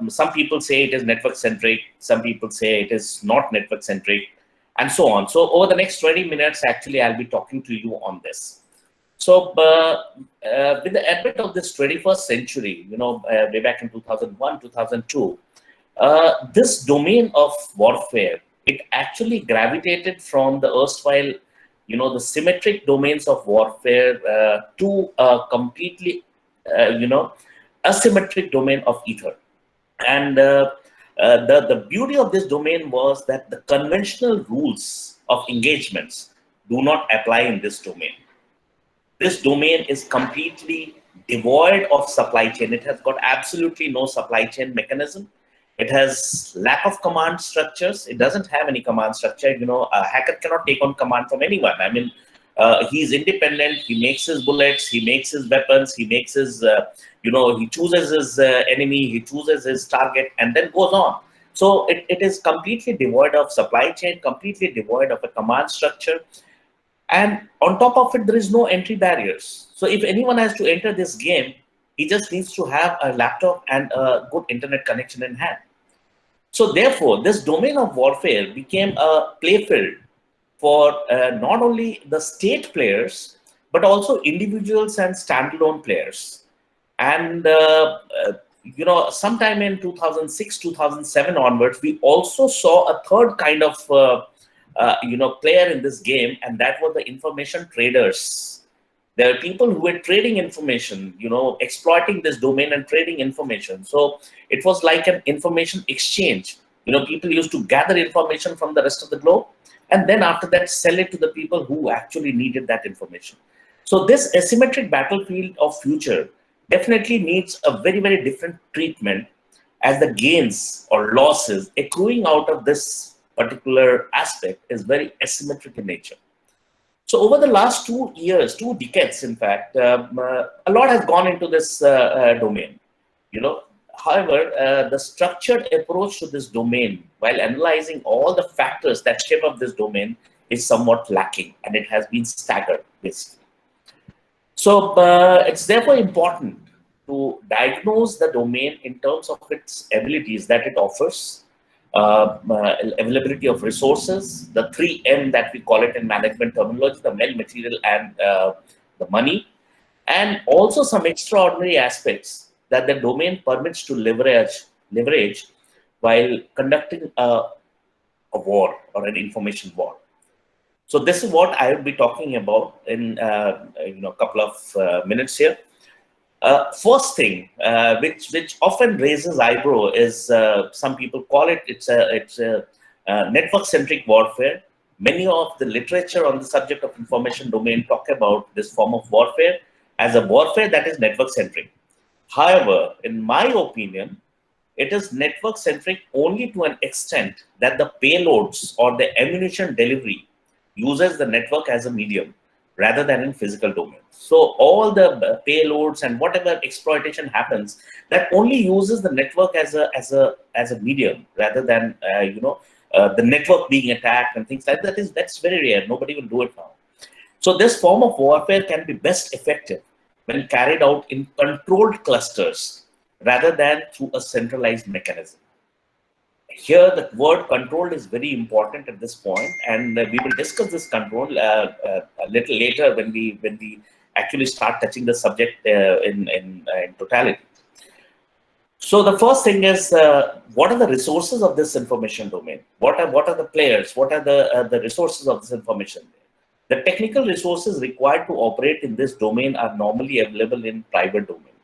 Some people say it is network-centric, some people say it is not network-centric, and so on. So over the next 20 minutes, actually, I'll be talking to you on this. So with the advent of this 21st century, way back in 2001, 2002, this domain of warfare, it actually gravitated from the erstwhile, the symmetric domains of warfare to a completely, asymmetric domain of ether. And the beauty of this domain was that the conventional rules of engagements do not apply in this domain. This domain is completely devoid of supply chain. It has got absolutely no supply chain mechanism. It has lack of command structures. It doesn't have any command structure. A hacker cannot take on command from anyone. I mean, he's independent. He makes his bullets. He makes his weapons. He makes his, he chooses his enemy. He chooses his target and then goes on. So it is completely devoid of supply chain, completely devoid of a command structure. And on top of it, there is no entry barriers. So if anyone has to enter this game, he just needs to have a laptop and a good internet connection in hand. So therefore, this domain of warfare became a playfield for not only the state players, but also individuals and standalone players. And, sometime in 2006, 2007 onwards, we also saw a third kind of, player in this game, and that were the information traders. There are people who were trading information, exploiting this domain and trading information. So it was like an information exchange People used to gather information from the rest of the globe, and then after that sell it to the people who actually needed that information. So this asymmetric battlefield of future definitely needs a very, very different treatment, as the gains or losses accruing out of this particular aspect is very asymmetric in nature. So over the last 2 years, 2 decades, in fact, a lot has gone into this domain. However, the structured approach to this domain, while analyzing all the factors that shape up this domain, is somewhat lacking, and it has been staggered, basically. So it's therefore important to diagnose the domain in terms of its abilities that it offers, availability of resources, the 3M that we call it in management terminology, the men, material, and the money, and also some extraordinary aspects that the domain permits to leverage while conducting a war or an information war. So this is what I will be talking about in a couple of minutes here. First thing, which often raises eyebrow, is some people call it it's a network-centric warfare. Many of the literature on the subject of information domain talk about this form of warfare as a warfare that is network-centric. However, in my opinion, it is network-centric only to an extent that the payloads or the ammunition delivery uses the network as a medium rather than in physical domain. So all the payloads and whatever exploitation happens, that only uses the network as a medium rather than the network being attacked and things like that. That's very rare. Nobody will do it now. So this form of warfare can be best effective when carried out in controlled clusters rather than through a centralized mechanism. Here, the word controlled is very important at this point, and we will discuss this control a little later when we actually start touching the subject in totality. So the first thing is, what are the resources of this information domain? What are the players? What are the resources of this information? The technical resources required to operate in this domain are normally available in private domain,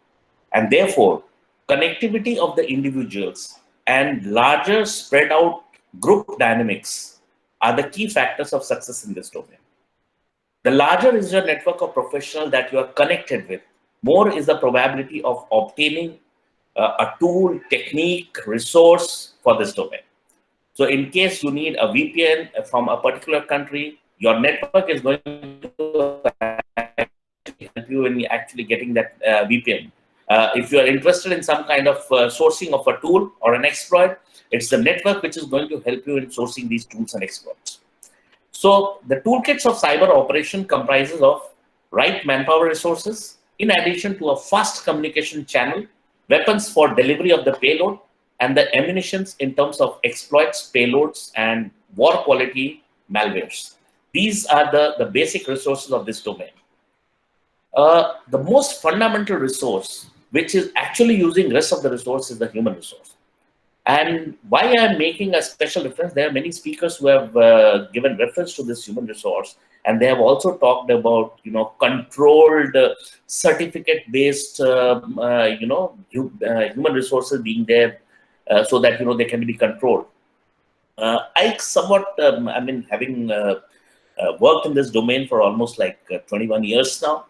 and therefore connectivity of the individuals and larger spread out group dynamics are the key factors of success in this domain. The larger is your network of professionals that you are connected with, more is the probability of obtaining a tool, technique, resource for this domain. So in case you need a VPN from a particular country, your network is going to help you in actually getting that VPN. If you are interested in some kind of sourcing of a tool or an exploit, it's the network which is going to help you in sourcing these tools and exploits. So the toolkits of cyber operation comprises of right manpower resources, in addition to a fast communication channel, weapons for delivery of the payload, and the ammunitions in terms of exploits, payloads, and war quality malwares. These are the basic resources of this domain. The most fundamental resource, which is actually using rest of the resource, is the human resource. And why I'm making a special reference, there are many speakers who have given reference to this human resource, and they have also talked about, controlled certificate-based, human resources being there so that, they can be controlled. I somewhat, having worked in this domain for almost like 21 years now,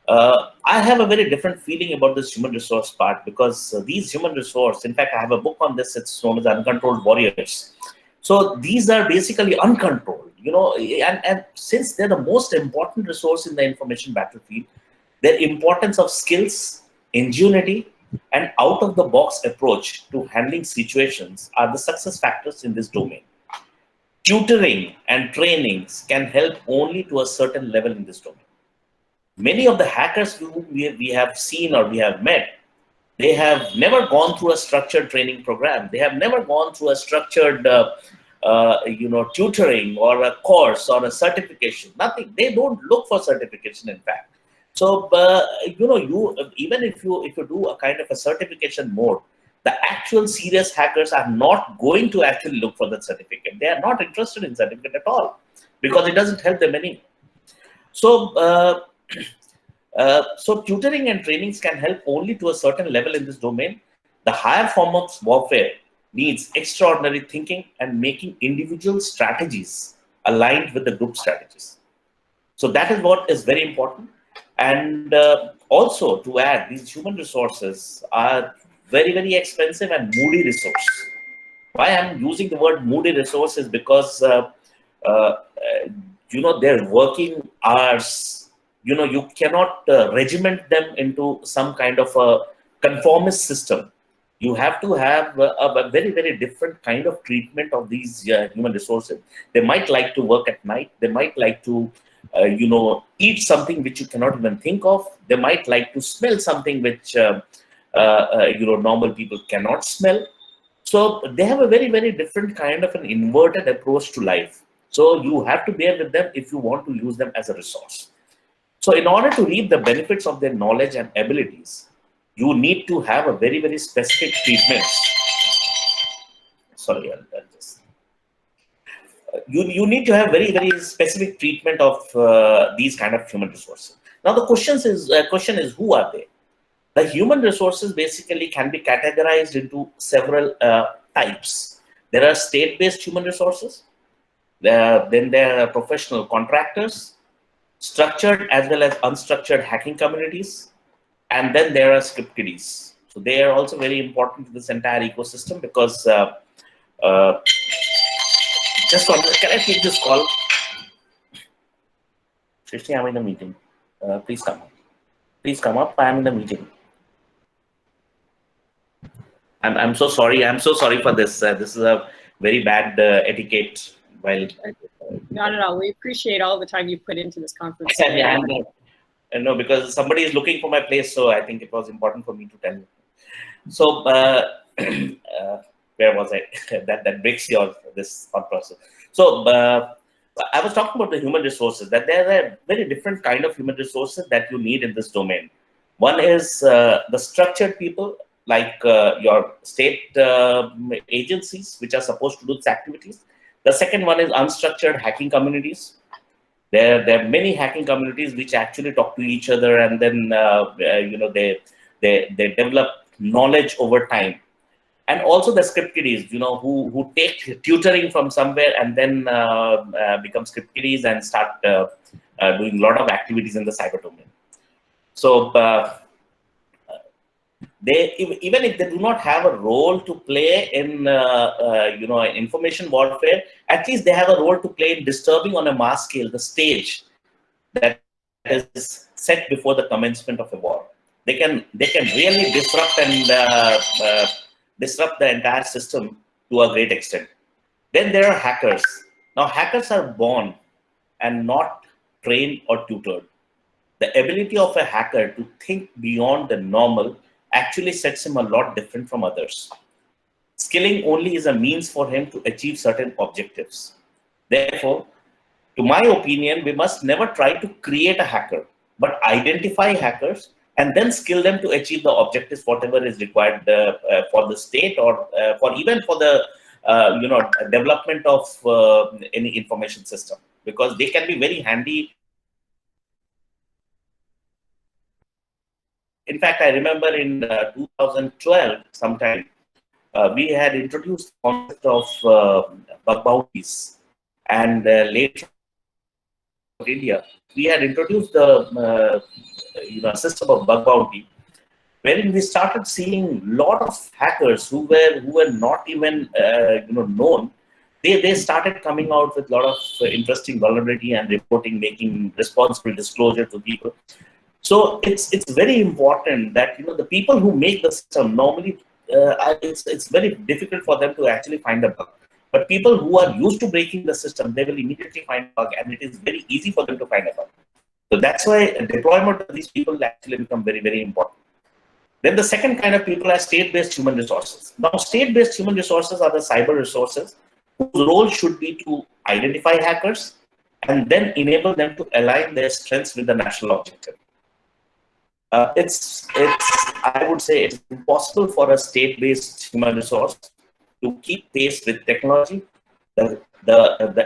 I have a very different feeling about this human resource part, because these human resource, in fact, I have a book on this, it's known as Uncontrolled Warriors. So these are basically uncontrolled, and since they're the most important resource in the information battlefield, their importance of skills, ingenuity, and out-of-the-box approach to handling situations are the success factors in this domain. Tutoring and trainings can help only to a certain level in this domain. Many of the hackers who we have seen or we have met, they have never gone through a structured training program. They have never gone through a structured, tutoring or a course or a certification. Nothing. They don't look for certification, in fact. So, even if you do a kind of a certification mode, the actual serious hackers are not going to actually look for that certificate. They are not interested in certificate at all, because it doesn't help them any. So, so tutoring and trainings can help only to a certain level in this domain. The higher form of warfare needs extraordinary thinking and making individual strategies aligned with the group strategies. So that is what is very important. And also to add, these human resources are very, very expensive and moody resource. Why I'm using the word moody resource is because, their working hours, you cannot regiment them into some kind of a conformist system. You have to have a very, very different kind of treatment of these human resources. They might like to work at night. They might like to, eat something which you cannot even think of. They might like to smell something which, normal people cannot smell. So they have a very, very different kind of an inverted approach to life. So you have to bear with them if you want to use them as a resource. So in order to reap the benefits of their knowledge and abilities, you need to have a very, very specific treatment. Sorry, I'll just. You need to have very, very specific treatment of these kind of human resources. Now the question is who are they? The human resources basically can be categorized into several types. There are state-based human resources. Then there are professional contractors, structured as well as unstructured hacking communities, and then there are script kiddies. So they are also very important to this entire ecosystem because just one minute, can I take this call? Shrishti, I'm in a meeting. Please come up. Please come up. I'm in the meeting. I'm so sorry. I'm so sorry for this. This is a very bad etiquette. While not at all. We appreciate all the time you put into this conference. Yeah, no, because somebody is looking for my place, so I think it was important for me to tell you. So where was I? that breaks this thought process. So I was talking about the human resources. That there are very different kind of human resources that you need in this domain. One is the structured people, like your state agencies, which are supposed to do these activities. The second one is unstructured hacking communities. There are many hacking communities which actually talk to each other, and then they develop knowledge over time. And also the script kiddies, who take tutoring from somewhere and then become script kiddies and start doing a lot of activities in the cyber domain. So even if they do not have a role to play in information warfare, at least they have a role to play in disturbing on a mass scale the stage that is set before the commencement of a war. They can really disrupt and disrupt the entire system to a great extent. Then there are hackers. Now hackers are born and not trained or tutored. The ability of a hacker to think beyond the normal actually sets him a lot different from others. Skilling only is a means for him to achieve certain objectives. Therefore, to my opinion, we must never try to create a hacker, but identify hackers and then skill them to achieve the objectives, whatever is required for the state or for the development of any information system, because they can be very handy. In fact, I remember in 2012, sometime, we had introduced the concept of bug bounties, and later in India, we had introduced the system of bug bounty, wherein we started seeing a lot of hackers who were not even known. They started coming out with a lot of interesting vulnerability and reporting, making responsible disclosure to people. So it's very important that the people who make the system normally it's very difficult for them to actually find a bug. But people who are used to breaking the system, they will immediately find a bug, and it is very easy for them to find a bug. So that's why deployment of these people actually become very, very important. Then the second kind of people are state-based human resources. Now, state-based human resources are the cyber resources whose role should be to identify hackers and then enable them to align their strengths with the national objective. I would say it's impossible for a state-based human resource to keep pace with technology. The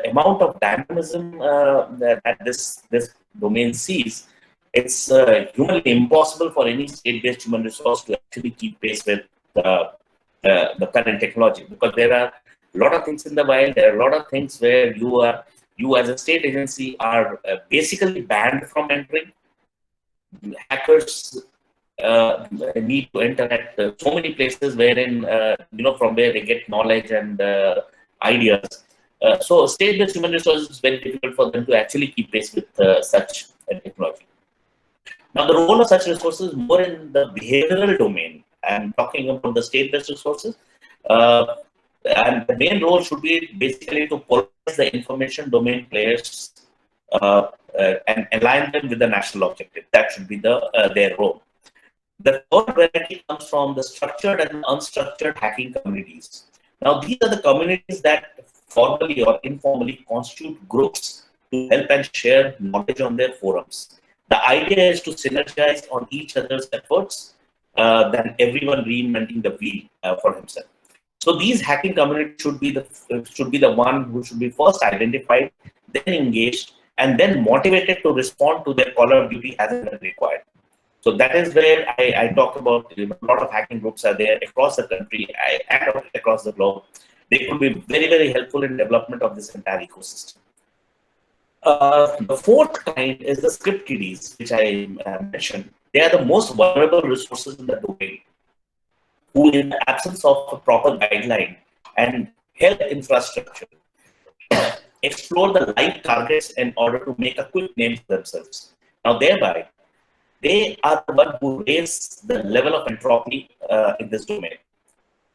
amount of dynamism that this domain sees, it's humanly impossible for any state-based human resource to actually keep pace with the current technology, because there are a lot of things in the wild. There are a lot of things where you as a state agency are basically banned from entering. Hackers need to enter at so many places wherein from where they get knowledge and ideas. So state-based human resources is very difficult for them to actually keep pace with such technology. Now, the role of such resources is more in the behavioral domain. I'm talking about the state-based resources. And the main role should be basically to polarize the information domain players and align them with the national objective. That should be their role. The third variety comes from the structured and unstructured hacking communities. Now, these are the communities that formally or informally constitute groups to help and share knowledge on their forums. The idea is to synergize on each other's efforts than everyone reinventing the wheel for himself. So these hacking communities should be the one who should be first identified, then engaged, and then motivated to respond to their call of duty as it is required. So that is where I talk about a lot of hacking groups are there across the country and across the globe. They could be very, very helpful in development of this entire ecosystem. The fourth kind is the script kiddies, which I mentioned. They are the most vulnerable resources in the domain, who in the absence of a proper guideline and health infrastructure, explore the live targets in order to make a quick name for themselves. Now, thereby, they are the one who raise the level of entropy in this domain.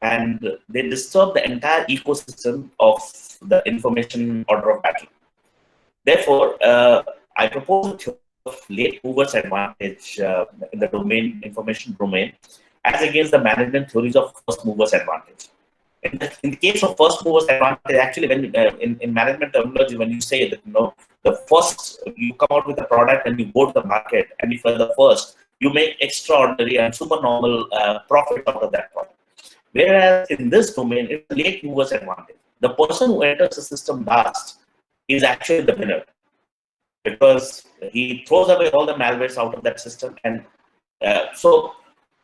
And they disturb the entire ecosystem of the information order of battle. Therefore, I propose a theory of late movers advantage in the information domain, as against the management theories of first movers advantage. In the case of first movers advantage, actually, when in management terminology, when you say that the first you come out with a product and you go to the market, and if you're the first, you make extraordinary and supernormal profit out of that product. Whereas in this domain, it's a late movers advantage. The person who enters the system last is actually the winner, because he throws away all the malwares out of that system. And so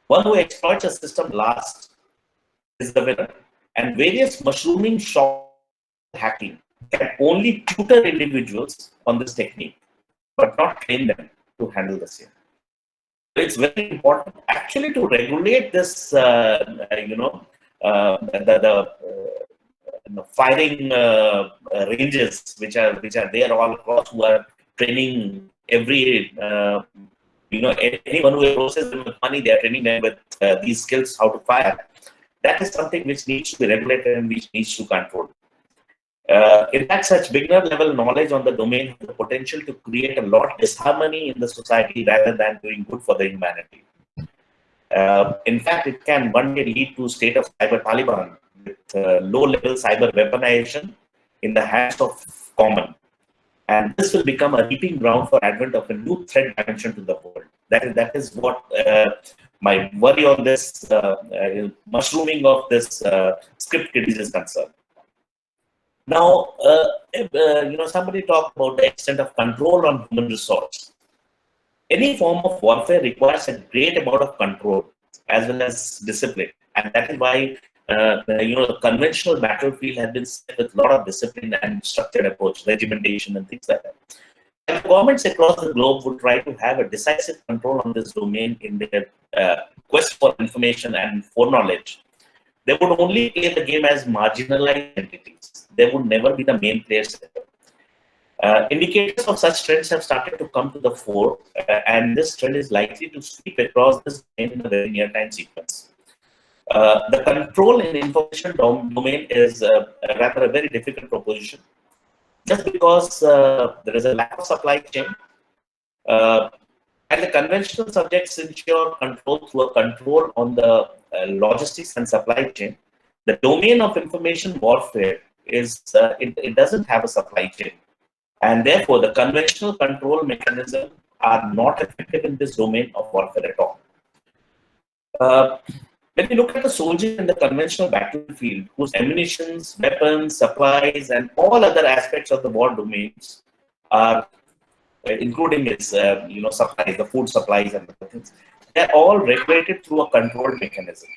one who exploits a system last is the winner. And various mushrooming shop hacking can only tutor individuals on this technique, but not train them to handle the same. So it's very important actually to regulate this, the firing ranges which are there all across, who are training every anyone who approaches them with money, they are training them with these skills how to fire. That is something which needs to be regulated and which needs to control. In fact, such beginner level knowledge on the domain has the potential to create a lot of disharmony in the society rather than doing good for the humanity. In fact, it can one day lead to a state of cyber Taliban, with low-level cyber weaponization in the hands of common. And this will become a reaping ground for advent of a new threat dimension to the world. That is what my worry on this mushrooming of this script kiddies is concerned. Now, somebody talked about the extent of control on human resource. Any form of warfare requires a great amount of control as well as discipline, and that is why the conventional battlefield has been set with a lot of discipline and structured approach, regimentation, and things like that. And governments across the globe would try to have a decisive control on this domain in their quest for information and foreknowledge. They would only play the game as marginalized entities. They would never be the main players. Indicators of such trends have started to come to the fore, and this trend is likely to sweep across this domain in a very near time sequence. The control in information domain is rather a very difficult proposition, just because there is a lack of supply chain, and the conventional subjects ensure control through a control on the logistics and supply chain. The domain of information warfare is it doesn't have a supply chain, and therefore the conventional control mechanisms are not effective in this domain of warfare at all. When we look at the soldier in the conventional battlefield, whose ammunitions, weapons, supplies, and all other aspects of the war domains are, including its supplies, the food supplies and other things, they're all regulated through a controlled mechanism.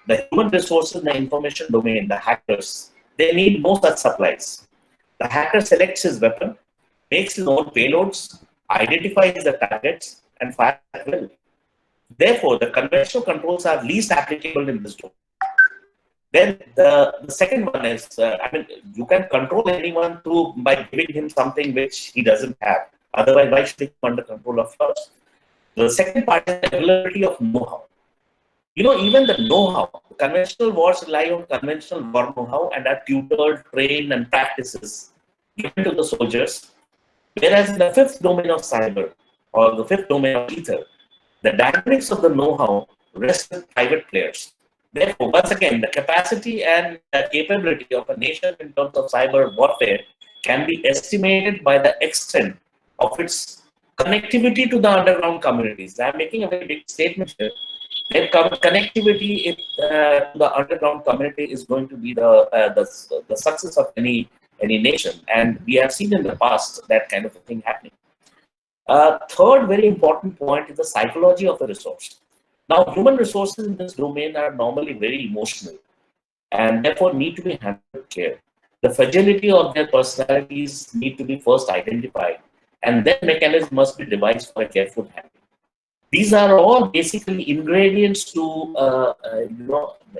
the human resources in the information domain, the hackers, they need no such supplies. The hacker selects his weapon, makes his own payloads, identifies the targets, and fires at will. Therefore, the conventional controls are least applicable in this domain. Then the second one is, you can control anyone by giving him something which he doesn't have. Otherwise, why should he come under control of yours? The second part is the availability of know-how. Even the know-how, conventional wars rely on conventional war know-how and are tutored, trained, and practices given to the soldiers. Whereas in the fifth domain of cyber, or the fifth domain of ether, the dynamics of the know-how rest with private players. Therefore, once again, the capacity and capability of a nation in terms of cyber warfare can be estimated by the extent of its connectivity to the underground communities. I'm making a very big statement here. That connectivity to the underground community is going to be the success of any nation, and we have seen in the past that kind of a thing happening. Third very important point is the psychology of the resource. Now, human resources in this domain are normally very emotional and therefore need to be handled with care. The fragility of their personalities need to be first identified, and then mechanisms must be devised for a careful handling. These are all basically ingredients to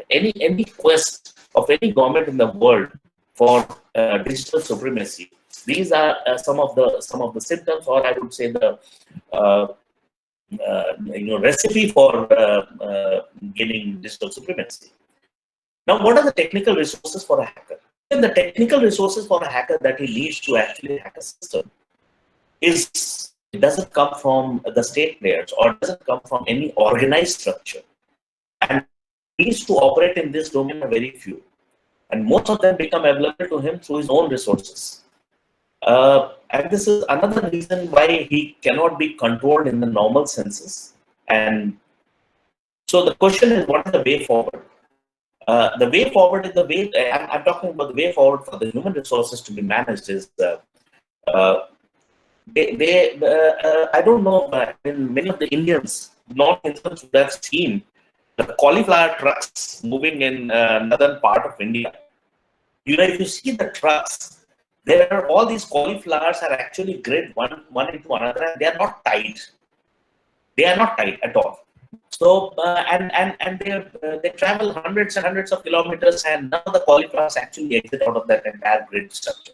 any quest of any government in the world for digital supremacy. These are some of the symptoms, or I would say the recipe for gaining digital supremacy. Now, what are the technical resources for a hacker? And the technical resources for a hacker that he needs to actually hack a system it doesn't come from the state players or doesn't come from any organized structure. And needs to operate in this domain are very few. And most of them become available to him through his own resources. And this is another reason why he cannot be controlled in the normal senses. And so the question is, what is the way forward? The way forward is the way, I'm talking about the way forward for the human resources to be managed is, I don't know, in many of the Indians, North-Indians would have seen the cauliflower trucks moving in northern part of India. If you see the trucks, there are all these cauliflowers are actually grid one into another, and they are not tied. They are not tied at all. So and they travel hundreds and hundreds of kilometers, and none of the cauliflowers actually exit out of that entire grid structure.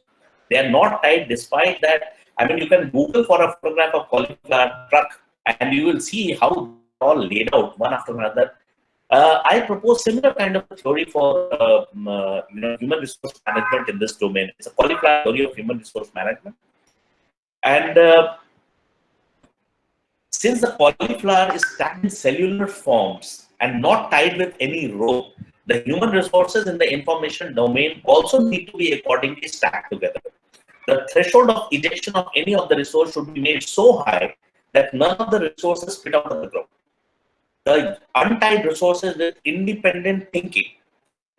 They are not tied. Despite that, you can Google for a photograph of cauliflower truck, and you will see how they're all laid out one after another. I propose similar kind of theory for human resource management in this domain. It's a cauliflower theory of human resource management, and since the cauliflower is stacked in cellular forms and not tied with any rope, the human resources in the information domain also need to be accordingly stacked together. The threshold of ejection of any of the resource should be made so high that none of the resources spit out of the group. The untied resources with independent thinking,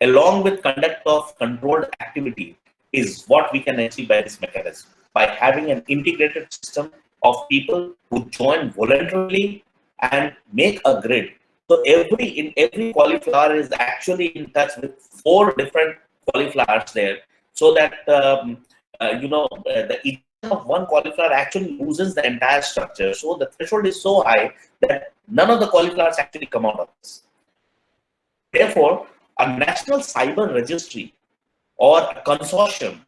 along with conduct of controlled activity, is what we can achieve by this mechanism, by having an integrated system of people who join voluntarily and make a grid. So every cauliflower is actually in touch with 4 different cauliflowers there, so that the ejection of one cauliflower actually loses the entire structure. So the threshold is so high that none of the cauliflowers actually come out of this. Therefore, a national cyber registry or a consortium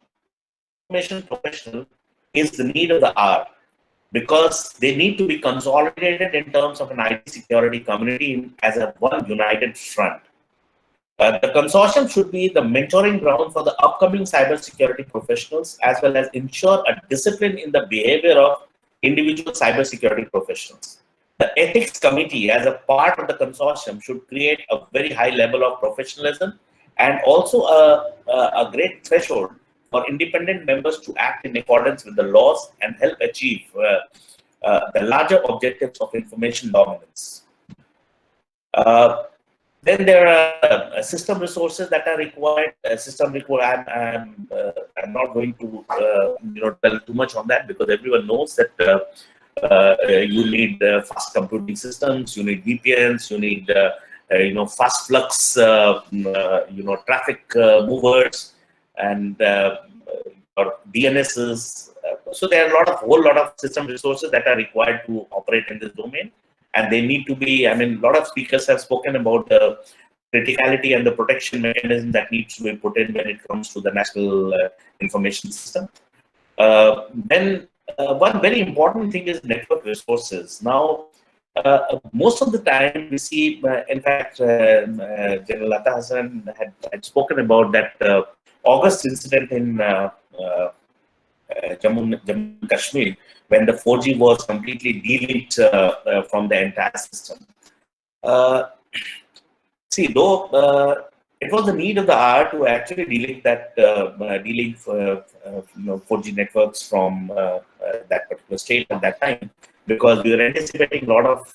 information professional is the need of the hour, because they need to be consolidated in terms of an IT security community as a one united front. The consortium should be the mentoring ground for the upcoming cybersecurity professionals, as well as ensure a discipline in the behavior of individual cybersecurity professionals. The ethics committee, as a part of the consortium, should create a very high level of professionalism and also a great threshold for independent members to act in accordance with the laws and help achieve the larger objectives of information dominance. Then there are system resources that are required. I'm not going to tell too much on that, because everyone knows that you need fast computing systems, you need VPNs, you need fast flux, traffic movers, and or DNSs. So there are a whole lot of system resources that are required to operate in this domain, and they need to be. I mean, a lot of speakers have spoken about the criticality and the protection mechanism that needs to be put in when it comes to the national information system. Then one very important thing is network resources. Now, most of the time we see, in fact, General Atta Hassan had spoken about that August incident in Jammu and Kashmir, when the 4G was completely delinked from the entire system. See, though it was the need of the hour to actually delink that 4G networks from that particular state at that time, because we were anticipating a lot of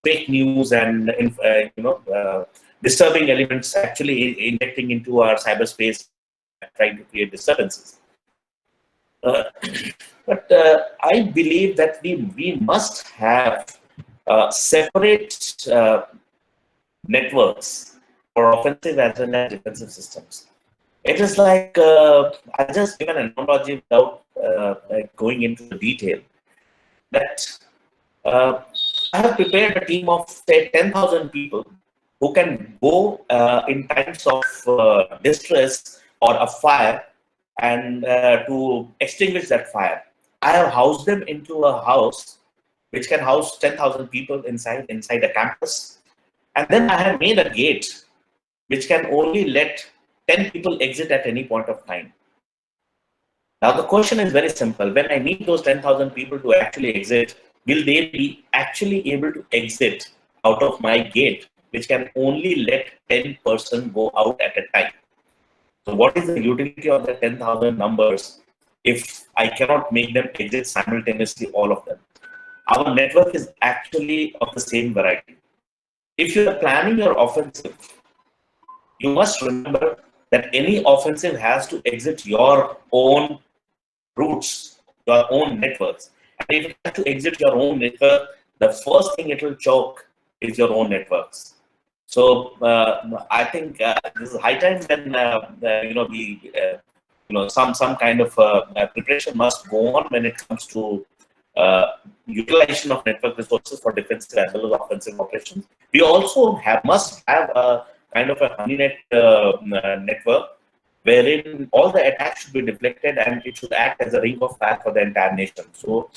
fake news and disturbing elements actually injecting into our cyberspace, trying to create disturbances. But I believe that we must have separate networks for offensive as well as defensive systems. It is like, I'll just give an analogy without going into the detail, that I have prepared a team of, say, 10,000 people who can go in times of distress or a fire and to extinguish that fire. I have housed them into a house which can house 10,000 people inside a campus. And then I have made a gate which can only let 10 people exit at any point of time. Now the question is very simple. When I need those 10,000 people to actually exit, will they be actually able to exit out of my gate, which can only let 10 persons go out at a time? So what is the utility of the 10,000 numbers if I cannot make them exit simultaneously, all of them? Our network is actually of the same variety. If you are planning your offensive, you must remember that any offensive has to exit your own routes, your own networks. And if you have to exit your own network, the first thing it will choke is your own networks. So I think this is high time when some kind of preparation must go on when it comes to utilization of network resources for defensive as well as offensive operations. We also must have a kind of a honeynet network wherein all the attacks should be deflected and it should act as a ring of fire for the entire nation. So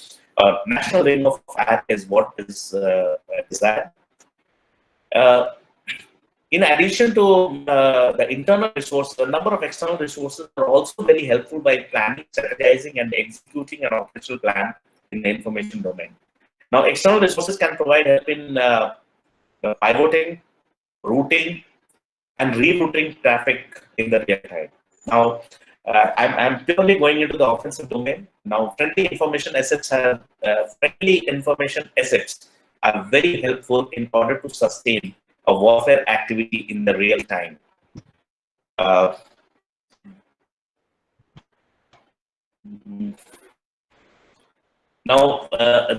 national ring of fire is what is desired. In addition to the internal resources, a number of external resources are also very helpful by planning, strategizing, and executing an operational plan in the information domain. Now, external resources can provide help in pivoting, routing, and rerouting traffic in the real time. Now, I'm purely going into the offensive domain. Now, friendly information assets are very helpful in order to sustain a warfare activity in the real time. Now,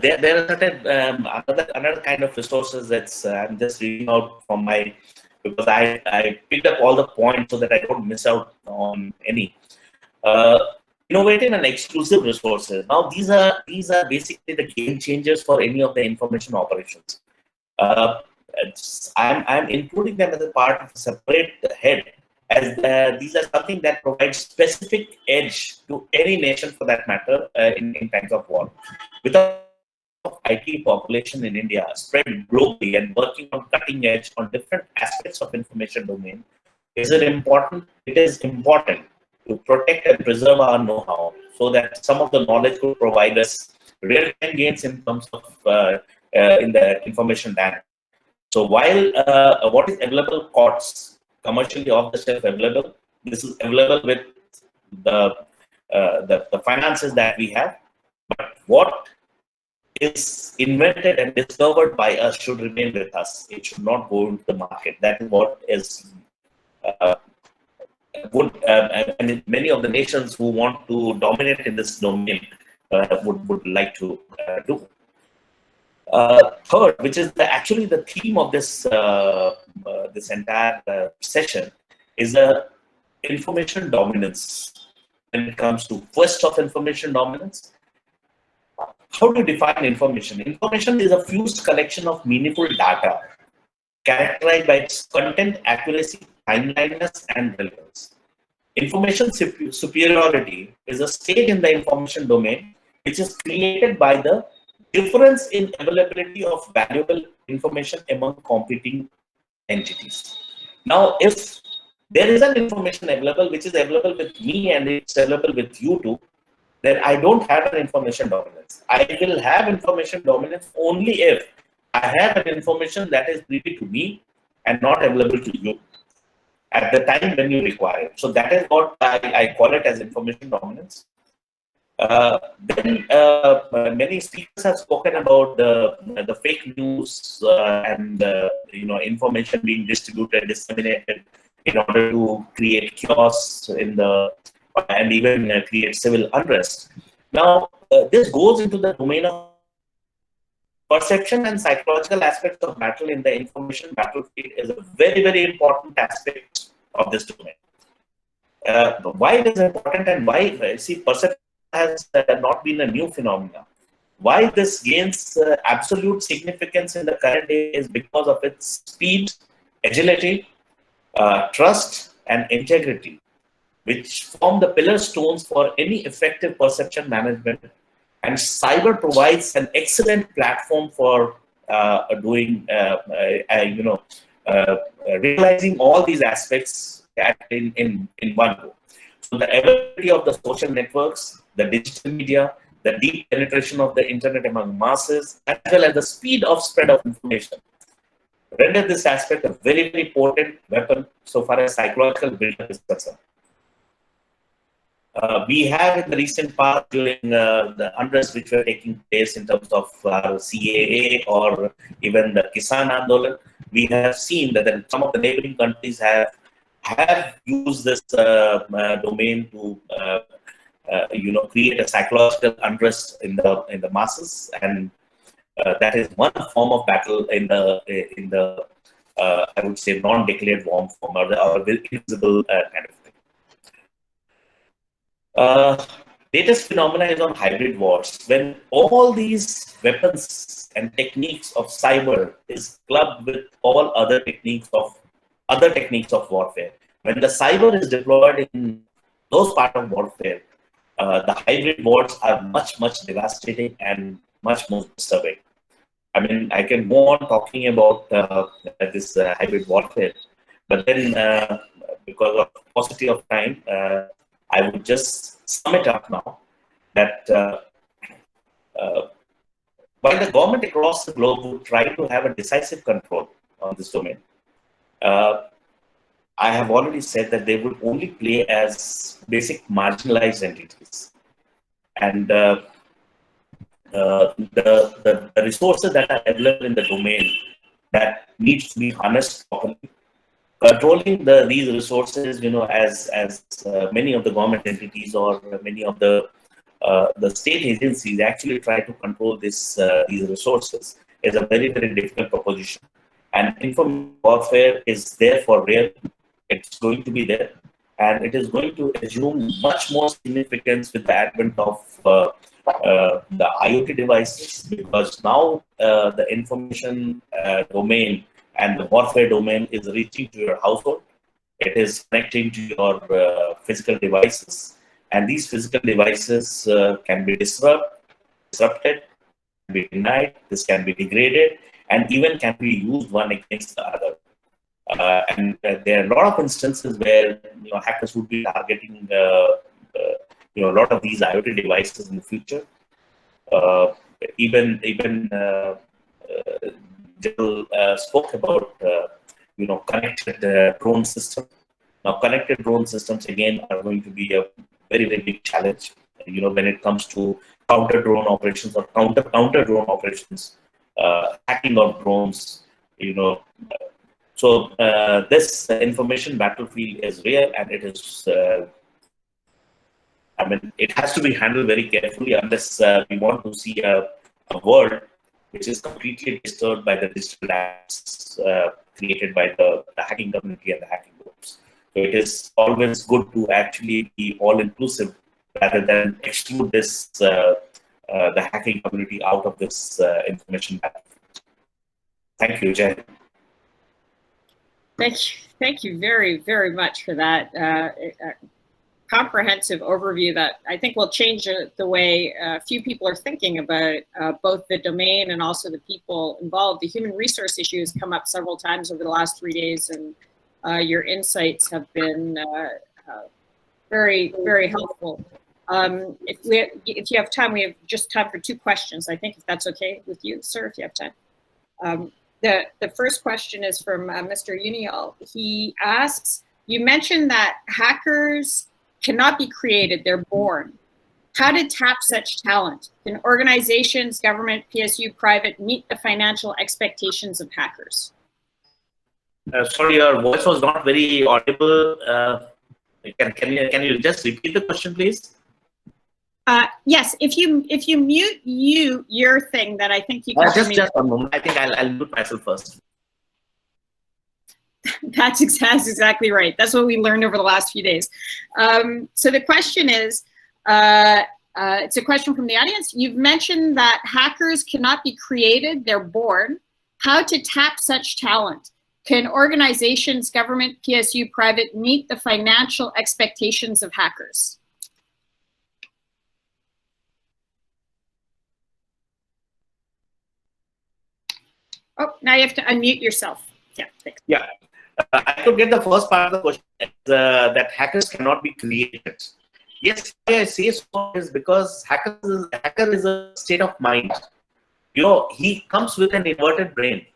there are certain another kind of resources that's I'm just reading out from my, because I picked up all the points so that I don't miss out on any. Innovative and exclusive resources. Now, these are basically the game changers for any of the information operations. I'm including them as a part of a separate head, as these are something that provides specific edge to any nation for that matter in times of war. Without IT population in India spread globally and working on cutting edge on different aspects of information domain, it is important to protect and preserve our know-how so that some of the knowledge could provide us real-time gains in terms of in the information dynamic. So while what is available costs commercially off the shelf available, this is available with the finances that we have, but what is invented and discovered by us should remain with us. It should not go into the market. That is what is and many of the nations who want to dominate in this domain would like to do. Third, which is actually the theme of this this entire session, is information dominance. When it comes to first of information dominance, how do you define information? Information is a fused collection of meaningful data characterized by its content, accuracy, timeliness, and relevance. Information superiority is a state in the information domain which is created by the difference in availability of valuable information among competing entities. Now, if there is an information available which is available with me and it's available with you too, then I don't have an information dominance. I will have information dominance only if I have an information that is privy to me and not available to you at the time when you require it. So that is what I call it as information dominance. Then many speakers have spoken about the fake news and information being distributed, disseminated in order to create chaos in the and even create civil unrest. Now, this goes into the domain of perception and psychological aspects of battle in the information battlefield is a very, very important aspect of this domain. Why it is important and why, see, perception has not been a new phenomenon. Why this gains absolute significance in the current day is because of its speed, agility, trust, and integrity, which form the pillar stones for any effective perception management. And cyber provides an excellent platform for realizing all these aspects in one go. So the availability of the social networks, the digital media, the deep penetration of the internet among masses, as well as the speed of spread of information, render this aspect a very, very potent weapon so far as psychological buildup is concerned. We have in the recent past, during the unrest which were taking place in terms of CAA or even the Kisan Andolan, we have seen that some of the neighboring countries have used this domain to create a psychological unrest in the masses, and that is one form of battle in the I would say non-declared warm form or the invisible kind of thing. Latest phenomena is on hybrid wars, when all these weapons and techniques of cyber is clubbed with all other techniques of warfare. When the cyber is deployed in those parts of warfare, the hybrid wars are much, much devastating and much more disturbing. I mean, I can go on talking about this hybrid warfare, but then because of paucity of time, I would just sum it up now that while the government across the globe would try to have a decisive control on this domain, I have already said that they would only play as basic marginalized entities. And the resources that are available in the domain that needs to be harnessed properly. Controlling these resources, as many of the government entities or many of the state agencies actually try to control these resources is a very, very difficult proposition. And information warfare is there for real. It's going to be there, and it is going to assume much more significance with the advent of the IoT devices, because now the information domain and the warfare domain is reaching to your household. It is connecting to your physical devices, and these physical devices can be disrupted, can be denied, this can be degraded, and even can be used one against the other. And there are a lot of instances where hackers would be targeting a lot of these IoT devices in the future. Even Jill spoke about connected drone systems. Now, connected drone systems again are going to be a very, very big challenge. When it comes to counter drone operations or counter drone operations, hacking of drones. So this information battlefield is real, and it is. It has to be handled very carefully unless we want to see a world which is completely disturbed by the digital apps created by the hacking community and the hacking groups. So it is always good to actually be all-inclusive rather than exclude this the hacking community out of this information battlefield. Thank you, Jay. Thank you very, very much for that comprehensive overview that I think will change the way few people are thinking about both the domain and also the people involved. The human resource issue has come up several times over the last 3 days, and your insights have been very, very helpful. If you have time, we have just time for 2 questions, I think, if that's okay with you, sir, if you have time. The first question is from Mr. Unial. He asks, you mentioned that hackers cannot be created, they're born. How to tap such talent? Can organizations, government, PSU, private meet the financial expectations of hackers? Sorry, your voice was not very audible. Can you just repeat the question, please? Yes, if you mute your thing, then I think you can. Just a moment. I think I'll mute myself first. That's exactly right. That's what we learned over the last few days. So the question is, it's a question from the audience. You've mentioned that hackers cannot be created, they're born. How to tap such talent? Can organizations, government, PSU, private meet the financial expectations of hackers? Oh, now you have to unmute yourself. Yeah, thanks. Yeah. I could get the first part of the question, that hackers cannot be created. Yes, why I say so is because hacker is a state of mind. You know, he comes with an inverted brain.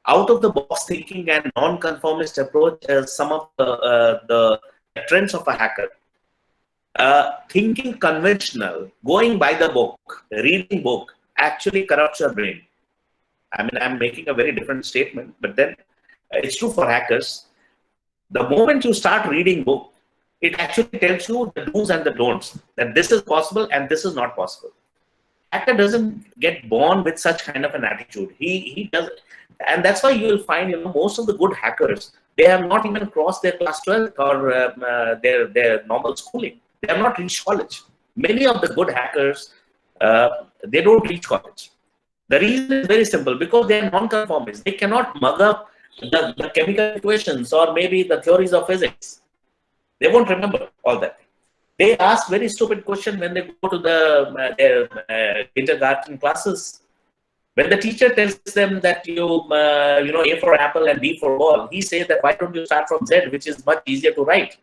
Out of the box thinking and non-conformist approach is some of the trends of a hacker. Thinking conventional, going by the book, reading book, actually corrupts your brain. I mean, I'm making a very different statement, but then it's true for hackers. The moment you start reading book, it actually tells you the do's and the don'ts, that this is possible and this is not possible. Hacker doesn't get born with such kind of an attitude. He does, and that's why you will find, you know, most of the good hackers, they have not even crossed their class 12 or their normal schooling. They have not reached college. Many of the good hackers, they don't reach college. The reason is very simple, because they are non-conformists. They cannot mug up the chemical equations or maybe the theories of physics. They won't remember all that. They ask very stupid questions when they go to their kindergarten classes. When the teacher tells them that you know, A for apple and B for ball, he says that why don't you start from Z, which is much easier to write?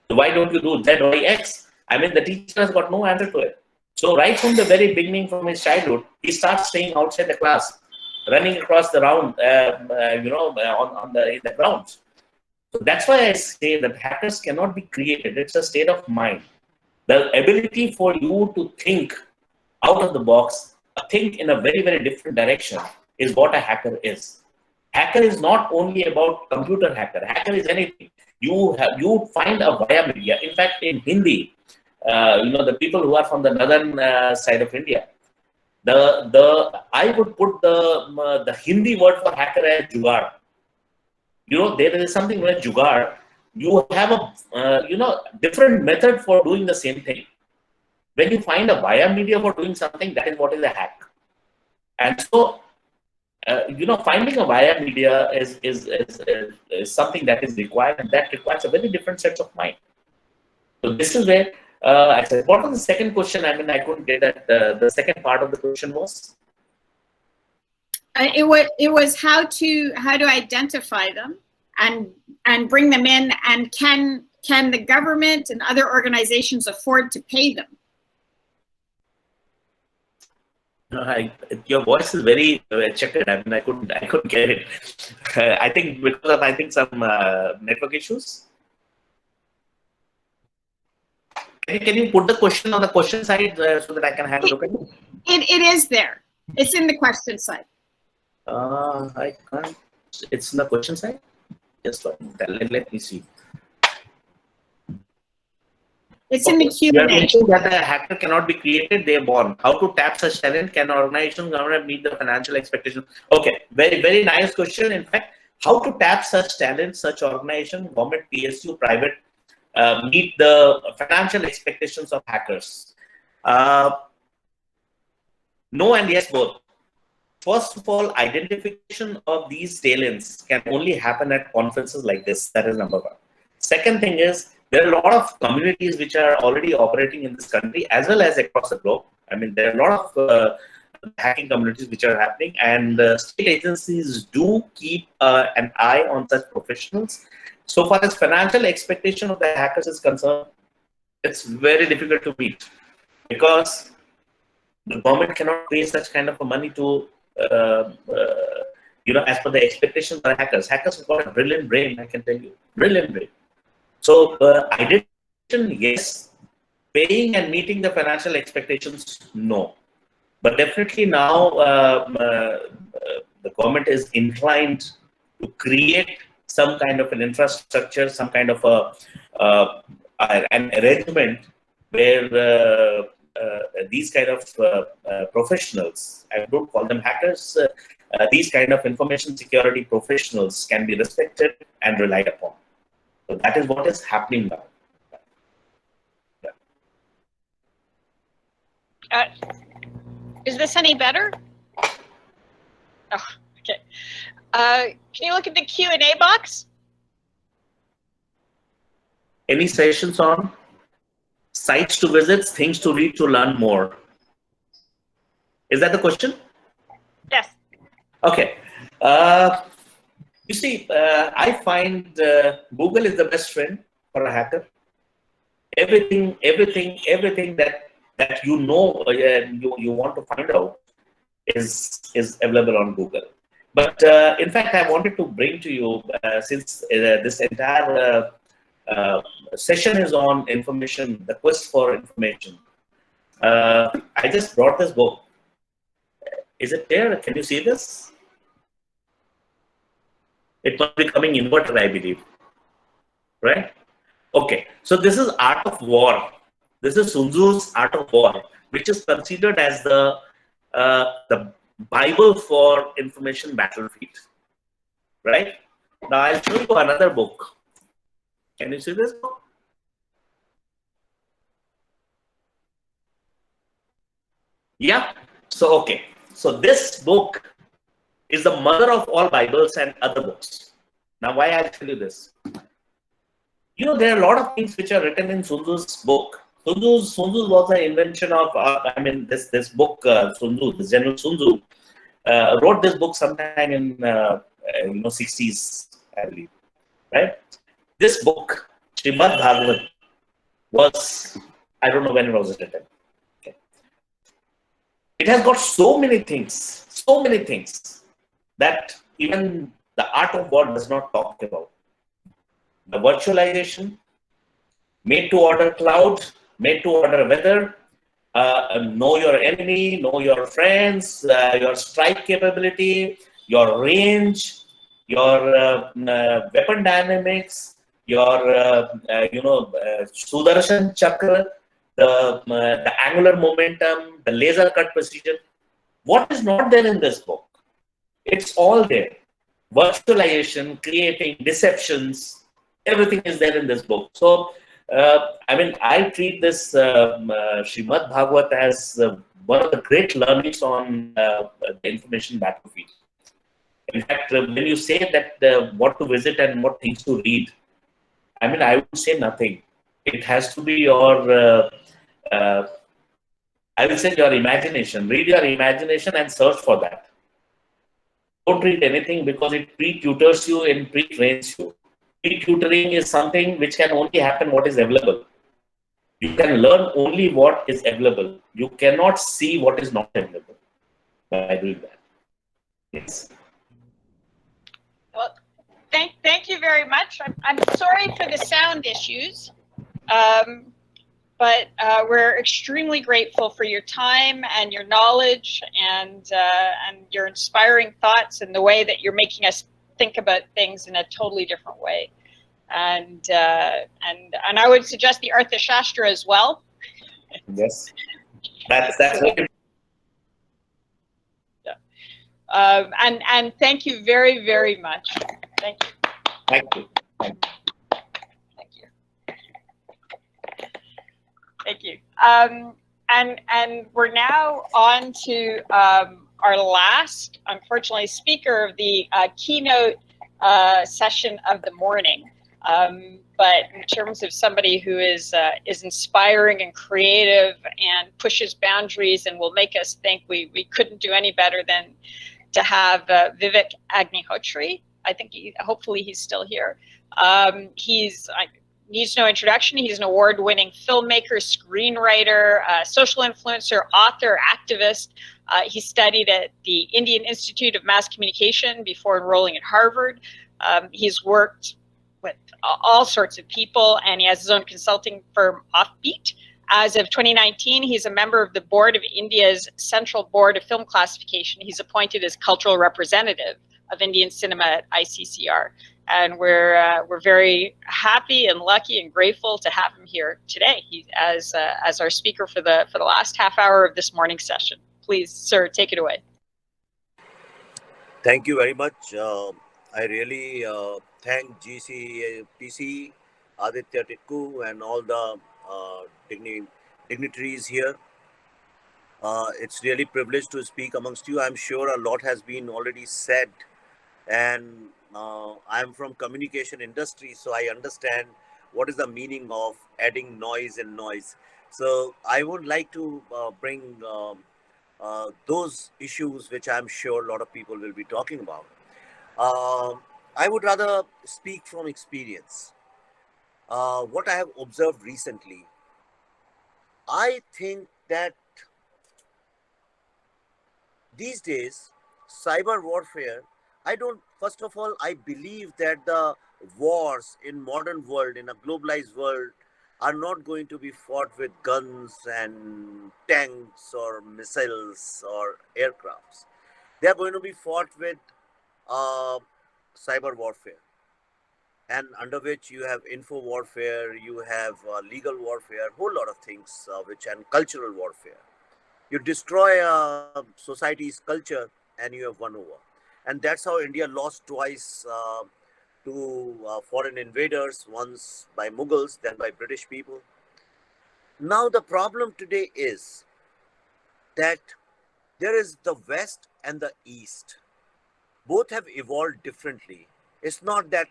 So why don't you do Z, Y, X? I mean, the teacher has got no answer to it. So right from the very beginning, from his childhood, he starts staying outside the class, running across the round, you know, in the grounds. So that's why I say that hackers cannot be created. It's a state of mind. The ability for you to think out of the box, think in a very, very different direction is what a hacker is. Hacker is not only about computer hacker. Hacker is anything. You find a via media. In fact, in Hindi, you know, the people who are from the northern side of India, I would put the Hindi word for hacker as jugaad. You know, there is something like jugaad. You have a you know, different method for doing the same thing. When you find a via media for doing something, that is what is a hack. And so, you know, finding a via media is something that is required, and that requires a very different set of mind. So this is where I said, what was the second question? I mean, I couldn't get that. The second part of the question was? It was how to identify them and bring them in, and can the government and other organizations afford to pay them? Your voice is very checkered. I mean, I couldn't get it. I think because of some network issues. Can you put the question on the question side so that I can have a look at it? It is there. It's in the question side. I can't. It's in the question side. Just let me see. It's in the You are Q&A. mentioning that a hacker cannot be created, they are born. How to tap such talent? Can organizations government meet the financial expectations? Okay, very, very nice question. In fact, how to tap such talent, such organization, government, PSU, private, meet the financial expectations of hackers? No and yes, both. First of all, identification of these talents can only happen at conferences like this. That is number one. Second thing is, there are a lot of communities which are already operating in this country as well as across the globe. I mean, there are a lot of hacking communities which are happening, and state agencies do keep an eye on such professionals. So far as financial expectation of the hackers is concerned, it's very difficult to meet, because the government cannot pay such kind of a money to, as per the expectations of hackers. Hackers have got a brilliant brain, I can tell you, brilliant brain. So identification, yes. Paying and meeting the financial expectations, no. But definitely now the government is inclined to create some kind of an infrastructure, some kind of an arrangement where these kind of professionals, I don't call them hackers, these kind of information security professionals can be respected and relied upon. So that is what is happening now. Is this any better? Oh, okay. Can you look at the Q&A box? Any sessions on sites to visit, things to read to learn more? Is that the question? Yes. Okay. You see, I find Google is the best friend for a hacker. Everything that you know you want to find out is available on Google. But in fact, I wanted to bring to you, since this entire session is on information, the quest for information. I just brought this book. Is it there? Can you see this? It must be coming inverted, I believe. Right? Okay. So this is Art of War. This is Sun Tzu's Art of War, which is considered as the Bible for information battlefield. Right? Now I'll show you another book. Can you see this book? Yeah. So okay. So this book is the mother of all Bibles and other books. Now, why I'll tell you this? You know, there are a lot of things which are written in Sun Tzu's book. Sun Tzu was an invention of, this book, Sun Tzu, the General Sun Tzu, wrote this book sometime in, 60s, I believe, right? This book, Srimad Bhagavad, was, I don't know when it was written. Okay. It has got so many things that even the Art of War does not talk about. The virtualization, made to order cloud, made to order weather, know your enemy, know your friends, your strike capability, your range, your weapon dynamics, your Sudarshan Chakra, the angular momentum, the laser cut precision. What is not there in this book? It's all there. Virtualization, creating deceptions, everything is there in this book. So, I treat this Srimad Bhagavad as one of the great learnings on the information battlefield. In fact, when you say that what to visit and what things to read, I would say nothing. It has to be your, I will say your imagination. Read your imagination and search for that. Don't read anything because it pre-tutors you and pre-trains you. Pre-tutoring is something which can only happen what is available. You can learn only what is available. You cannot see what is not available by doing that. Yes. Well, thank you very much. I'm sorry for the sound issues, but we're extremely grateful for your time and your knowledge and your inspiring thoughts and the way that you're making us think about things in a totally different way. and I would suggest the Arthashastra as well. Yes, that's very. And thank you very, very much. Thank you. Thank you. Thank you. Thank you. Thank you. And we're now on to our last, unfortunately, speaker of the keynote session of the morning. But in terms of somebody who is inspiring and creative and pushes boundaries and will make us think, we couldn't do any better than to have Vivek Agnihotri. I think hopefully he's still here. Needs no introduction. He's an award-winning filmmaker, screenwriter, social influencer, author, activist. He studied at the Indian Institute of Mass Communication before enrolling at Harvard. He's worked with all sorts of people, and he has his own consulting firm, Offbeat. As of 2019, he's a member of the board of India's Central Board of Film Classification. He's appointed as cultural representative of Indian cinema at ICCR. And we're very happy and lucky and grateful to have him here today as our speaker for the last half hour of this morning session. Please, sir, take it away. Thank you very much. I really thank GCTC, Aditya Tikku, and all the dignitaries here. It's really privileged to speak amongst you. I'm sure a lot has been already said, and I'm from communication industry, so I understand what is the meaning of adding noise and noise. So I would like to bring those issues which I'm sure a lot of people will be talking about. I would rather speak from experience. What I have observed recently, I think that these days, cyber warfare, first of all, I believe that the wars in modern world, in a globalized world, are not going to be fought with guns and tanks or missiles or aircrafts. They are going to be fought with cyber warfare, and under which you have info warfare, you have legal warfare, whole lot of things, and cultural warfare. You destroy society's culture and you have won over. And that's how India lost twice to foreign invaders, once by Mughals, then by British people. Now the problem today is that there is the West and the East. Both have evolved differently. It's not that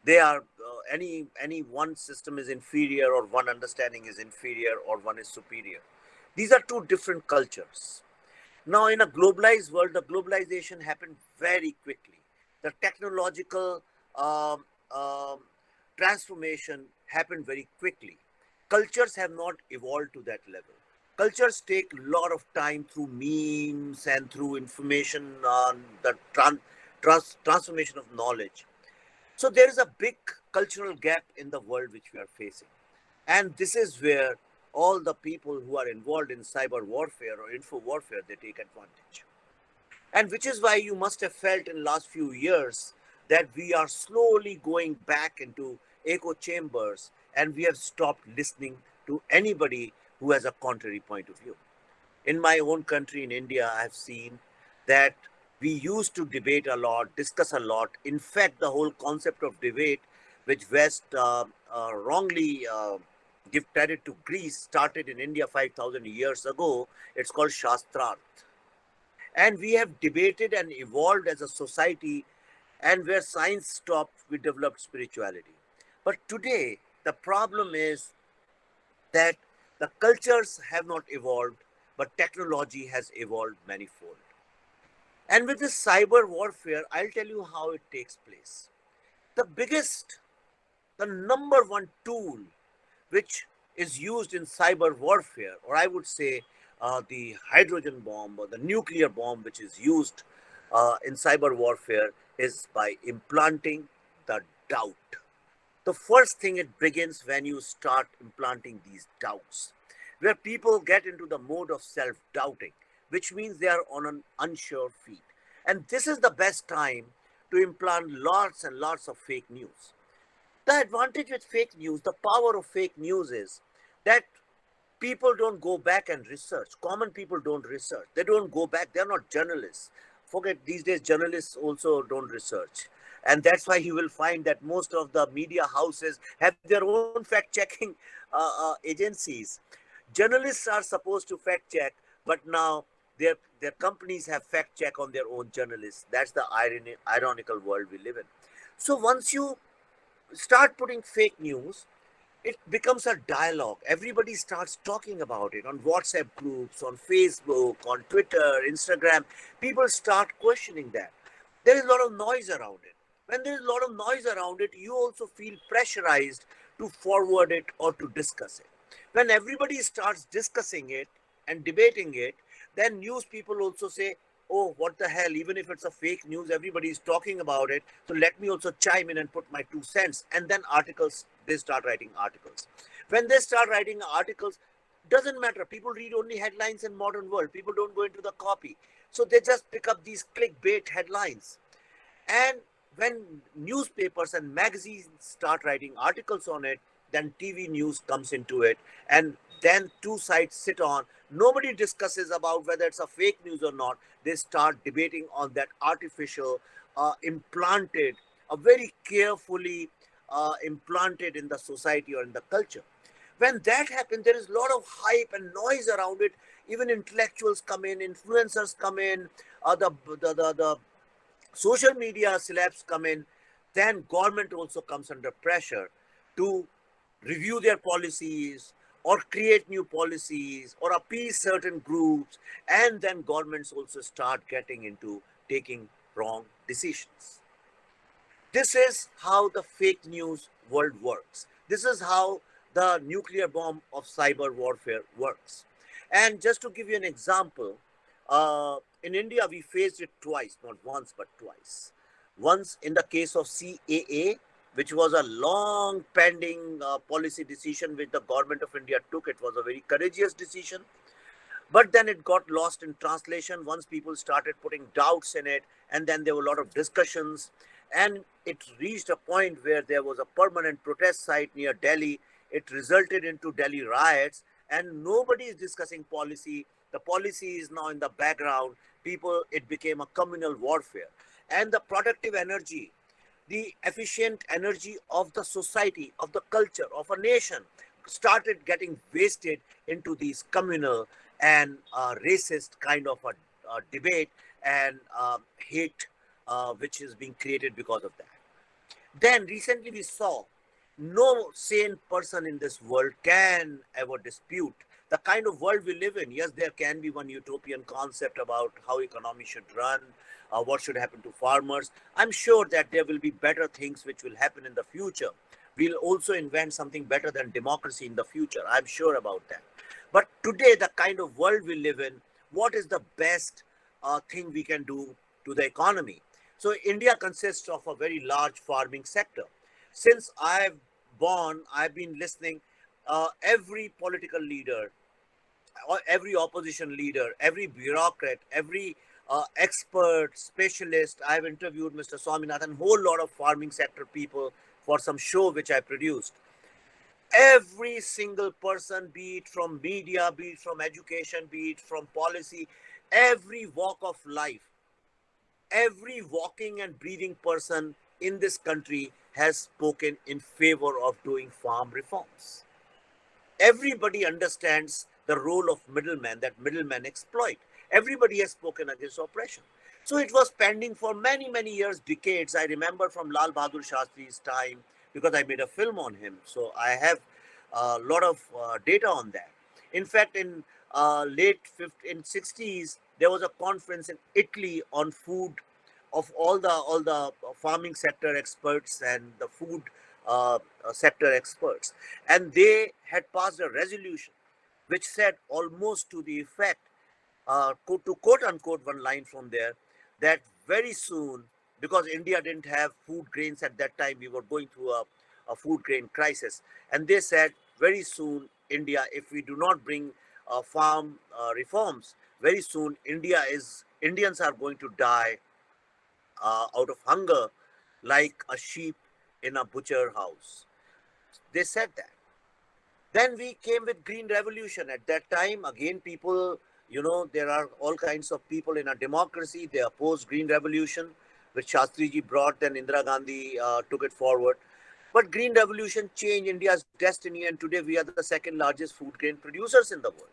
they are any one system is inferior or one understanding is inferior or one is superior. These are two different cultures. Now in a globalized world, the globalization happened very quickly. The technological transformation happened very quickly. Cultures have not evolved to that level. Cultures take a lot of time through memes and through information on the transformation of knowledge. So there is a big cultural gap in the world which we are facing. And this is where all the people who are involved in cyber warfare or info warfare, they take advantage. And which is why you must have felt in the last few years that we are slowly going back into echo chambers and we have stopped listening to anybody who has a contrary point of view. In my own country, in India, I have seen that we used to debate a lot, discuss a lot. In fact, the whole concept of debate, which West wrongly give credit to Greece, started in India 5,000 years ago. It's called Shastrarth. And we have debated and evolved as a society, and where science stopped, we developed spirituality. But today, the problem is that the cultures have not evolved, but technology has evolved manifold. And with this cyber warfare, I'll tell you how it takes place. The number one tool which is used in cyber warfare, or I would say the hydrogen bomb or the nuclear bomb which is used in cyber warfare, is by implanting the doubt. The first thing it begins when you start implanting these doubts, where people get into the mode of self-doubting, which means they are on an unsure feet. And this is the best time to implant lots and lots of fake news. The advantage with fake news, the power of fake news is that people don't go back and research. Common people don't research. They don't go back. They're not journalists. Forget these days, journalists also don't research. And that's why you will find that most of the media houses have their own fact-checking agencies. Journalists are supposed to fact-check, but now their companies have fact-check on their own journalists. That's the ironical world we live in. So once you start putting fake news, it becomes a dialogue. Everybody starts talking about it on WhatsApp groups, on Facebook, on Twitter, Instagram. People start questioning that. There is a lot of noise around it. When there is a lot of noise around it, you also feel pressurized to forward it or to discuss it. When everybody starts discussing it and debating it, then news people also say, oh, what the hell, even if it's a fake news, everybody is talking about it. So let me also chime in and put my 2 cents. And then articles, they start writing articles. When they start writing articles, doesn't matter. People read only headlines in modern world. People don't go into the copy. So they just pick up these clickbait headlines. And when newspapers and magazines start writing articles on it, then TV news comes into it. And then two sides sit on. Nobody discusses about whether it's a fake news or not. They start debating on that artificial, implanted, very carefully implanted in the society or in the culture. When that happens, there is a lot of hype and noise around it. Even intellectuals come in, influencers come in, the social media celebs come in. Then government also comes under pressure to review their policies or create new policies or appease certain groups, and then governments also start getting into taking wrong decisions. This is how the fake news world works. This is how the nuclear bomb of cyber warfare works. And just to give you an example, in India, we faced it twice, not once, but twice. Once in the case of CAA, which was a long pending policy decision which the government of India took. It was a very courageous decision. But then it got lost in translation once people started putting doubts in it. And then there were a lot of discussions. And it reached a point where there was a permanent protest site near Delhi. It resulted into Delhi riots. And nobody is discussing policy. The policy is now in the background. It became a communal warfare. And the productive energy, the efficient energy of the society, of the culture, of a nation started getting wasted into these communal and racist kind of a debate and hate which is being created because of that. Then recently we saw no sane person in this world can ever dispute the kind of world we live in. Yes, there can be one utopian concept about how economy should run, what should happen to farmers. I'm sure that there will be better things which will happen in the future. We'll also invent something better than democracy in the future. I'm sure about that. But today, the kind of world we live in, what is the best thing we can do to the economy? So India consists of a very large farming sector. Since I've been listening every political leader, every opposition leader, every bureaucrat, every expert, specialist. I've interviewed Mr. Swaminathan, whole lot of farming sector people for some show which I produced. Every single person, be it from media, be it from education, be it from policy, every walk of life, every walking and breathing person in this country has spoken in favor of doing farm reforms. Everybody understands the role of middlemen, that middlemen exploit. Everybody has spoken against oppression. So it was pending for many, many years, decades. I remember from Lal Bahadur Shastri's time, because I made a film on him. So I have a lot of data on that. In fact, in late 60s, there was a conference in Italy on food of all the farming sector experts and the food sector experts. And they had passed a resolution which said almost to the effect, to quote unquote one line from there, that very soon, because India didn't have food grains at that time, we were going through a food grain crisis. And they said very soon, India, if we do not bring farm reforms, very soon Indians are going to die out of hunger like a sheep in a butcher house. They said that. Then we came with Green Revolution. At that time, again, people, there are all kinds of people in a democracy. They opposed Green Revolution, which Shastriji brought, then Indira Gandhi took it forward. But Green Revolution changed India's destiny, and today we are the second largest food grain producers in the world.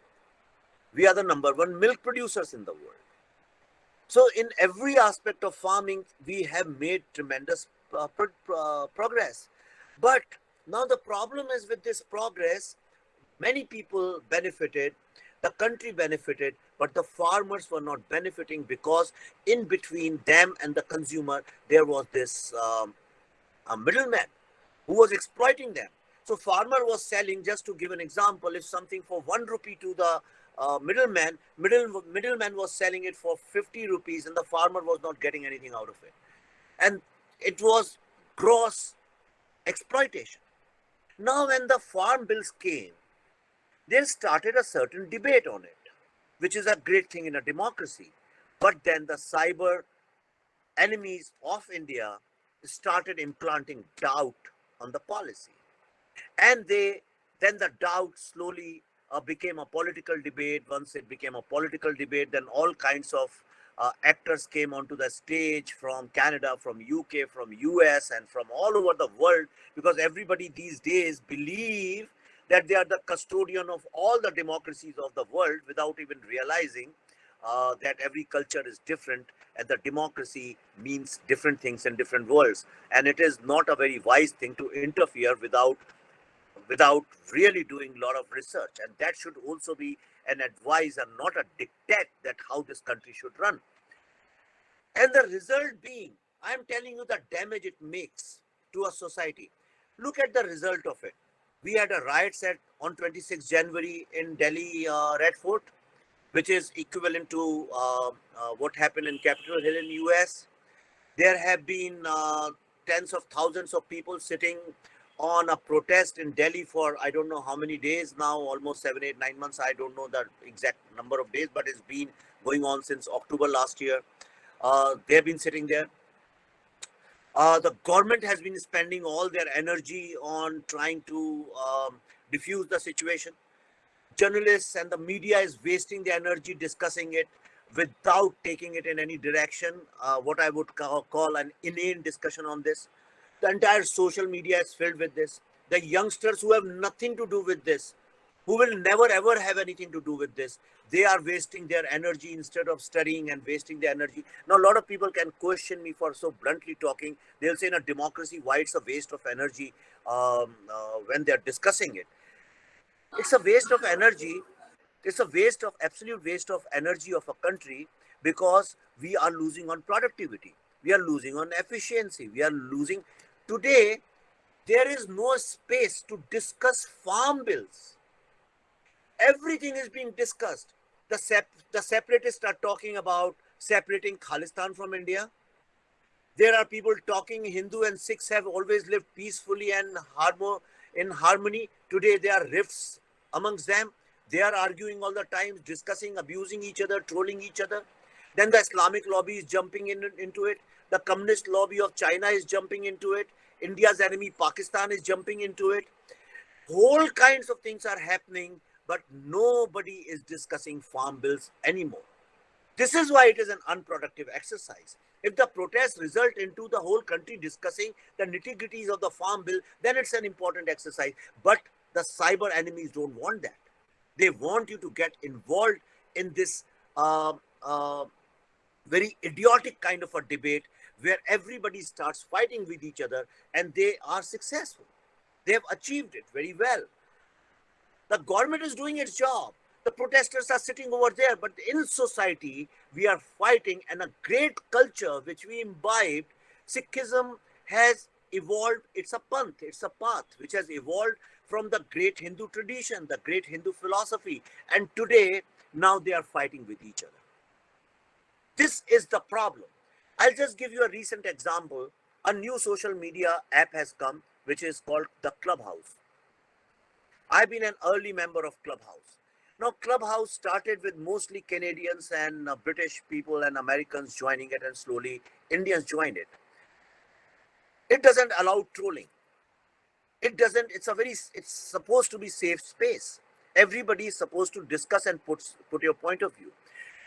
We are the #1 milk producers in the world. So in every aspect of farming, we have made tremendous progress. But now the problem is with this progress, many people benefited, the country benefited, but the farmers were not benefiting because in between them and the consumer, there was this a middleman who was exploiting them. So farmer was selling, just to give an example, if something for 1 rupee to the middleman was selling it for 50 rupees and the farmer was not getting anything out of it. And it was gross exploitation. Now when the farm bills came, there started a certain debate on it, which is a great thing in a democracy. But then the cyber enemies of India started implanting doubt on the policy. And then the doubt slowly became a political debate. Once it became a political debate, then all kinds of actors came onto the stage from Canada, from UK, from US, and from all over the world, because everybody these days believe that they are the custodian of all the democracies of the world without even realizing that every culture is different and the democracy means different things in different worlds. And it is not a very wise thing to interfere without really doing a lot of research. And that should also be an advice and not a dictate that how this country should run. And the result being, I'm telling you the damage it makes to a society. Look at the result of it. We had a riot set on 26 January in Delhi Red Fort, which is equivalent to what happened in Capitol Hill in US. There have been tens of thousands of people sitting on a protest in Delhi for I don't know how many days now, almost 7, 8, 9 months. I don't know the exact number of days, but it's been going on since October last year. They've been sitting there. The government has been spending all their energy on trying to diffuse the situation. Journalists and the media is wasting their energy discussing it without taking it in any direction, what I would call an inane discussion on this. The entire social media is filled with this. The youngsters who have nothing to do with this, who will never ever have anything to do with this, they are wasting their energy instead of studying and wasting their energy. Now, a lot of people can question me for so bluntly talking. They'll say in a democracy, why it's a waste of energy when they're discussing it. It's a waste of energy. It's a absolute waste of energy of a country because we are losing on productivity. We are losing on efficiency. We are losing. Today, there is no space to discuss farm bills. Everything is being discussed. The separatists are talking about separating Khalistan from India. There are people talking Hindu and Sikhs have always lived peacefully and in harmony. Today, there are rifts amongst them. They are arguing all the time, discussing, abusing each other, trolling each other. Then the Islamic lobby is jumping into it. The communist lobby of China is jumping into it. India's enemy, Pakistan, is jumping into it. Whole kinds of things are happening, but nobody is discussing farm bills anymore. This is why it is an unproductive exercise. If the protests result into the whole country discussing the nitty-gritties of the farm bill, then it's an important exercise. But the cyber enemies don't want that. They want you to get involved in this very idiotic kind of a debate where everybody starts fighting with each other, and they are successful. They have achieved it very well. The government is doing its job. The protesters are sitting over there, but in society, we are fighting, and a great culture which we imbibed. Sikhism has evolved. It's a panth, it's a path which has evolved from the great Hindu tradition, the great Hindu philosophy. And today, now they are fighting with each other. This is the problem. I'll just give you a recent example. A new social media app has come, which is called the Clubhouse. I've been an early member of Clubhouse. Now, Clubhouse started with mostly Canadians and British people and Americans joining it, and slowly Indians joined it. It doesn't allow trolling. It's supposed to be safe space. Everybody is supposed to discuss and put your point of view.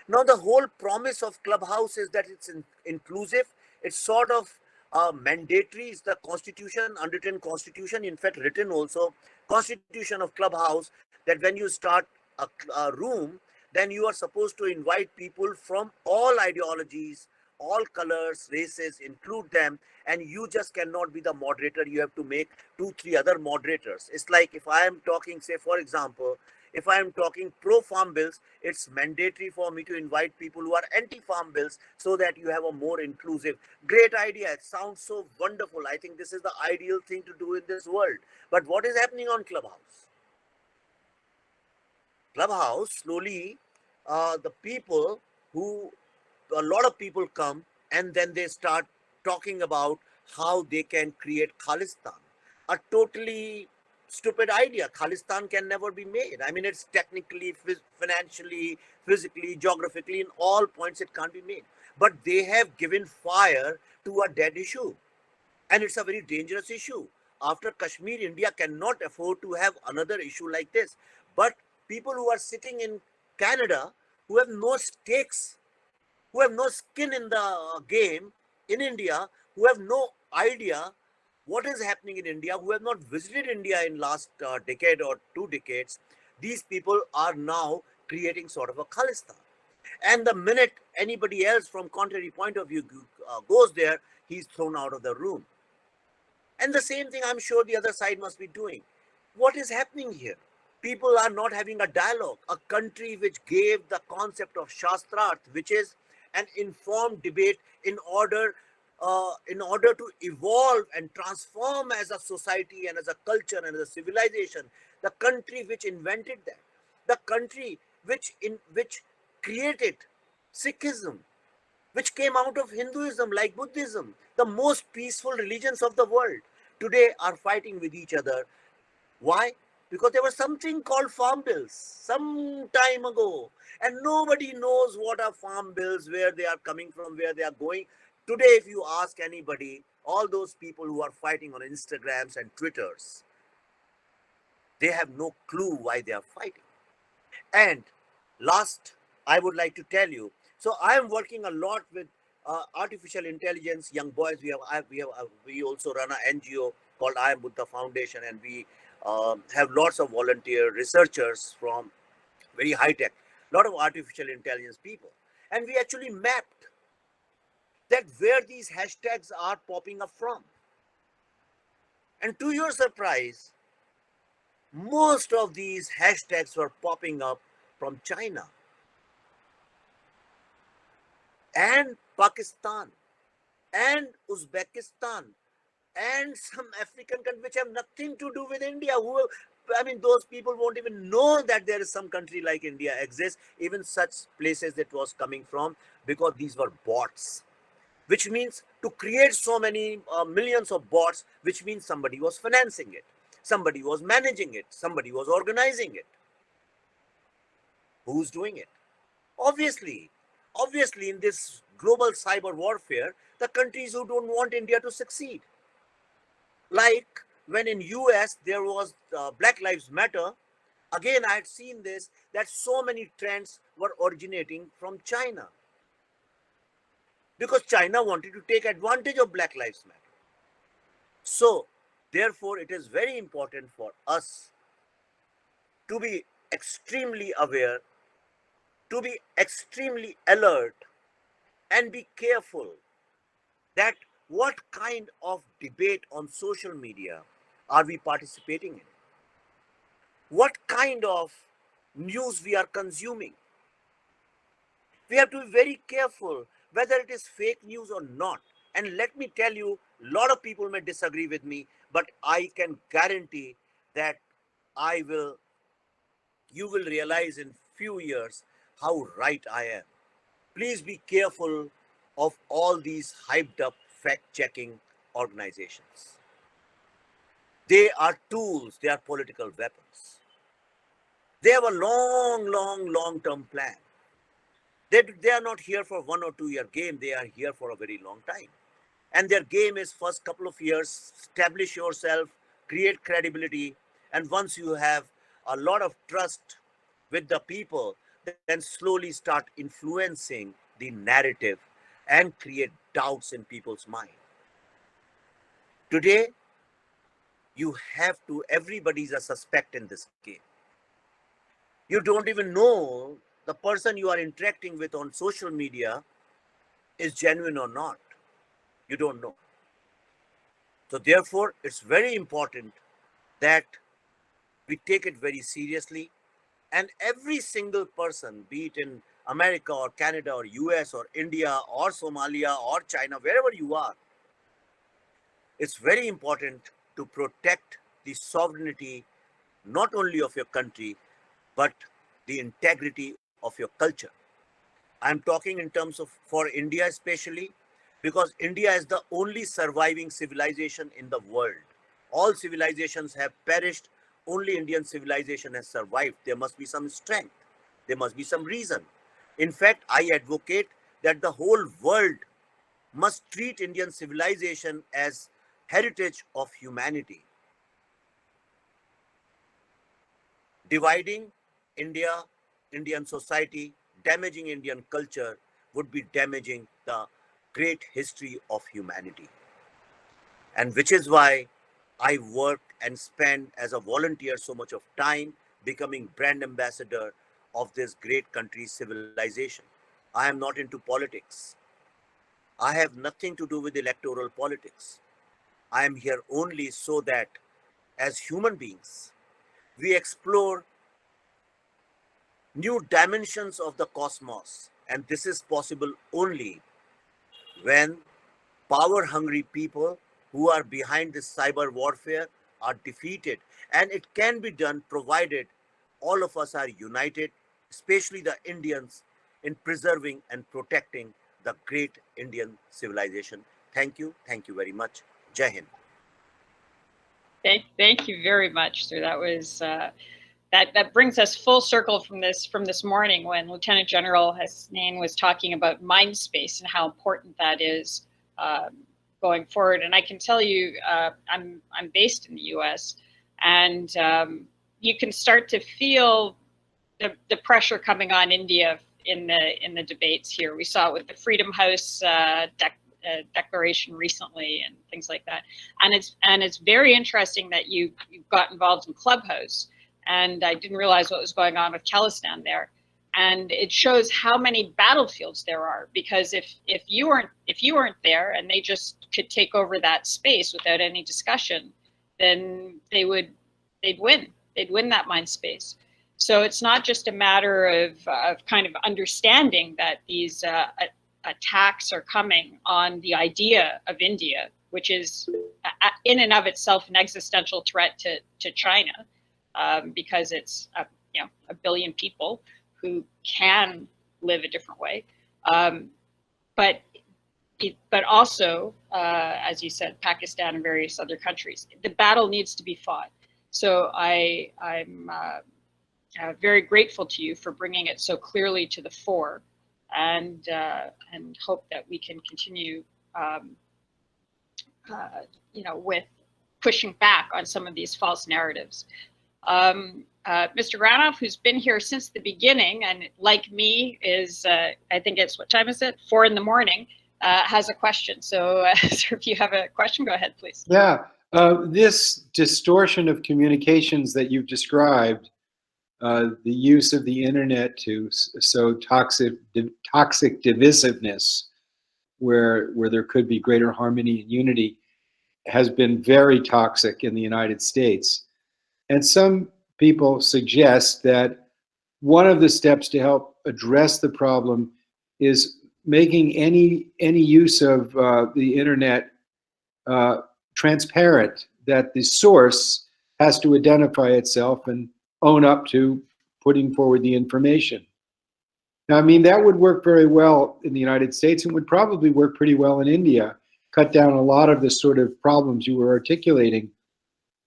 Now, the whole promise of Clubhouse is that it's inclusive. It's sort of mandatory. It's the constitution, unwritten constitution, in fact, written also, constitution of Clubhouse, that when you start a room, then you are supposed to invite people from all ideologies, all colors, races, include them, and you just cannot be the moderator. You have to make 2-3 other moderators. It's like if I am talking, say, for example, if I am talking pro-farm bills, it's mandatory for me to invite people who are anti-farm bills so that you have a more inclusive. Great idea. It sounds so wonderful. I think this is the ideal thing to do in this world. But what is happening on Clubhouse? Clubhouse, slowly, the people who, a lot of people come and then they start talking about how they can create Khalistan. A totally stupid idea. Khalistan can never be made. I mean, it's technically, financially, physically, geographically, in all points it can't be made. But they have given fire to a dead issue. And it's a very dangerous issue. After Kashmir, India cannot afford to have another issue like this. But people who are sitting in Canada, who have no stakes, who have no skin in the game in India, who have no idea what is happening in India, who have not visited India in last decade or 2 decades, these people are now creating sort of a Khalistan. And the minute anybody else from contrary point of view goes there, he's thrown out of the room. And the same thing I'm sure the other side must be doing. What is happening here? People are not having a dialogue. A country which gave the concept of Shastrarth, which is an informed debate in order to evolve and transform as a society and as a culture and as a civilization, the country which invented that, the country which created Sikhism, which came out of Hinduism like Buddhism, the most peaceful religions of the world, today are fighting with each other. Why? Because there was something called farm bills some time ago, and nobody knows what are farm bills, where they are coming from, where they are going. Today, if you ask anybody, all those people who are fighting on Instagrams and Twitters, they have no clue why they are fighting. And last, I would like to tell you, so I am working a lot with artificial intelligence, young boys. We also run an NGO called I Am Buddha Foundation, and we have lots of volunteer researchers from very high tech, a lot of artificial intelligence people. And we actually mapped that where these hashtags are popping up from. And to your surprise, most of these hashtags were popping up from China and Pakistan and Uzbekistan and some African countries which have nothing to do with India. Those people won't even know that there is some country like India exists, even such places it was coming from, because these were bots. Which means to create so many millions of bots, which means somebody was financing it, somebody was managing it, somebody was organizing it. Who's doing it? Obviously, in this global cyber warfare, the countries who don't want India to succeed. Like when in US there was Black Lives Matter, again I had seen this, that so many trends were originating from China. Because China wanted to take advantage of Black Lives Matter. So, therefore, it is very important for us to be extremely aware, to be extremely alert, and be careful that what kind of debate on social media are we participating in? What kind of news we are consuming? We have to be very careful whether it is fake news or not. And let me tell you, a lot of people may disagree with me, but I can guarantee that you will realize in few years how right I am. Please be careful of all these hyped up fact-checking organizations. They are tools, they are political weapons. They have a long-term plan. They are not here for 1 or 2 year game, they are here for a very long time. And their game is first couple of years, establish yourself, create credibility. And once you have a lot of trust with the people, then slowly start influencing the narrative and create doubts in people's mind. Today, you have to, everybody's a suspect in this game. You don't even know the person you are interacting with on social media is genuine or not. You don't know. So therefore, it's very important that we take it very seriously. And every single person, be it in America or Canada or US or India or Somalia or China, wherever you are, it's very important to protect the sovereignty, not only of your country, but the integrity of your culture. I'm talking in terms of for India especially, because India is the only surviving civilization in the world. All civilizations have perished. Only Indian civilization has survived. There must be some strength. There must be some reason. In fact, I advocate that the whole world must treat Indian civilization as heritage of humanity. Dividing India, Indian society, damaging Indian culture would be damaging the great history of humanity. And which is why I work and spend as a volunteer so much of time becoming brand ambassador of this great country's civilization. I am not into politics. I have nothing to do with electoral politics. I am here only so that as human beings, we explore new dimensions of the cosmos. And this is possible only when power-hungry people who are behind this cyber warfare are defeated. And it can be done provided all of us are united, especially the Indians, in preserving and protecting the great Indian civilization. Thank you. Thank you very much. Jai Hind. Thank you very much, sir. That was that brings us full circle from this morning when Lieutenant General Hasnain was talking about mind space and how important that is going forward. And I can tell you, I'm based in the U.S. and you can start to feel the pressure coming on India in the debates here. We saw it with the Freedom House declaration recently and things like that. And it's very interesting that you got involved in Clubhouse. And I didn't realize what was going on with Khalistan there. And it shows how many battlefields there are, because if you weren't there and they just could take over that space without any discussion, then they'd win that mind space. So it's not just a matter of kind of understanding that these attacks are coming on the idea of India, which is in and of itself an existential threat to China, because it's a billion people who can live a different way, but also, as you said, Pakistan and various other countries. The battle needs to be fought. So I'm very grateful to you for bringing it so clearly to the fore, and hope that we can continue, with pushing back on some of these false narratives. Mr. Ranov, who's been here since the beginning, and like me is, I think it's, what time is it? 4 in the morning, has a question. So, sir, if you have a question, go ahead, please. Yeah, this distortion of communications that you've described, the use of the internet to sow toxic divisiveness, where there could be greater harmony and unity, has been very toxic in the United States. And some people suggest that one of the steps to help address the problem is making any use of the internet transparent, that the source has to identify itself and own up to putting forward the information. Now, I mean, that would work very well in the United States and would probably work pretty well in India, cut down a lot of the sort of problems you were articulating.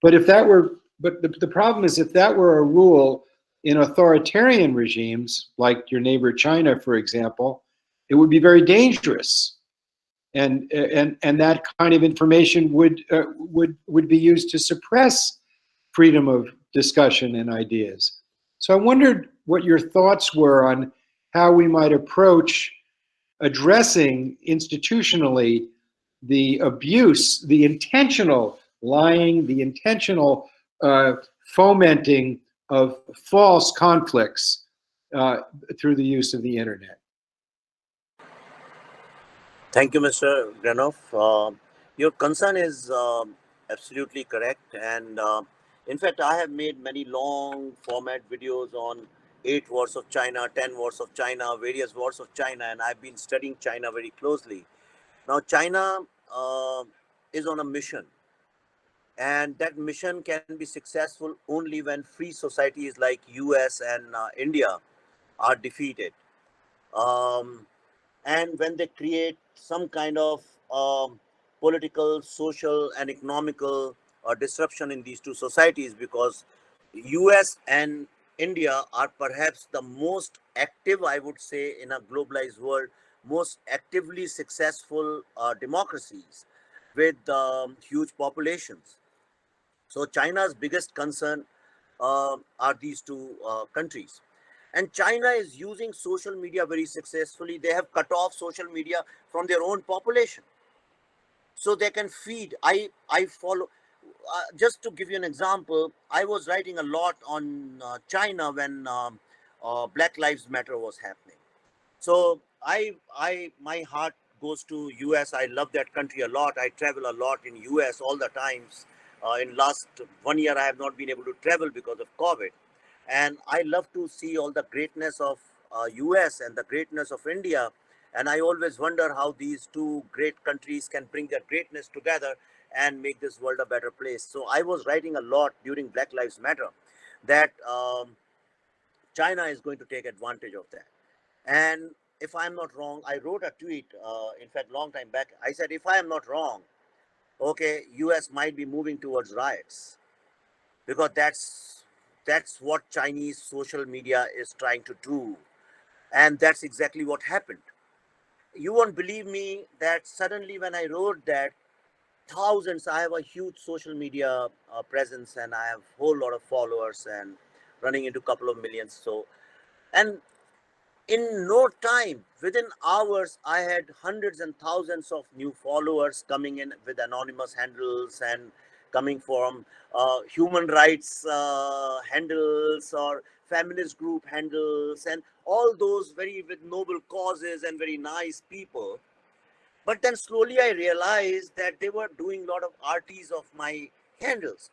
But if that were, the problem is, if that were a rule in authoritarian regimes, like your neighbor China, for example, it would be very dangerous. and that kind of information would be used to suppress freedom of discussion and ideas. So I wondered what your thoughts were on how we might approach addressing institutionally the abuse, the intentional lying, the intentional fomenting of false conflicts through the use of the internet. Thank you, Mr. Granov. Your concern is absolutely correct. And in fact, I have made many long format videos on 8 wars of China, 10 wars of China, various wars of China, and I've been studying China very closely. Now, China is on a mission, and that mission can be successful only when free societies like US and India are defeated. And when they create some kind of political, social, and economical disruption in these two societies, because US and India are perhaps the most active, I would say, in a globalized world, most actively successful democracies with huge populations. So China's biggest concern are these two countries. And China is using social media very successfully. They have cut off social media from their own population, so they can feed. I follow. Just to give you an example, I was writing a lot on China when Black Lives Matter was happening. So my heart goes to US. I love that country a lot. I travel a lot in US all the times. In last 1 year, I have not been able to travel because of COVID. And I love to see all the greatness of US and the greatness of India. And I always wonder how these two great countries can bring their greatness together and make this world a better place. So I was writing a lot during Black Lives Matter that China is going to take advantage of that. And if I'm not wrong, I wrote a tweet, in fact, long time back. I said, if I am not wrong, okay, US might be moving towards riots, because that's what Chinese social media is trying to do. And that's exactly what happened. You won't believe me that suddenly when I wrote that, thousands, I have a huge social media presence, and I have a whole lot of followers and running into a couple of millions. So, and in no time, within hours, I had hundreds and thousands of new followers coming in with anonymous handles and coming from human rights handles or feminist group handles, and all those very with noble causes and very nice people. But then slowly I realized that they were doing a lot of RTs of my handles.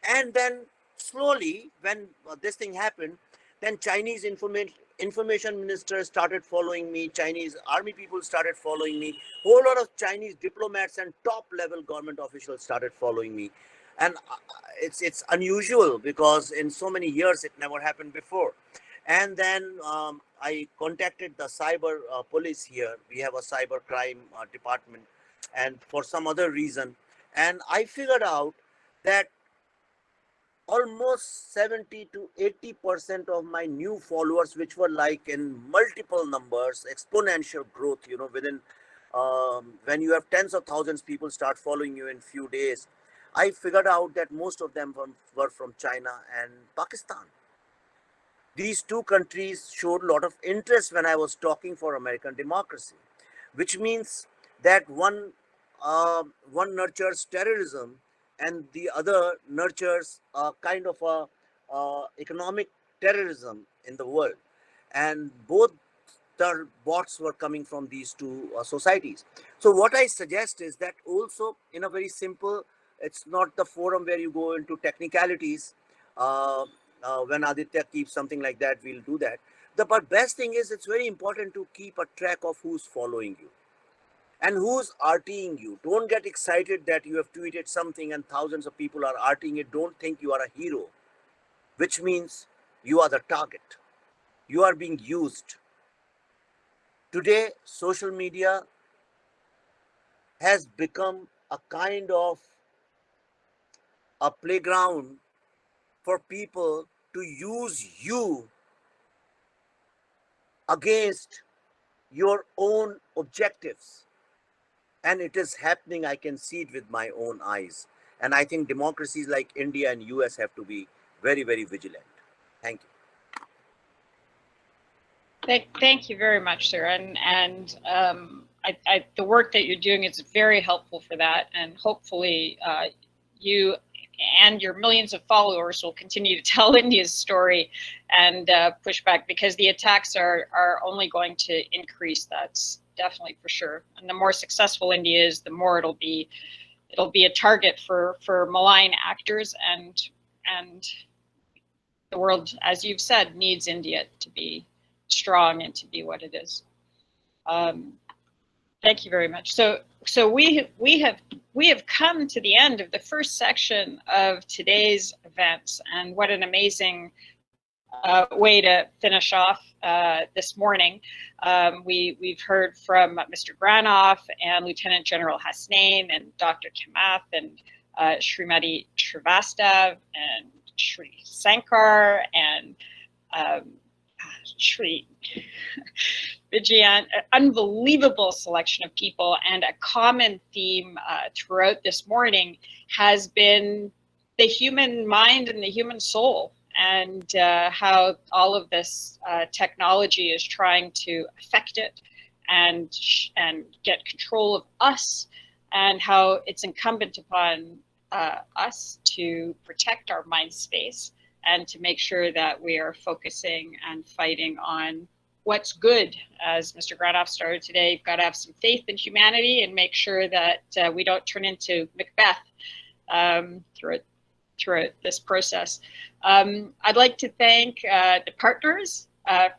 And then slowly, when this thing happened, then Chinese information ministers started following me. Chinese army people started following me. Whole lot of Chinese diplomats and top level government officials started following me. And it's unusual because in so many years, it never happened before. And then I contacted the cyber police here. We have a cyber crime department, and for some other reason. And I figured out that almost 70 to 80% of my new followers, which were like in multiple numbers, exponential growth, you know, within, when you have tens of thousands people start following you in few days, I figured out that most of them were from China and Pakistan. These two countries showed a lot of interest when I was talking for American democracy, which means that one nurtures terrorism and the other nurtures a kind of a economic terrorism in the world. And both the bots were coming from these two societies. So what I suggest is that also in a very simple, it's not the forum where you go into technicalities. When Aditya keeps something like that, we'll do that. But best thing is, it's very important to keep a track of who's following you and who's RTing you. Don't get excited that you have tweeted something and thousands of people are RTing it. Don't think you are a hero, which means you are the target. You are being used. Today, social media has become a kind of a playground for people to use you against your own objectives. And it is happening. I can see it with my own eyes. And I think democracies like India and US have to be very, very vigilant. Thank you. Thank you very much, sir. The work that you're doing is very helpful for that, and hopefully you and your millions of followers will continue to tell India's story and push back, because the attacks are only going to increase. That's definitely for sure. And the more successful India is, the more it'll be a target for malign actors, and the world, as you've said, needs India to be strong and to be what it is. Thank you very much. So we have come to the end of the first section of today's events, and what an amazing way to finish off this morning. We've heard from Mr. Granoff and Lieutenant General Hasnain and Dr. Kamath and Srimati Srivastav and Sri Sankar and Sri Vijayan, an unbelievable selection of people, and a common theme throughout this morning has been the human mind and the human soul, and how all of this technology is trying to affect it and get control of us, and how it's incumbent upon us to protect our mind space and to make sure that we are focusing and fighting on what's good. As Mr. Granoff started today, you've got to have some faith in humanity and make sure that we don't turn into Macbeth throughout this process. I'd like to thank the partners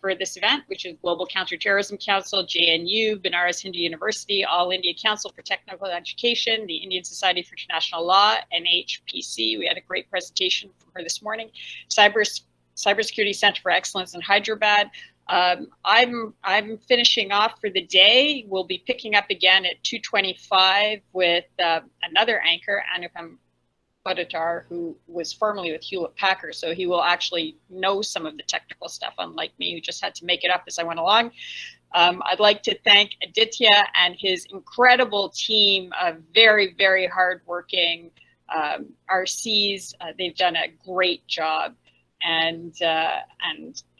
for this event, which is Global Counterterrorism Council, JNU, Banaras Hindu University, All India Council for Technical Education, the Indian Society for International Law, NHPC. We had a great presentation from her this morning. Cybersecurity Center for Excellence in Hyderabad. I'm finishing off for the day. We'll be picking up again at 2:25 with another anchor, Anupam Bhattacharyya, who was formerly with Hewlett Packard, so he will actually know some of the technical stuff, unlike me, who just had to make it up as I went along. I'd like to thank Aditya and his incredible team of very, very hardworking RCs. They've done a great job, and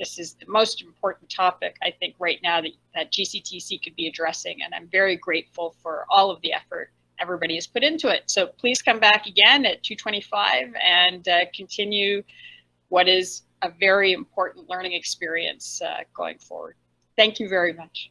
this is the most important topic, I think, right now that GCTC could be addressing, and I'm very grateful for all of the effort everybody has put into it. So please come back again at 2:25 and continue what is a very important learning experience going forward. Thank you very much.